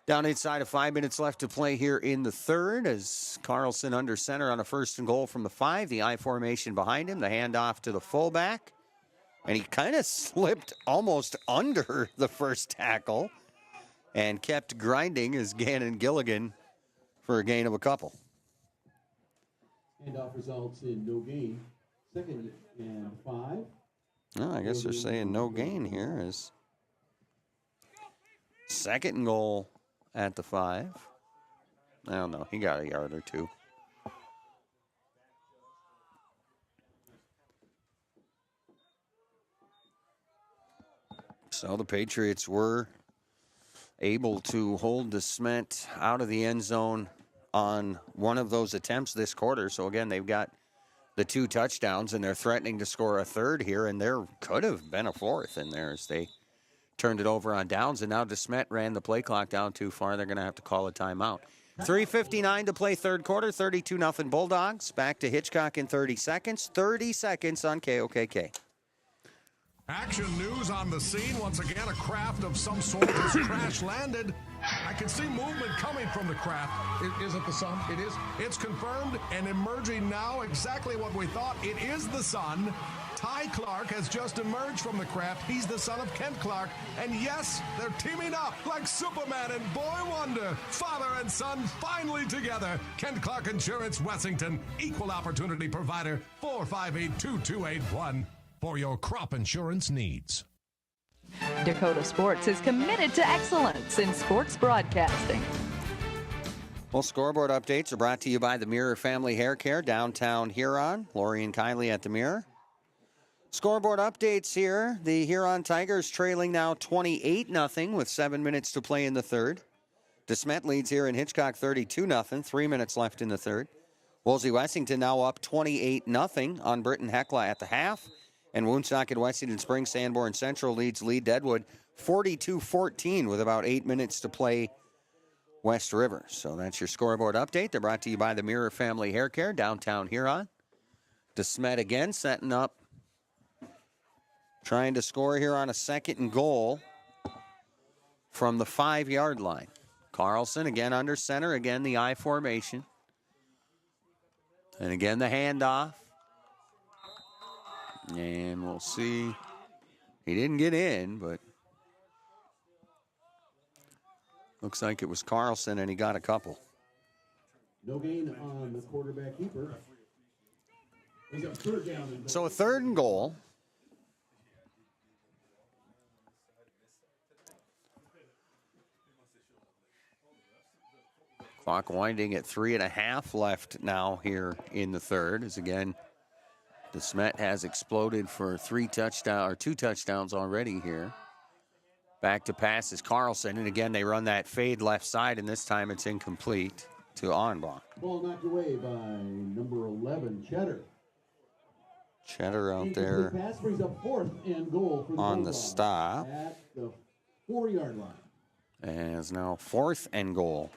down inside of 5 minutes left to play here in the third as Carlson under center on a first and goal from the 5. The I formation behind him, the handoff to the fullback. And he kind of slipped almost under the first tackle and kept grinding as Gannon Gilligan for a gain of a couple. Handoff results in no gain. Second and 5. Oh, I guess they're saying no gain here as Second and goal at the 5. I don't know. He got a yard or two. So the Patriots were able to hold the Smet out of the end zone on one of those attempts this quarter. So again, they've got the 2 touchdowns, and they're threatening to score a third here, and there could have been a fourth in there as they turned it over on downs, and now DeSmet ran the play clock down too far. They're going to have to call a timeout. 3:59 to play third quarter, 32-0 Bulldogs. Back to Hitchcock in 30 seconds. 30 seconds on KOKK. Action news on the scene. Once again, a craft of some sort has crash landed. I can see movement coming from the craft. Is it the sun? It is. It's confirmed and emerging now exactly what we thought. It is the sun. Ty Clark has just emerged from the craft. He's the son of Kent Clark. And yes, they're teaming up like Superman and Boy Wonder. Father and son finally together. Kent Clark Insurance, Wessington. Equal opportunity provider. 458-2281 for your crop insurance needs. Dakota Sports is committed to excellence in sports broadcasting. Well, scoreboard updates are brought to you by the Mirror Family Hair Care, downtown Huron. Lori and Kylie at the Mirror. Scoreboard updates here. The Huron Tigers trailing now 28-0 with 7 minutes to play in the third. DeSmet leads here in Hitchcock 32-0, 3 minutes left in the third. Wolsey Wessington now up 28-0 on Britton Hecla at the half. And Woonsocket Wessington Springs Sanborn Central leads Lee Deadwood 42-14 with about 8 minutes to play West River. So that's your scoreboard update. They're brought to you by the Mirror Family Hair Care, downtown Huron. DeSmet again setting up, trying to score here on a second and goal from the 5-yard line. Carlson again under center, again the I formation. And again the handoff. And we'll see. He didn't get in, but looks like it was Carlson, and he got a couple. No gain on the quarterback keeper. He's got third down. So a third and goal. Clock winding at 3.5 left now here in the third. As again, DeSmet has exploded for 2 touchdowns already here. Back to pass is Carlson, and again they run that fade left side, and this time it's incomplete to Onbach. Ball knocked away by number 11, Cheddar. Cheddar out there pass brings up 4th and goal for the on the stop. At the 4-yard line. And it's now 4th and goal.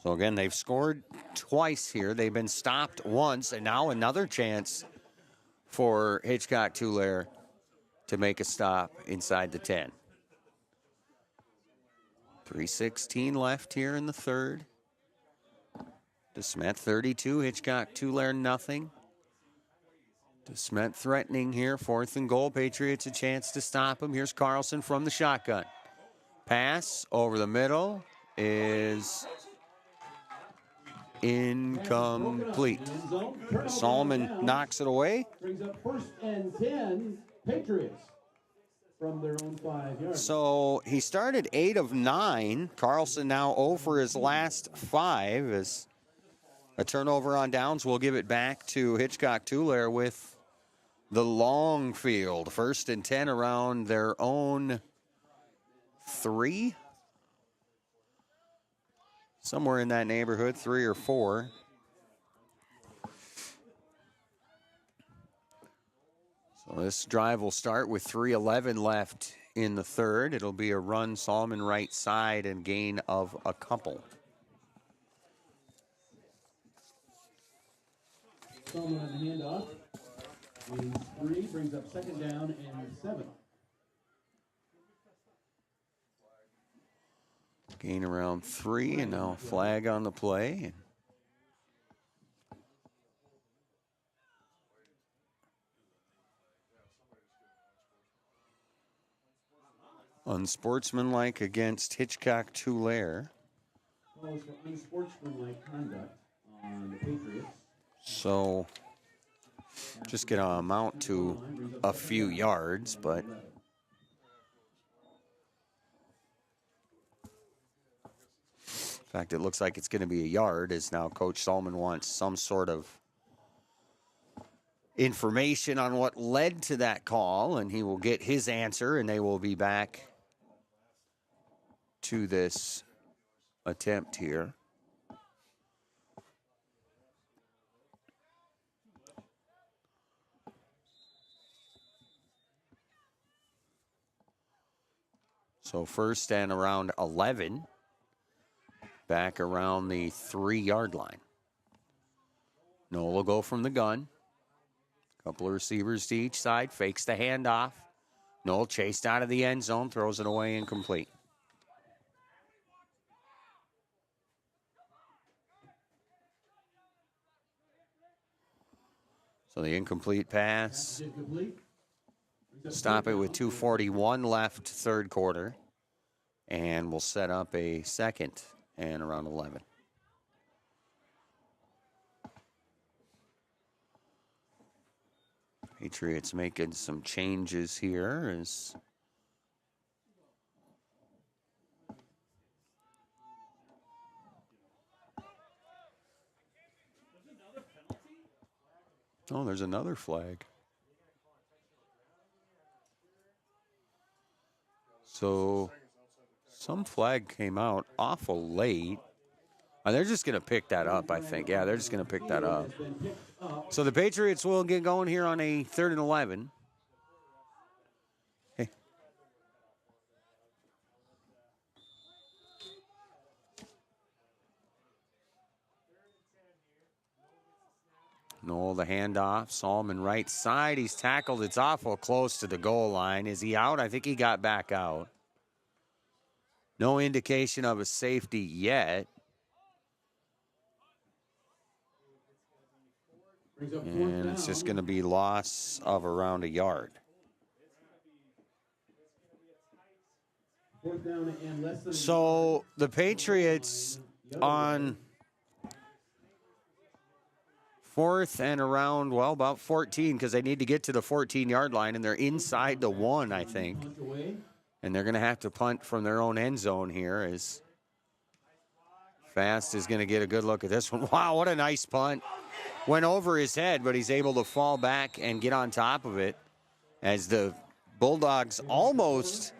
So again, they've scored twice here. They've been stopped once, and now another chance for Hitchcock-Tulare to make a stop inside the 10. 3:16 left here in the third. DeSmet 32, Hitchcock-Tulare nothing. DeSmet threatening here, 4th and goal. Patriots a chance to stop him. Here's Carlson from the shotgun. Pass over the middle is incomplete. Solomon knocks it away. Brings up 1st and 10, Patriots from their own 5 yards. So he started 8 of 9. Carlson now 0 for his last 5 as a turnover on downs. We'll give it back to Hitchcock-Tulare with the long field. 1st and 10 around their own 3. Somewhere in that neighborhood, 3 or 4. So this drive will start with 3:11 left in the third. It'll be a run, Solomon right side, and gain of a couple. Solomon on the handoff. Gains 3, brings up 2nd down and 7. Gain around 3, and now a flag on the play. Unsportsmanlike against Hitchcock-Tulare. Calls for unsportsmanlike conduct on the Patriots. So just going to amount to a few yards, but In fact, it looks like it's going to be a yard, as now Coach Solomon wants some sort of information on what led to that call, and he will get his answer, and they will be back to this attempt here. So first and around 11, back around the 3-yard line. Noel will go from the gun. Couple of receivers to each side, fakes the handoff. Noel chased out of the end zone, throws it away incomplete. So the incomplete pass. Stop it with 2:41 left, third quarter. And we'll set up a second and around 11. Patriots making some changes here as oh, there's another flag. So some flag came out awful late. They're just going to pick that up, I think. Yeah, they're just going to pick that up. So the Patriots will get going here on a 3rd and 11. Hey. Noel, the handoff. Solomon right side. He's tackled. It's awful close to the goal line. Is he out? I think he got back out. No indication of a safety yet. And it's just going to be loss of around a yard. So the Patriots on 4th and around, well, about 14, because they need to get to the 14-yard line, and they're inside the 1, I think. And they're going to have to punt from their own end zone here, as Fast is going to get a good look at this one. Wow, what a nice punt. Went over his head, but he's able to fall back and get on top of it as the Bulldogs almost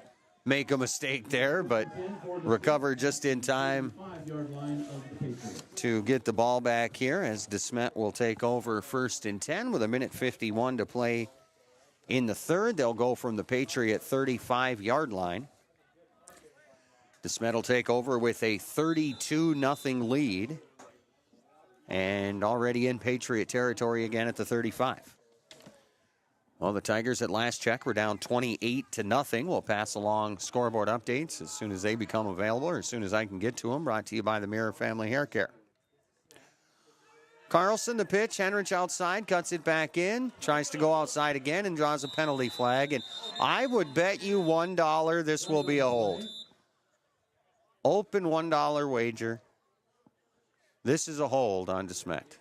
make a mistake there, but recover just in time to get the ball back here, as DeSmet will take over 1st and 10 with 1:51 to play in the 3rd. They'll go from the Patriot 35-yard line. DeSmet will take over with a 32-0 lead, and already in Patriot territory again at the 35. Well, the Tigers at last check were down 28-0. We'll pass along scoreboard updates as soon as they become available, or as soon as I can get to them. Brought to you by the Mirror Family Hair Care. Carlson, the pitch. Henrich outside, cuts it back in, tries to go outside again, and draws a penalty flag. And I would bet you $1 this will be a hold. Open $1 wager. This is a hold on DeSmet.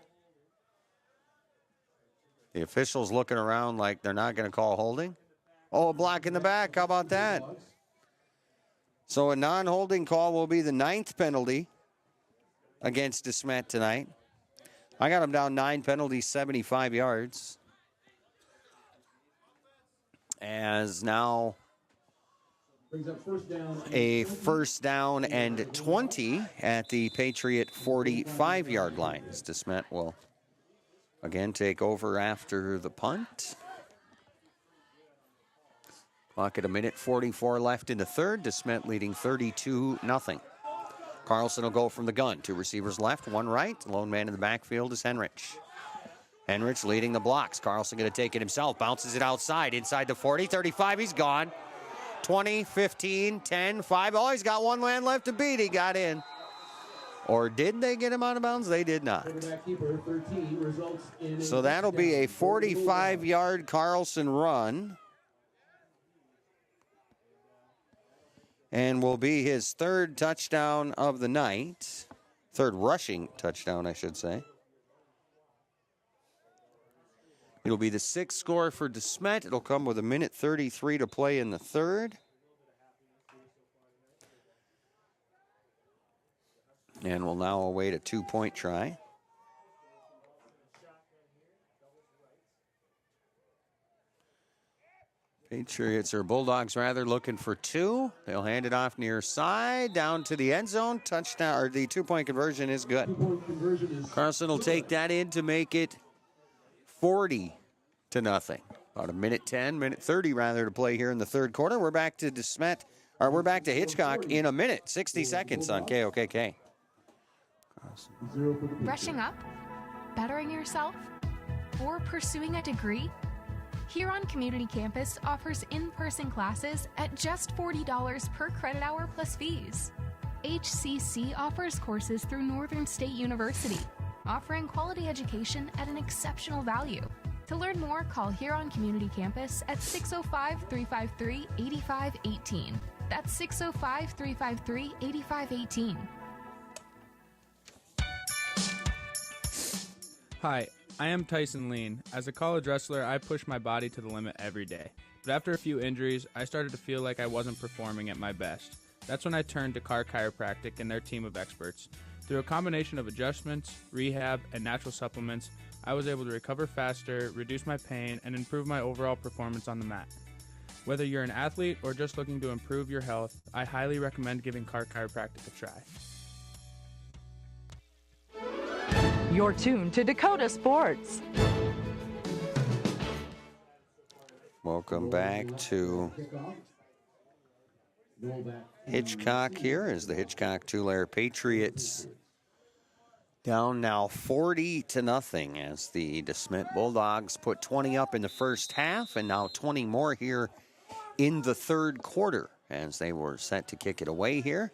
The officials looking around like they're not going to call holding. Oh, a block in the back. How about that? So a non-holding call will be the 9th penalty against DeSmet tonight. I got him down 9 penalties, 75 yards. As now a 1st down and 20 at the Patriot 45-yard line. DeSmet will again take over after the punt. Clock at 1:44 left in the 3rd. DeSmet leading 32-0. Carlson will go from the gun. 2 receivers left, 1 right. The lone man in the backfield is Henrich. Henrich leading the blocks. Carlson going to take it himself. Bounces it outside. Inside the 40, 35. He's gone. 20, 15, 10, 5. Oh, he's got 1 man left to beat. He got in. Or did they get him out of bounds? They did not. So that'll be a 45-yard Carlson run. And will be his 3rd touchdown of the night. 3rd rushing touchdown, I should say. It'll be the 6th score for DeSmet. It'll come with 1:33 to play in the 3rd. And will now await a 2-point try. Patriots or Bulldogs rather looking for 2. They'll hand it off near side down to the end zone. Touchdown, or the 2-point conversion is good. Carson will take that in to make it 40-0. About a minute 30 rather to play here in the third quarter. We're back to we're back to Hitchcock in a minute, 60 seconds on KOKK. Brushing up? Bettering yourself? Or pursuing a degree? Huron Community Campus offers in-person classes at just $40 per credit hour plus fees. HCC offers courses through Northern State University, offering quality education at an exceptional value. To learn more, call Huron Community Campus at 605-353-8518. That's 605-353-8518. Hi, I am Tyson Lean. As a college wrestler, I push my body to the limit every day. But after a few injuries, I started to feel like I wasn't performing at my best. That's when I turned to Carr Chiropractic and their team of experts. Through a combination of adjustments, rehab, and natural supplements, I was able to recover faster, reduce my pain, and improve my overall performance on the mat. Whether you're an athlete or just looking to improve your health, I highly recommend giving Carr Chiropractic a try. You're tuned to Dakota Sports. Welcome back to Hitchcock here as the Hitchcock-Tulare Patriots down now 40-0 as the DeSmet Bulldogs put 20 up in the first half and now 20 more here in the third quarter as they were set to kick it away here.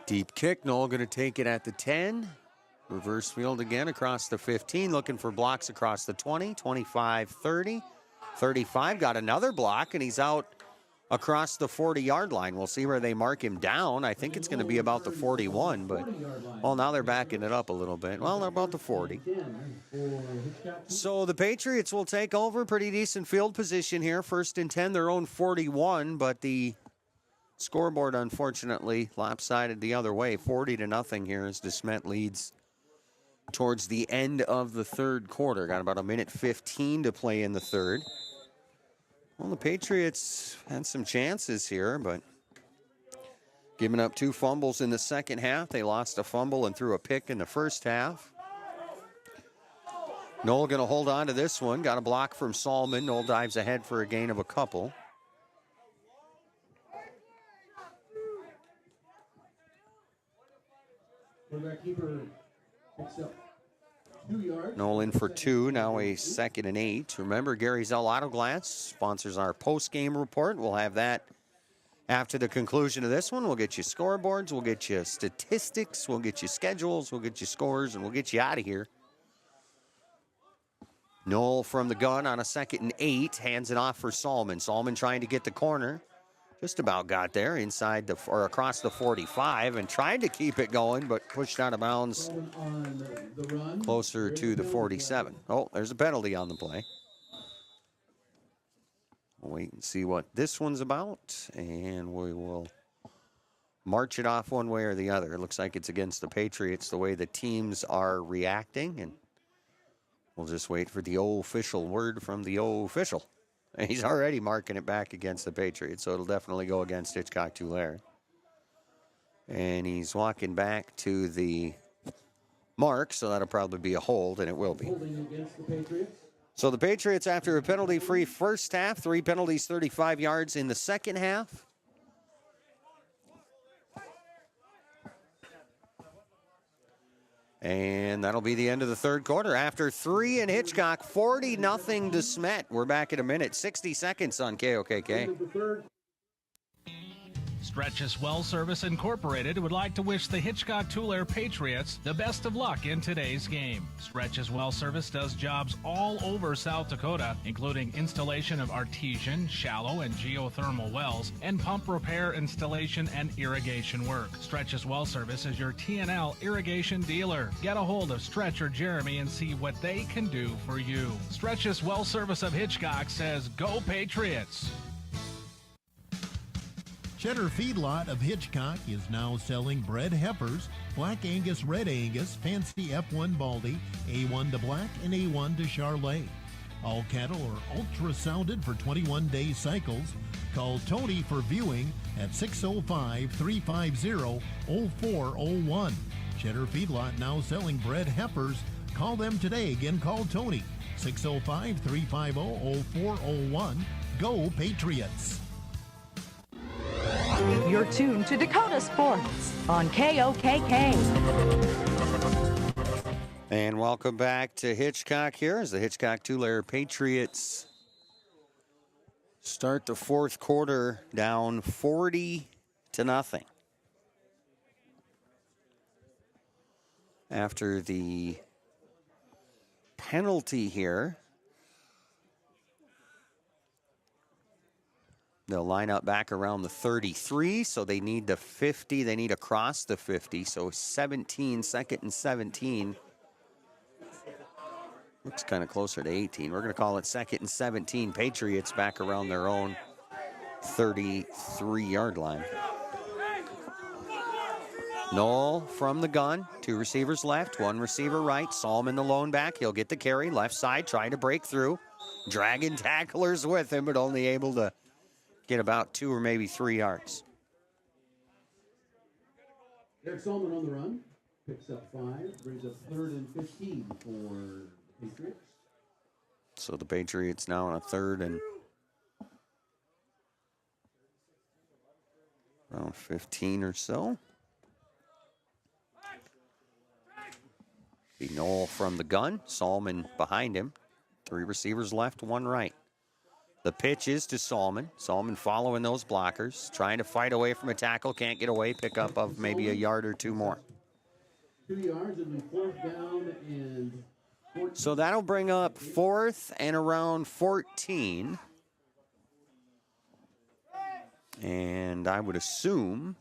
Deep kick, Knoll going to take it at the 10. Reverse field again across the 15, looking for blocks across the 20, 25, 30, 35. Got another block, and he's out across the 40-yard line. We'll see where they mark him down. I think it's going to be about the 41, but, well, now they're backing it up a little bit. Well, they're about the 40. So the Patriots will take over. Pretty decent field position here. 1st and 10, their own 41, but the scoreboard, unfortunately, lopsided the other way. 40-0 here as DeSmet leads towards the end of the third quarter. Got about a minute 15 to play in the third. Well, the Patriots had some chances here, but giving up 2 fumbles in the second half. They lost a fumble and threw a pick in the first half. Knoll going to hold on to this one. Got a block from Salmon. Knoll dives ahead for a gain of a couple. Keeper picks up 2 yards. Nolan for 2, now a 2nd and 8. Remember, Gary Zell Auto Glass sponsors our post-game report. We'll have that after the conclusion of this one. We'll get you scoreboards, we'll get you statistics, we'll get you schedules, we'll get you scores, and we'll get you out of here. Knoll from the gun on a 2nd and 8, hands it off for Salmon. Salmon trying to get the corner. Just about got there inside or across the 45 and tried to keep it going, but pushed out of bounds closer to the 47. Oh, there's a penalty on the play. We'll wait and see what this one's about, and we will march it off one way or the other. It looks like it's against the Patriots, the way the teams are reacting, and we'll just wait for the official word from the official. He's already marking it back against the Patriots, so it'll definitely go against Hitchcock-Tulare. And he's walking back to the mark, so that'll probably be a hold, and it will be. Holding against the Patriots. So the Patriots, after a penalty-free first half, 3 penalties, 35 yards in the second half. And that'll be the end of the third quarter. After 3 in Hitchcock, 40-0 DeSmet. We're back in a minute. 60 seconds on KOKK. Stretches Well Service Incorporated would like to wish the Hitchcock-Tulare Patriots the best of luck in today's game. Stretches Well Service does jobs all over South Dakota, including installation of artesian, shallow, and geothermal wells, and pump repair, installation, and irrigation work. Stretches Well Service is your TNL irrigation dealer. Get a hold of Stretch or Jeremy and see what they can do for you. Stretches Well Service of Hitchcock says, "Go Patriots!" Cheddar Feedlot of Hitchcock is now selling bred heifers, Black Angus, Red Angus, Fancy F1 Baldy, A1 to Black, and A1 to Charlet. All cattle are ultrasounded for 21-day cycles. Call Tony for viewing at 605-350-0401. Cheddar Feedlot now selling bred heifers. Call them today. Again, call Tony, 605-350-0401. Go Patriots! You're tuned to Dakota Sports on KOKK. And welcome back to Hitchcock here as the Hitchcock-Tulare Patriots start the fourth quarter down 40-0. After the penalty here, they'll line up back around the 33, so they need the 50. They need to cross the 50, so 17, second and 17. Looks kind of closer to 18. We're going to call it second and 17. Patriots back around their own 33-yard line. Knoll from the gun. 2 receivers left, 1 receiver right. Solomon the lone back. He'll get the carry. Left side, trying to break through. Dragging tacklers with him, but only able to get about 2 or maybe 3 yards. Eric Solomon on the run. Picks up 5. Brings up 3rd and 15 for Patriots. So the Patriots now on a 3rd and around 15 or so. Be Knoll from the gun. Solomon behind him. 3 receivers left, 1 right. The pitch is to Solomon. Solomon following those blockers. Trying to fight away from a tackle. Can't get away. Pick up of maybe a yard or 2 more. 2 yards and 4th down and 14. So that'll bring up 4th and around 14. And I would assume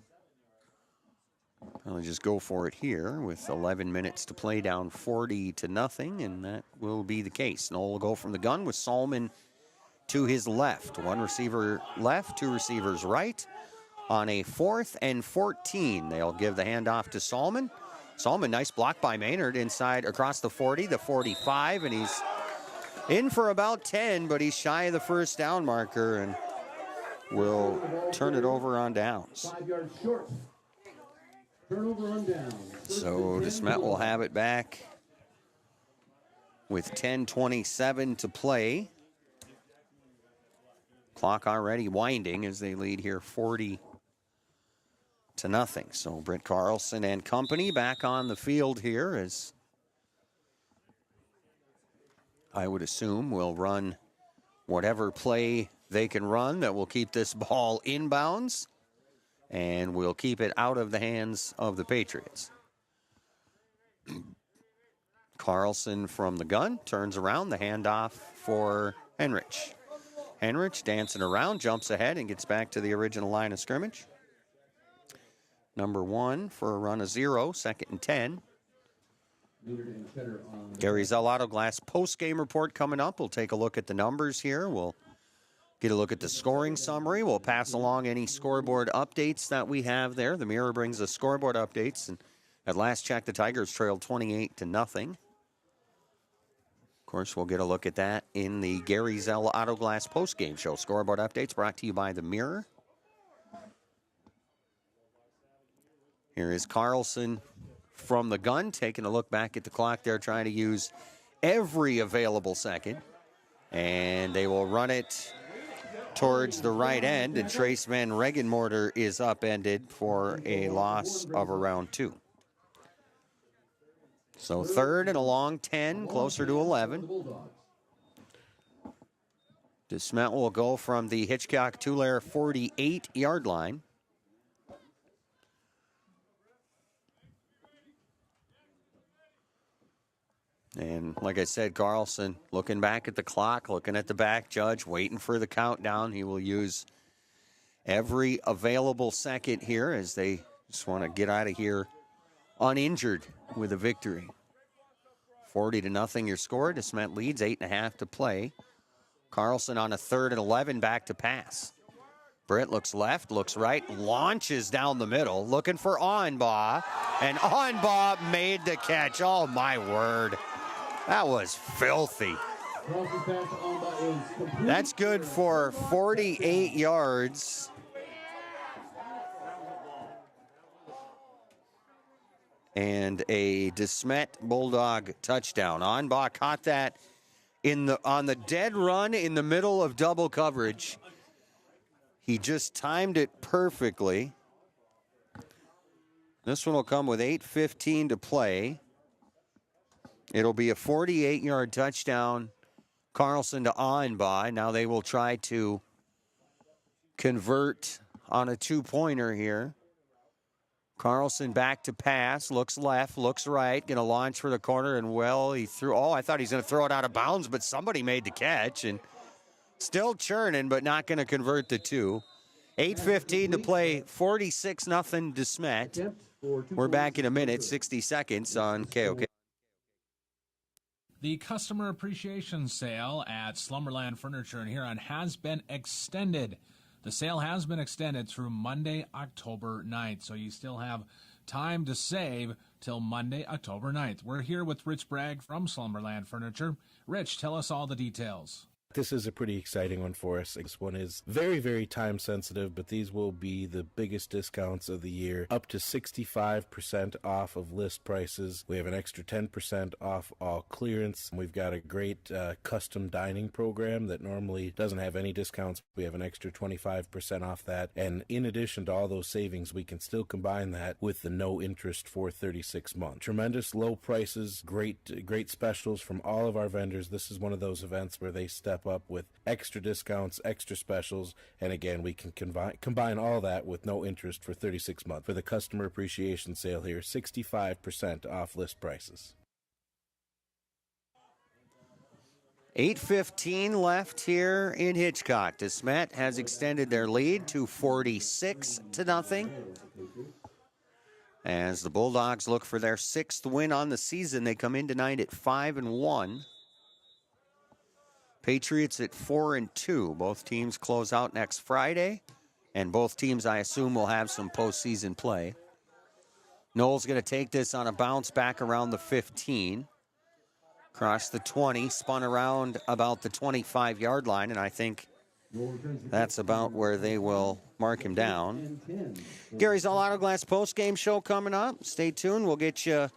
I'll just go for it here with 11 minutes to play, down 40-0, and that will be the case. Knoll will go from the gun with Solomon to his left. 1 receiver left, 2 receivers right. On a 4th and 14, they'll give the handoff to Solomon. Solomon, nice block by Maynard inside across the 40, the 45, and he's in for about 10, but he's shy of the first down marker and will turn it over on downs. 5 yards short. Turnover on downs. So DeSmet will have it back with 10:27 to play. Clock already winding as they lead here 40-0. So Britt Carlson and company back on the field here, as I would assume will run whatever play they can run that will keep this ball inbounds and will keep it out of the hands of the Patriots. Carlson from the gun turns around, the handoff for Henrich. Henrich dancing around, jumps ahead, and gets back to the original line of scrimmage. Number 1 for a run of 0, 2nd and 10. Gary Zell Auto Glass post-game report coming up. We'll take a look at the numbers here. We'll get a look at the scoring summary. We'll pass along any scoreboard updates that we have there. The Mirror brings us scoreboard updates, and at last check, the Tigers trailed 28-0. Of course, we'll get a look at that in the Gary Zell Auto Glass postgame show. Scoreboard updates brought to you by the Mirror. Here is Carlson from the gun, taking a look back at the clock there, trying to use every available second. And they will run it towards the right end, and Trace Van Regenmorter is upended for a loss of around 2. So 3rd and a long 10, closer to 11. DeSmet will go from the Hitchcock-Tulare 48-yard line. And like I said, Carlson looking back at the clock, looking at the back judge, waiting for the countdown. He will use every available second here as they just want to get out of here uninjured with a victory. 40-0 your score. DeSmet leads, 8.5 to play. Carlson on a 3rd and 11, back to pass. Britt looks left, looks right, launches down the middle, looking for Onbaugh, and Onbaugh made the catch. Oh, my word. That was filthy. That's good for 48 yards. And a DeSmet Bulldog touchdown. Onbaugh caught that on the dead run in the middle of double coverage. He just timed it perfectly. This one will come with 8:15 to play. It'll be a 48-yard touchdown, Carlson to Onbaugh. Now they will try to convert on a two-pointer here. Carlson back to pass, looks left, looks right, going to launch for the corner, and he threw. I thought he was going to throw it out of bounds, but somebody made the catch, and still churning, but not going to convert the two. 8:15 to play, 46-0 DeSmet. We're back in a minute, 60 seconds on KOK. The customer appreciation sale at Slumberland Furniture in Huron has been extended. The sale has been extended through Monday, October 9th, so you still have time to save till Monday, October 9th. We're here with Rich Bragg from Slumberland Furniture. Rich, tell us all the details. This is a pretty exciting one for us. This one is very, very time sensitive, but these will be the biggest discounts of the year, up to 65% off of list prices. We have an extra 10% off all clearance. We've got a great custom dining program that normally doesn't have any discounts. We have an extra 25% off that. And in addition to all those savings, we can still combine that with the no interest for 36 months. Tremendous low prices, great specials from all of our vendors. This is one of those events where they step up with extra discounts, extra specials, and again, we can combine all that with no interest for 36 months. For the customer appreciation sale here, 65% off list prices. 8:15 left here in Hitchcock. DeSmet has extended their lead to 46-0. As the Bulldogs look for their 6th win on the season, they come in tonight at 5-1. Patriots at 4-2. Both teams close out next Friday, and both teams, I assume, will have some postseason play. Noel's going to take this on a bounce back around the 15, across the 20, spun around about the 25-yard line, and I think that's about where they will mark him down. Gary's All Auto Glass postgame show coming up. Stay tuned. We'll get you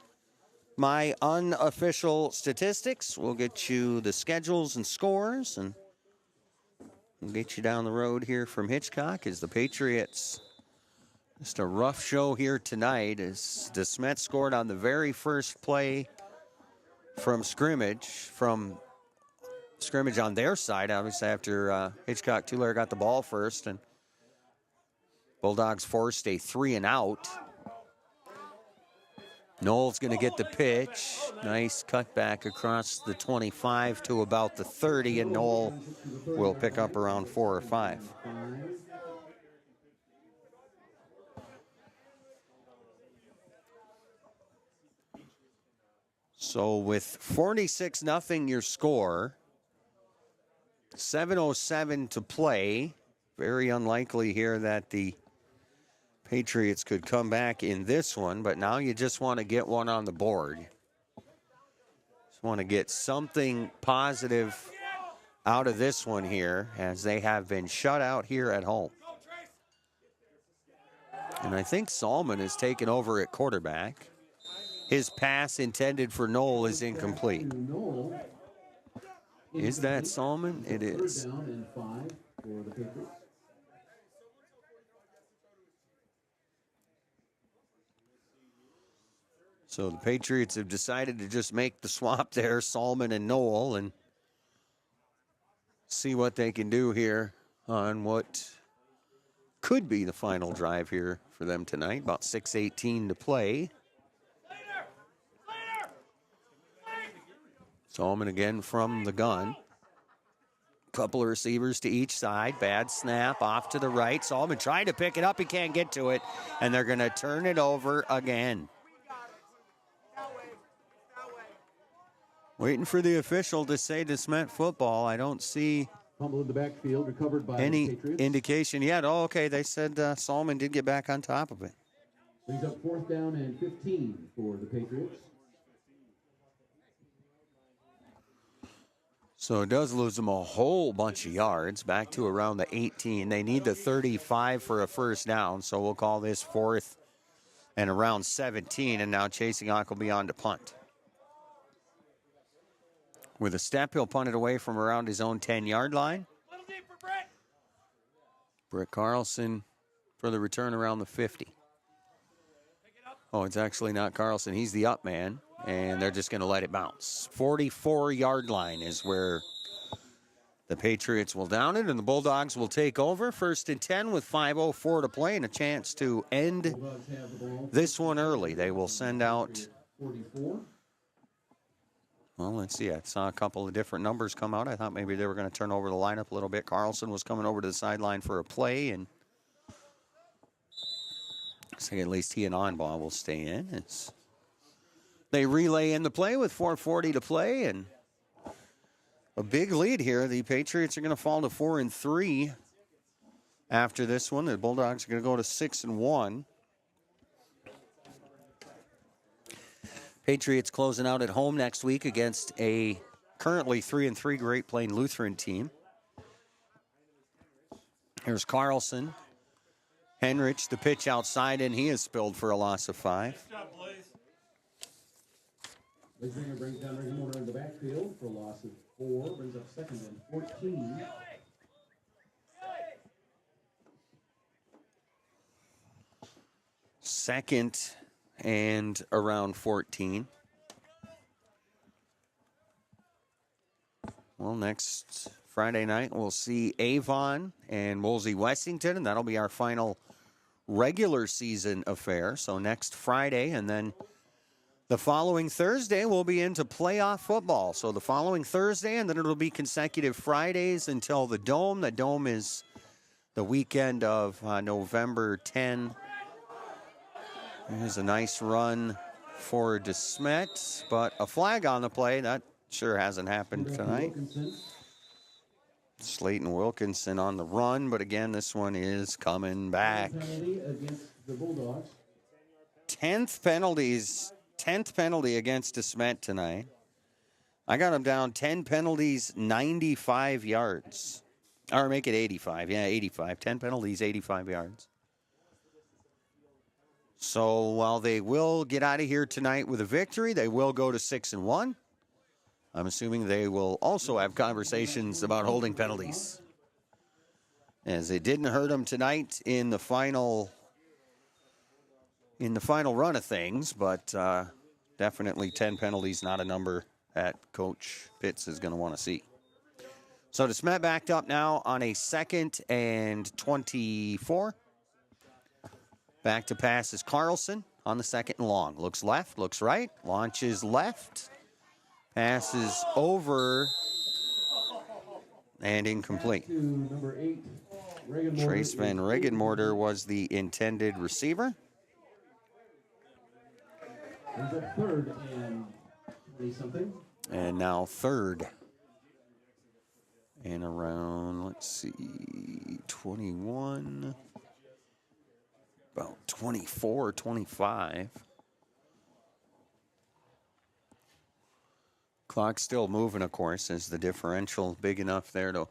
my unofficial statistics. We'll get you the schedules and scores, and we'll get you down the road here from Hitchcock as the Patriots. Just a rough show here tonight as DeSmet scored on the very first play from scrimmage on their side, obviously after Hitchcock-Tulare got the ball first, and Bulldogs forced a 3-and-out. Noel's going to get the pitch. Nice cutback across the 25 to about the 30, and Noel will pick up around 4 or 5. So with 46-0 your score, 7:07 to play, very unlikely here that the Patriots could come back in this one, but now you just want to get one on the board. Just want to get something positive out of this one here, as they have been shut out here at home. And I think Salmon is taken over at quarterback. His pass intended for Noel is incomplete. Is that Salmon? It is. So the Patriots have decided to just make the swap there, Salmon and Noel, and see what they can do here on what could be the final drive here for them tonight. About 6:18 to play. Salmon again from the gun. Couple of receivers to each side. Bad snap off to the right. Salmon trying to pick it up. He can't get to it. And they're going to turn it over again. Waiting for the official to say DeSmet football. I don't see Fumble in the backfield, recovered by Any the Patriots. indication yet? Oh, okay. They said Solomon did get back on top of it. Brings up 4th down and 15 for the Patriots. So it does lose them a whole bunch of yards, back to around the 18. They need the 35 for a first down, so we'll call this 4th and around 17, and now Chasing Hawk will be on to punt. With a step, he'll punt it away from around his own 10-yard line. Britt Carlson for the return around the 50. Oh, it's actually not Carlson. He's the up man, and they're just going to let it bounce. 44-yard line is where the Patriots will down it, and the Bulldogs will take over. 1st and 10 with 5:04 to play and a chance to end this one early. They will send out... 44. Well, let's see. I saw a couple of different numbers come out. I thought maybe they were going to turn over the lineup a little bit. Carlson was coming over to the sideline for a play, and looks like at least he and Onbaugh will stay in. They relay in the play with 4:40 to play, and a big lead here. The Patriots are going to fall to 4-3 after this one. The Bulldogs are going to go to 6-1. Patriots closing out at home next week against a currently 3-3 Great Plain Lutheran team. Here's Carlson. Henrich, the pitch outside, and he is spilled for a loss of 5. Blazinger brings down Regenmotor in the backfield for a loss of 4. Brings up 2nd and 14. Second and around 14. Well, next Friday night, we'll see Avon and Wolsey Wessington, and that'll be our final regular season affair. So next Friday, and then the following Thursday, we'll be into playoff football. So the following Thursday, and then it'll be consecutive Fridays until the Dome. The Dome is the weekend of November 10. There's a nice run for DeSmet, but a flag on the play. That sure hasn't happened tonight. Slayton Wilkinson on the run, but again, this one is coming back. 10th penalty against DeSmet tonight. I got him down 10 penalties, 95 yards. Or make it 85. Yeah, 85. 10 penalties, 85 yards. So while they will get out of here tonight with a victory, they will go to 6-1. I'm assuming they will also have conversations about holding penalties, as it didn't hurt them tonight in the final run of things. But definitely 10 penalties, not a number that Coach Pitts is going to want to see. So DeSmet backed up now on a 2nd and 24. Back to pass is Carlson on the 2nd and long. Looks left, looks right, launches left, passes over, and incomplete. Number 8, Trace Van Regenmorter was the intended receiver. Brings up 3rd and 20-something. And now 3rd. And around, let's see, 21... about 24, 25. Clock's still moving, of course, as the differential big enough there to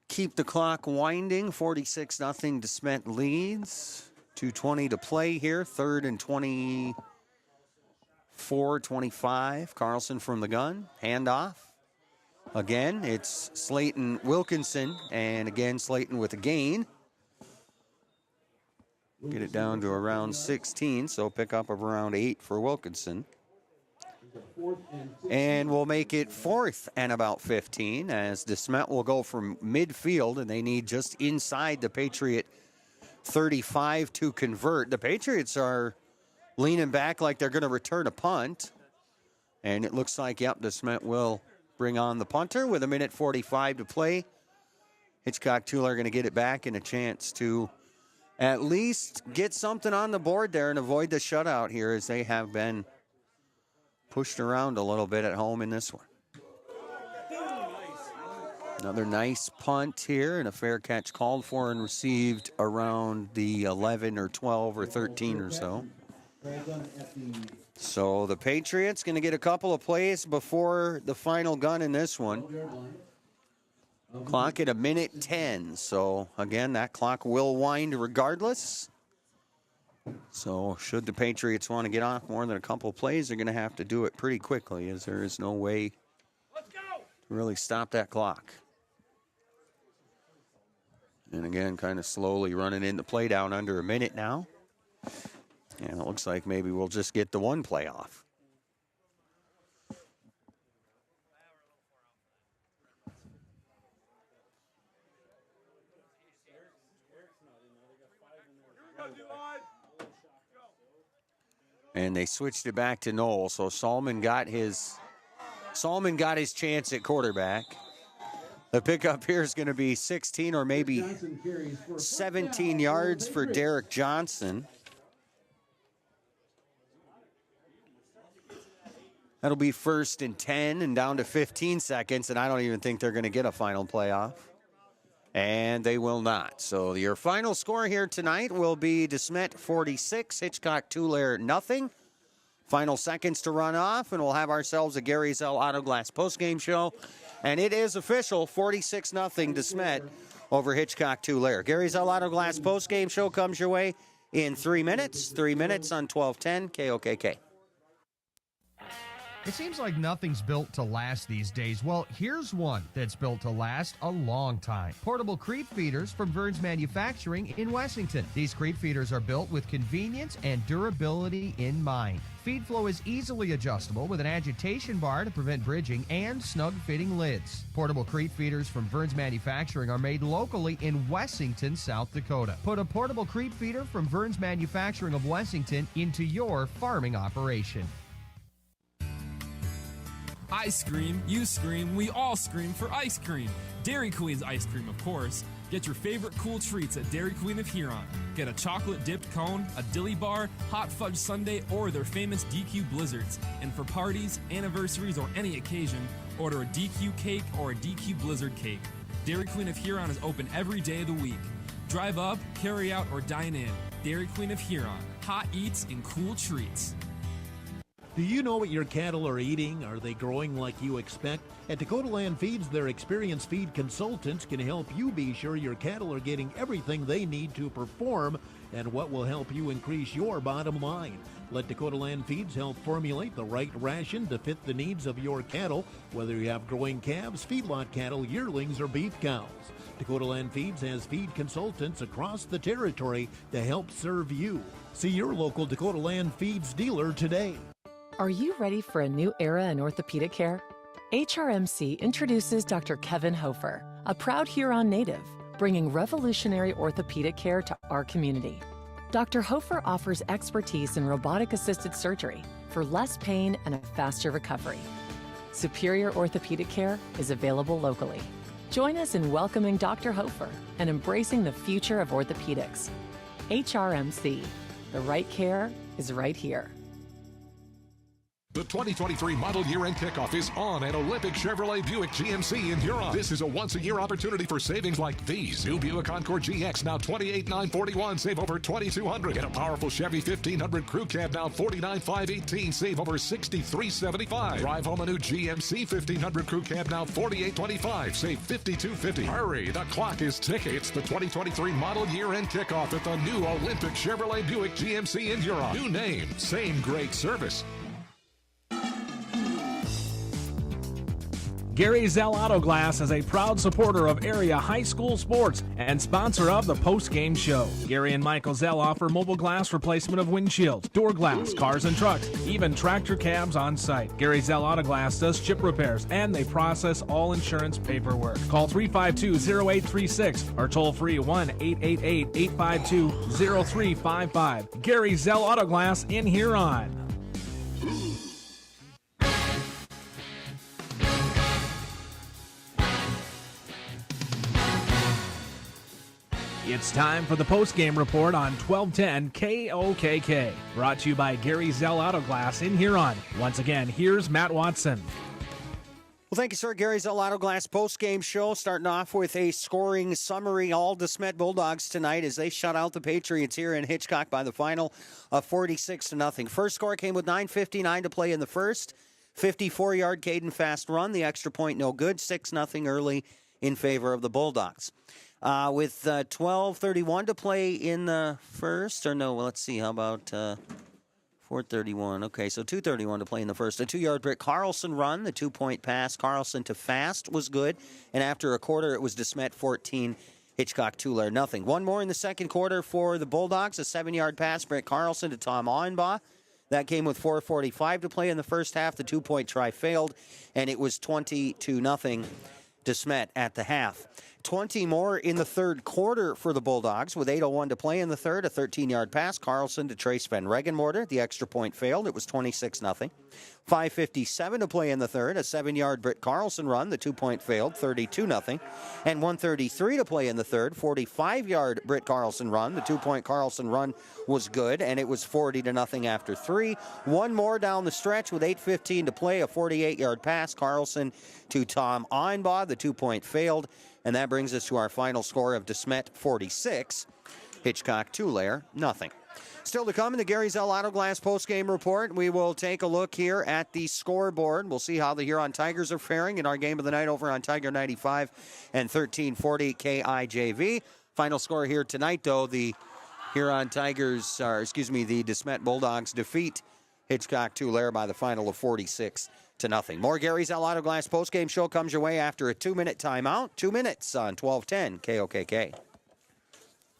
keep the clock winding. 46-0 DeSmet leads. 2:20 to play here. 3rd and 24, 25. Carlson from the gun. Handoff. Again, it's Slayton Wilkinson. And again, Slayton with a gain. Get it down to around 16, so pick up of around 8 for Wilkinson. And we'll make it 4th and about 15, as DeSmet will go from midfield, and they need just inside the Patriot 35 to convert. The Patriots are leaning back like they're going to return a punt. And it looks like, yep, DeSmet will bring on the punter with 1:45 to play. Hitchcock-Tulare going to get it back and a chance to at least get something on the board there and avoid the shutout here, as they have been pushed around a little bit at home in this one. Another nice punt here, and a fair catch called for and received around the 11 or 12 or 13 or so. So the Patriots going to get a couple of plays before the final gun in this one. Clock at 1:10. So again, that clock will wind regardless. So should the Patriots want to get off more than a couple of plays, they're going to have to do it pretty quickly, as there is no way to really stop that clock. And again, kind of slowly running into play down under a minute now. And it looks like maybe we'll just get the one play off. And they switched it back to Knoll, so Salmon got his chance at quarterback. The pickup here is going to be 16 or maybe 17 yards for Derek Johnson. That'll be 1st and 10 and down to 15 seconds, and I don't even think they're going to get a final playoff. And they will not. So your final score here tonight will be Smet 46, Hitchcock-Tulare nothing. Final seconds to run off, and we'll have ourselves a Gary Zell Auto Glass postgame show. And it is official, 46-0 Smet over Hitchcock-Tulare. Gary Zell Auto Glass postgame show comes your way in 3 minutes. 3 minutes on 1210 KOKK. It seems like nothing's built to last these days. Well, here's one that's built to last a long time. Portable creep feeders from Vern's Manufacturing in Wessington. These creep feeders are built with convenience and durability in mind. Feed flow is easily adjustable with an agitation bar to prevent bridging and snug-fitting lids. Portable creep feeders from Vern's Manufacturing are made locally in Wessington, South Dakota. Put a portable creep feeder from Vern's Manufacturing of Wessington into your farming operation. I scream, you scream, we all scream for ice cream. Dairy Queen's ice cream, of course. Get your favorite cool treats at Dairy Queen of Huron. Get a chocolate-dipped cone, a dilly bar, hot fudge sundae, or their famous DQ blizzards. And for parties, anniversaries, or any occasion, order a DQ cake or a DQ blizzard cake. Dairy Queen of Huron is open every day of the week. Drive up, carry out, or dine in. Dairy Queen of Huron. Hot eats and cool treats. Do you know what your cattle are eating? Are they growing like you expect? At Dakota Land Feeds, their experienced feed consultants can help you be sure your cattle are getting everything they need to perform and what will help you increase your bottom line. Let Dakota Land Feeds help formulate the right ration to fit the needs of your cattle, whether you have growing calves, feedlot cattle, yearlings, or beef cows. Dakota Land Feeds has feed consultants across the territory to help serve you. See your local Dakota Land Feeds dealer today. Are you ready for a new era in orthopedic care? HRMC introduces Dr. Kevin Hofer, a proud Huron native, bringing revolutionary orthopedic care to our community. Dr. Hofer offers expertise in robotic-assisted surgery for less pain and a faster recovery. Superior orthopedic care is available locally. Join us in welcoming Dr. Hofer and embracing the future of orthopedics. HRMC, the right care is right here. The 2023 model year-end kickoff is on at Olympic Chevrolet Buick GMC in Huron. This is a once-a-year opportunity for savings like these. New Buick Encore GX now $28,941, save over $2,200. Get a powerful Chevy 1500 Crew Cab now $49,518, save over $6375. Drive home a new GMC 1500 Crew Cab now $48,25, save $5250. Hurry, the clock is ticking. It's the 2023 model year-end kickoff at the new Olympic Chevrolet Buick GMC in Huron. New name, same great service. Gary Zell Auto Glass is a proud supporter of area high school sports and sponsor of the post-game show. Gary and Michael Zell offer mobile glass replacement of windshields, door glass, cars and trucks, even tractor cabs on site. Gary Zell Auto Glass does chip repairs and they process all insurance paperwork. Call 352-0836 or toll free 1-888-852-0355. Gary Zell Auto Glass in Huron. It's time for the post-game report on 1210 KOKK. Brought to you by Gary Zell Auto Glass in Huron. Once again, here's Matt Watson. Well, thank you, sir. Gary's El Auto Glass post-game show, starting off with a scoring summary. All the Smet Bulldogs tonight as they shut out the Patriots here in Hitchcock by the final of 46-0. First score came with 9:59 to play in the first. 54-yard Caden Fast run. The extra point no good. 6-0 early in favor of the Bulldogs. With 12:31 to play in the first, or no, let's see, how about 4:31? Okay, so 2:31 to play in the first. A 2-yard Britt Carlson run, the 2-point pass. Carlson to Fast was good, and after a quarter, it was to Smet 14, Hitchcock-Tulare nothing. One more in the second quarter for the Bulldogs, a 7-yard pass, Britt Carlson to Tom Auenbaugh. That came with 4:45 to play in the first half. The 2-point try failed, and it was 20-0 to Smet at the half. 20 more in the third quarter for the Bulldogs with 8:01 to play in the third. A 13-yard pass, Carlson to Trace Van Regenmorter. The extra point failed. It was 26-0. 5:57 to play in the third. A 7-yard Britt Carlson run. The 2-point failed, 32-0. And 1:33 to play in the third. 45-yard Britt Carlson run. The 2-point Carlson run was good, and it was 40-0 after 3. One more down the stretch with 8:15 to play. A 48-yard pass, Carlson to Tom Auenbaugh. The 2-point failed. And that brings us to our final score of DeSmet 46, Hitchcock-Tulare nothing. Still to come in the Gary's El Auto Glass postgame report, we will take a look here at the scoreboard. We'll see how the Huron Tigers are faring in our game of the night over on Tiger 95 and 1340 KIJV. Final score here tonight, though, the Huron Tigers, the DeSmet Bulldogs defeat Hitchcock-Tulare by the final of 46-0. More Gary's El Auto Glass postgame show comes your way after a 2-minute timeout. 2 minutes on 1210 KOKK.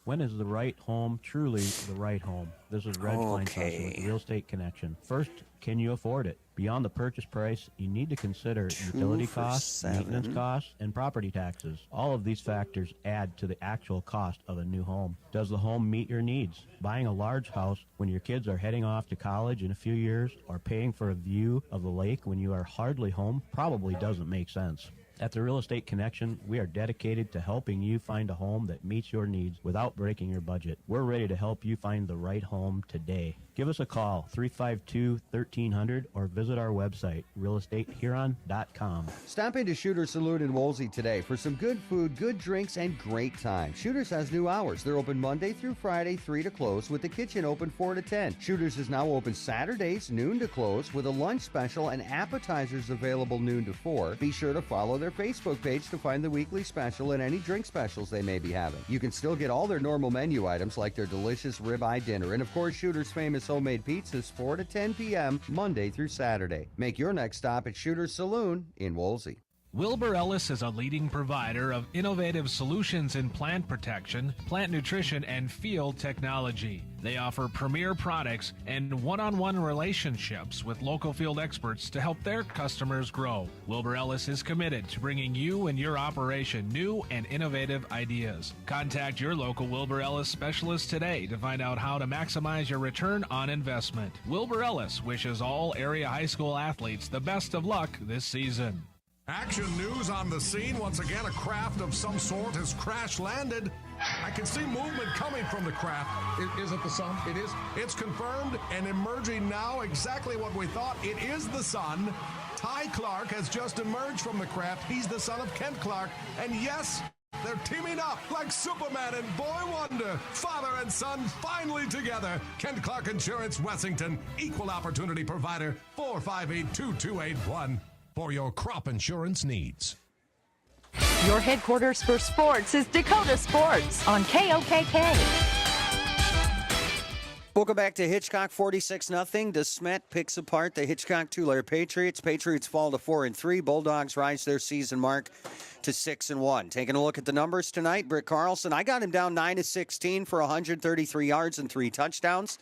When is the right home truly the right home? This is Reg Kleinsausser with Real Estate Connection. First, can you afford it? Beyond the purchase price, you need to consider utility costs, maintenance costs, and property taxes. All of these factors add to the actual cost of a new home. Does the home meet your needs? Buying a large house when your kids are heading off to college in a few years, or paying for a view of the lake when you are hardly home probably doesn't make sense. At the Real Estate Connection, we are dedicated to helping you find a home that meets your needs without breaking your budget. We're ready to help you find the right home today. Give us a call, 352-1300, or visit our website, realestatehuron.com. Stop into Shooter's Saloon in Wolsey today for some good food, good drinks, and great time. Shooter's has new hours. They're open Monday through Friday, 3 to close, with the kitchen open 4 to 10. Shooter's is now open Saturdays, noon to close, with a lunch special and appetizers available noon to 4. Be sure to follow their Facebook page to find the weekly special and any drink specials they may be having. You can still get all their normal menu items like their delicious ribeye dinner and, of course, Shooter's famous homemade pizzas 4 to 10 p.m. Monday through Saturday. Make your next stop at Shooter's Saloon in Wolsey. Wilbur Ellis is a leading provider of innovative solutions in plant protection, plant nutrition, and field technology. They offer premier products and one-on-one relationships with local field experts to help their customers grow. Wilbur Ellis is committed to bringing you and your operation new and innovative ideas. Contact your local Wilbur Ellis specialist today to find out how to maximize your return on investment. Wilbur Ellis wishes all area high school athletes the best of luck this season. Action news on the scene. Once again, a craft of some sort has crash landed. I can see movement coming from the craft. Is it the sun? It is. It's confirmed and emerging now exactly what we thought. It is the sun. Ty Clark has just emerged from the craft. He's the son of Kent Clark. And yes, they're teaming up like Superman and Boy Wonder. Father and son finally together. Kent Clark Insurance, Wessington. Equal opportunity provider. 458-2281. For your crop insurance needs. Your headquarters for sports is Dakota Sports on KOKK. Welcome back to Hitchcock 46-0. DeSmet picks apart the Hitchcock-Tulare Patriots. Patriots fall to 4-3. Bulldogs rise their season mark to 6-1. Taking a look at the numbers tonight, Britt Carlson, I got him down 9-16 for 133 yards and 3 touchdowns.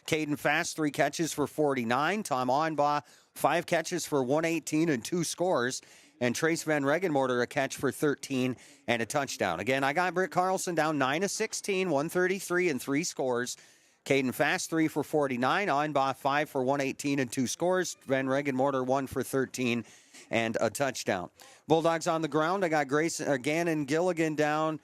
Caden Fast, 3 catches for 49. Tom Auenbaugh, 5 catches for 118 and 2 scores. And Trace Van Regenmorter, a catch for 13 and a touchdown. Again, I got Britt Carlson down 9-16, 133 and 3 scores. Caden Fast, 3 for 49. Auenbaugh, 5 for 118 and 2 scores. Van Regenmorter, 1 for 13 and a touchdown. Bulldogs on the ground, I got Gannon Gilligan down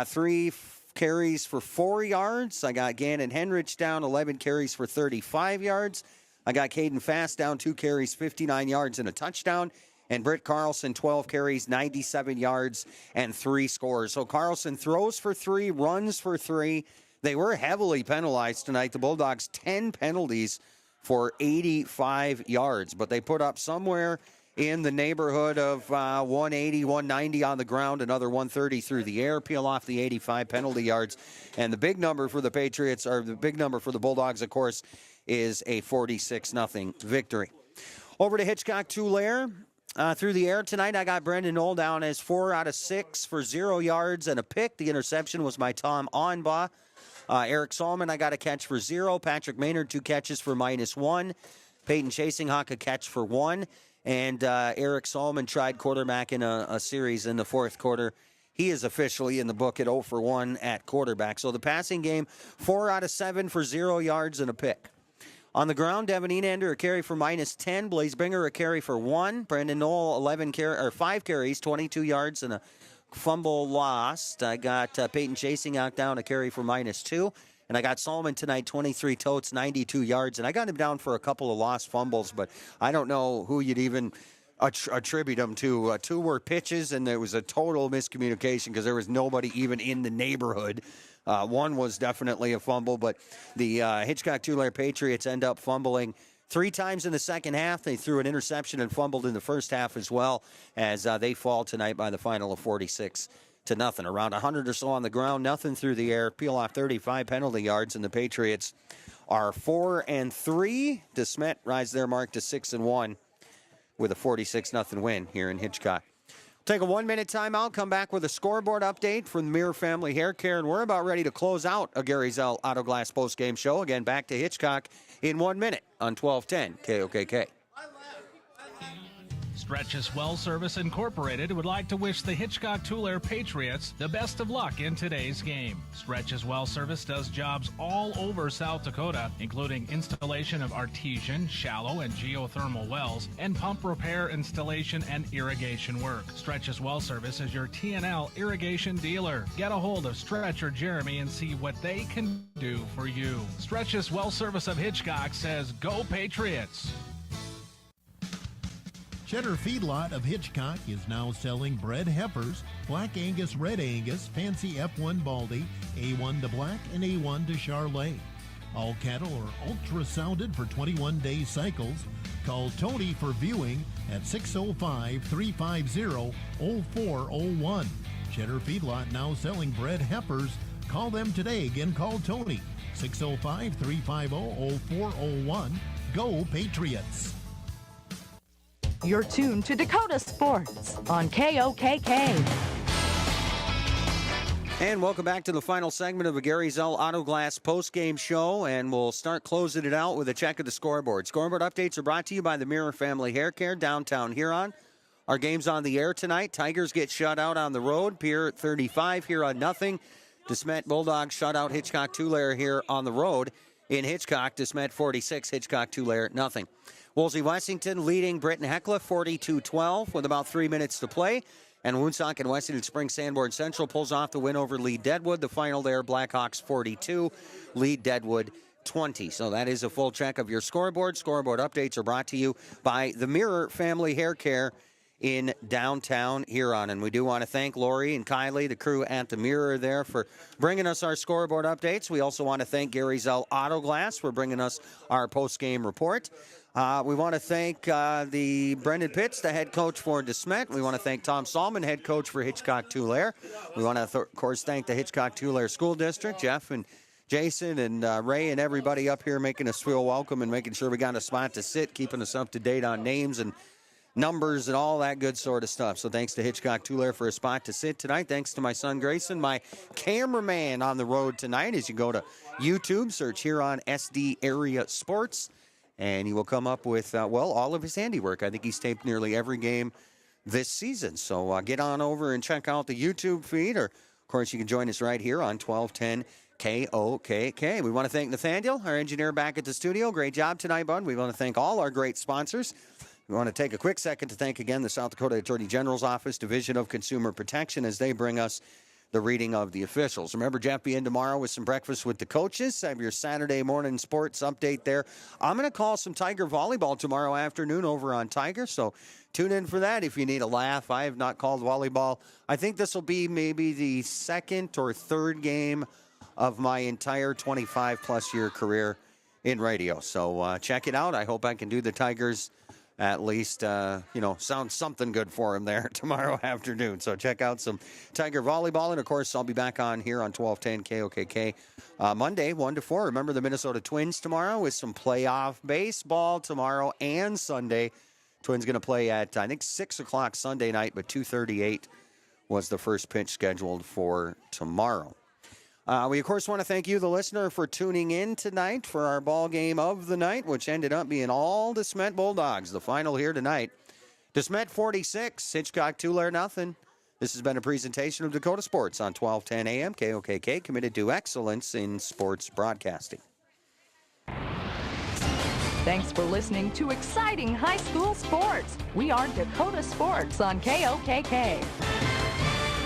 3 carries for 4 yards. I got Gannon Henrich down 11 carries for 35 yards. I got Caden Fast down 2 carries, 59 yards and a touchdown. And Britt Carlson, 12 carries, 97 yards, and 3 scores. So Carlson throws for 3, runs for 3. They were heavily penalized tonight. The Bulldogs, 10 penalties for 85 yards. But they put up somewhere in the neighborhood of 180, 190 on the ground, another 130 through the air, peel off the 85 penalty yards. And the big number for the Patriots, or the big number for the Bulldogs, of course, is a 46-0 victory. Over to Hitchcock-Tulare. Through the air tonight, I got Brendan Knoll down as 4 out of 6 for 0 yards and a pick. The interception was by Tom Onbaugh. Eric Solomon, I got a catch for 0. Patrick Maynard, 2 catches for -1. Peyton Chasinghawk, a catch for 1. And Eric Solomon tried quarterback in a series in the fourth quarter. He is officially in the book at 0 for 1 at quarterback. So the passing game, 4 out of 7 for 0 yards and a pick. On the ground, Devin Enander, a carry for -10. Blaze Binger, a carry for 1. Brendan Knoll, 5 carries, 22 yards and a fumble lost. I got Peyton Chasinghawk down, a carry for -2. And I got Solomon tonight, 23 totes, 92 yards. And I got him down for a couple of lost fumbles, but I don't know who you'd even attribute them to. 2 were pitches, and there was a total miscommunication because there was nobody even in the neighborhood. 1 was definitely a fumble, but the Hitchcock-Tulare Patriots end up fumbling 3 times in the second half. They threw an interception and fumbled in the first half as well, as they fall tonight by the final of 46-0. Around 100 or so on the ground, nothing through the air. Peel off 35 penalty yards, and the Patriots are 4-3. DeSmet rise their mark to 6-1 with a 46-0 win here in Hitchcock. Take a 1-minute timeout, come back with a scoreboard update from the Mirror Family Hair Care, and we're about ready to close out a Gary Zell Auto Glass postgame show. Again, back to Hitchcock in 1 minute on 1210 KOKK. Stretches Well Service Incorporated would like to wish the Hitchcock-Tulare Patriots the best of luck in today's game. Stretches Well Service does jobs all over South Dakota, including installation of artesian, shallow, and geothermal wells, and pump repair, installation, and irrigation work. Stretches Well Service is your TNL irrigation dealer. Get a hold of Stretch or Jeremy and see what they can do for you. Stretches Well Service of Hitchcock says, "Go Patriots!" Cheddar Feedlot of Hitchcock is now selling bred heifers, Black Angus, Red Angus, Fancy F1 Baldy, A1 to Black, and A1 to Charolais. All cattle are ultrasounded for 21-day cycles. Call Tony for viewing at 605-350-0401. Cheddar Feedlot now selling bred heifers. Call them today. Again, call Tony, 605-350-0401. Go Patriots! You're tuned to Dakota Sports on KOKK. And welcome back to the final segment of a Gary Zell Auto Glass postgame show, and we'll start closing it out with a check of the scoreboard. Scoreboard updates are brought to you by the Mirror Family Hair Care, downtown Huron. Our game's on the air tonight. Tigers get shut out on the road. Pierre 35, Huron nothing. DeSmet Bulldogs shut out Hitchcock-Tulare here on the road. In Hitchcock, DeSmet 46, Hitchcock-Tulare nothing. Wolsey Wessington leading Britton Hecla 42-12 with about 3 minutes to play. And Woonsock and Wessington Spring Sanborn Central pulls off the win over Lee Deadwood. The final there, Blackhawks 42, Lee Deadwood 20. So that is a full check of your scoreboard. Scoreboard updates are brought to you by the Mirror Family Hair Care in downtown Huron. And we do want to thank Lori and Kylie, the crew at the Mirror there, for bringing us our scoreboard updates. We also want to thank Gary Zell Auto Glass for bringing us our post-game report. We want to thank the Brendan Pitts, the head coach for DeSmet. We want to thank Tom Salmon, head coach for Hitchcock-Tulare. We want to, of course, thank the Hitchcock-Tulare School District, Jeff and Jason and Ray and everybody up here making us feel welcome and making sure we got a spot to sit, keeping us up to date on names and numbers and all that good sort of stuff. So thanks to Hitchcock-Tulare for a spot to sit tonight. Thanks to my son Grayson, my cameraman on the road tonight. As you go to YouTube, search Huron SD Area Sports, and you will come up with, all of his handiwork. I think he's taped nearly every game this season. So get on over and check out the YouTube feed, or, of course, you can join us right here on 1210 KOKK. We want to thank Nathaniel, our engineer back at the studio. Great job tonight, bud. We want to thank all our great sponsors. We want to take a quick second to thank again the South Dakota Attorney General's Office, Division of Consumer Protection, as they bring us the reading of the officials. Remember, Jeff be in tomorrow with some breakfast with the coaches. Have your Saturday morning sports update there. I'm going to call some Tiger volleyball tomorrow afternoon over on Tiger, so tune in for that if you need a laugh. I have not called volleyball. I think this will be maybe the second or third game of my entire 25-plus year career in radio. So check it out. I hope I can do the Tigers at least, sound something good for him there tomorrow afternoon. So check out some Tiger volleyball. And, of course, I'll be back on here on 1210 KOKK Monday, 1 to 4. Remember the Minnesota Twins tomorrow with some playoff baseball tomorrow and Sunday. Twins going to play at, I think, 6 o'clock Sunday night, but 2:38 was the first pitch scheduled for tomorrow. We, of course, want to thank you, the listener, for tuning in tonight for our ball game of the night, which ended up being all the Smet Bulldogs. The final here tonight. Smet 46, Hitchcock-Tulare nothing. This has been a presentation of Dakota Sports on 1210 AM KOKK, committed to excellence in sports broadcasting. Thanks for listening to exciting high school sports. We are Dakota Sports on KOKK.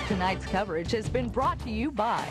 Tonight's coverage has been brought to you by...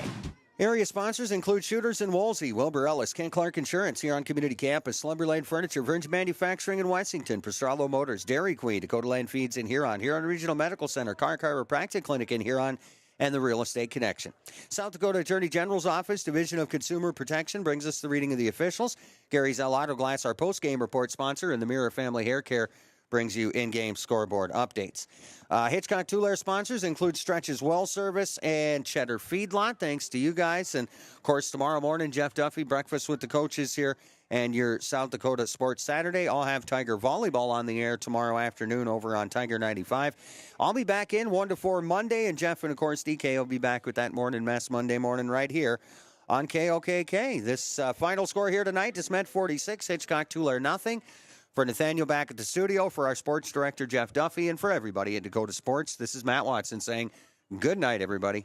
Area sponsors include Shooters in Wolsey, Wilbur Ellis, Ken Clark Insurance here on Community Campus, Slumberland Furniture, Verge Manufacturing in Wessington, Pastrallo Motors, Dairy Queen, Dakota Land Feeds in Huron, Huron Regional Medical Center, Car Chiropractic Clinic in Huron, and the Real Estate Connection. South Dakota Attorney General's Office, Division of Consumer Protection, brings us the reading of the officials. Gary's El Auto Glass, our post-game report sponsor, and the Mirror Family Hair Care brings you in-game scoreboard updates. Hitchcock-Tulare sponsors include Stretch's Well Service and Cheddar Feedlot. Thanks to you guys. And, of course, tomorrow morning, Jeff Duffy, breakfast with the coaches here, and your South Dakota Sports Saturday. I'll have Tiger Volleyball on the air tomorrow afternoon over on Tiger 95. I'll be back in 1 to 4 Monday, and Jeff and, of course, DK will be back with that morning mess Monday morning right here on KOKK. This final score here tonight is Smet 46, Hitchcock-Tulare nothing. For Nathaniel back at the studio, for our sports director, Jeff Duffy, and for everybody at Dakota Sports, this is Matt Watson saying good night, everybody.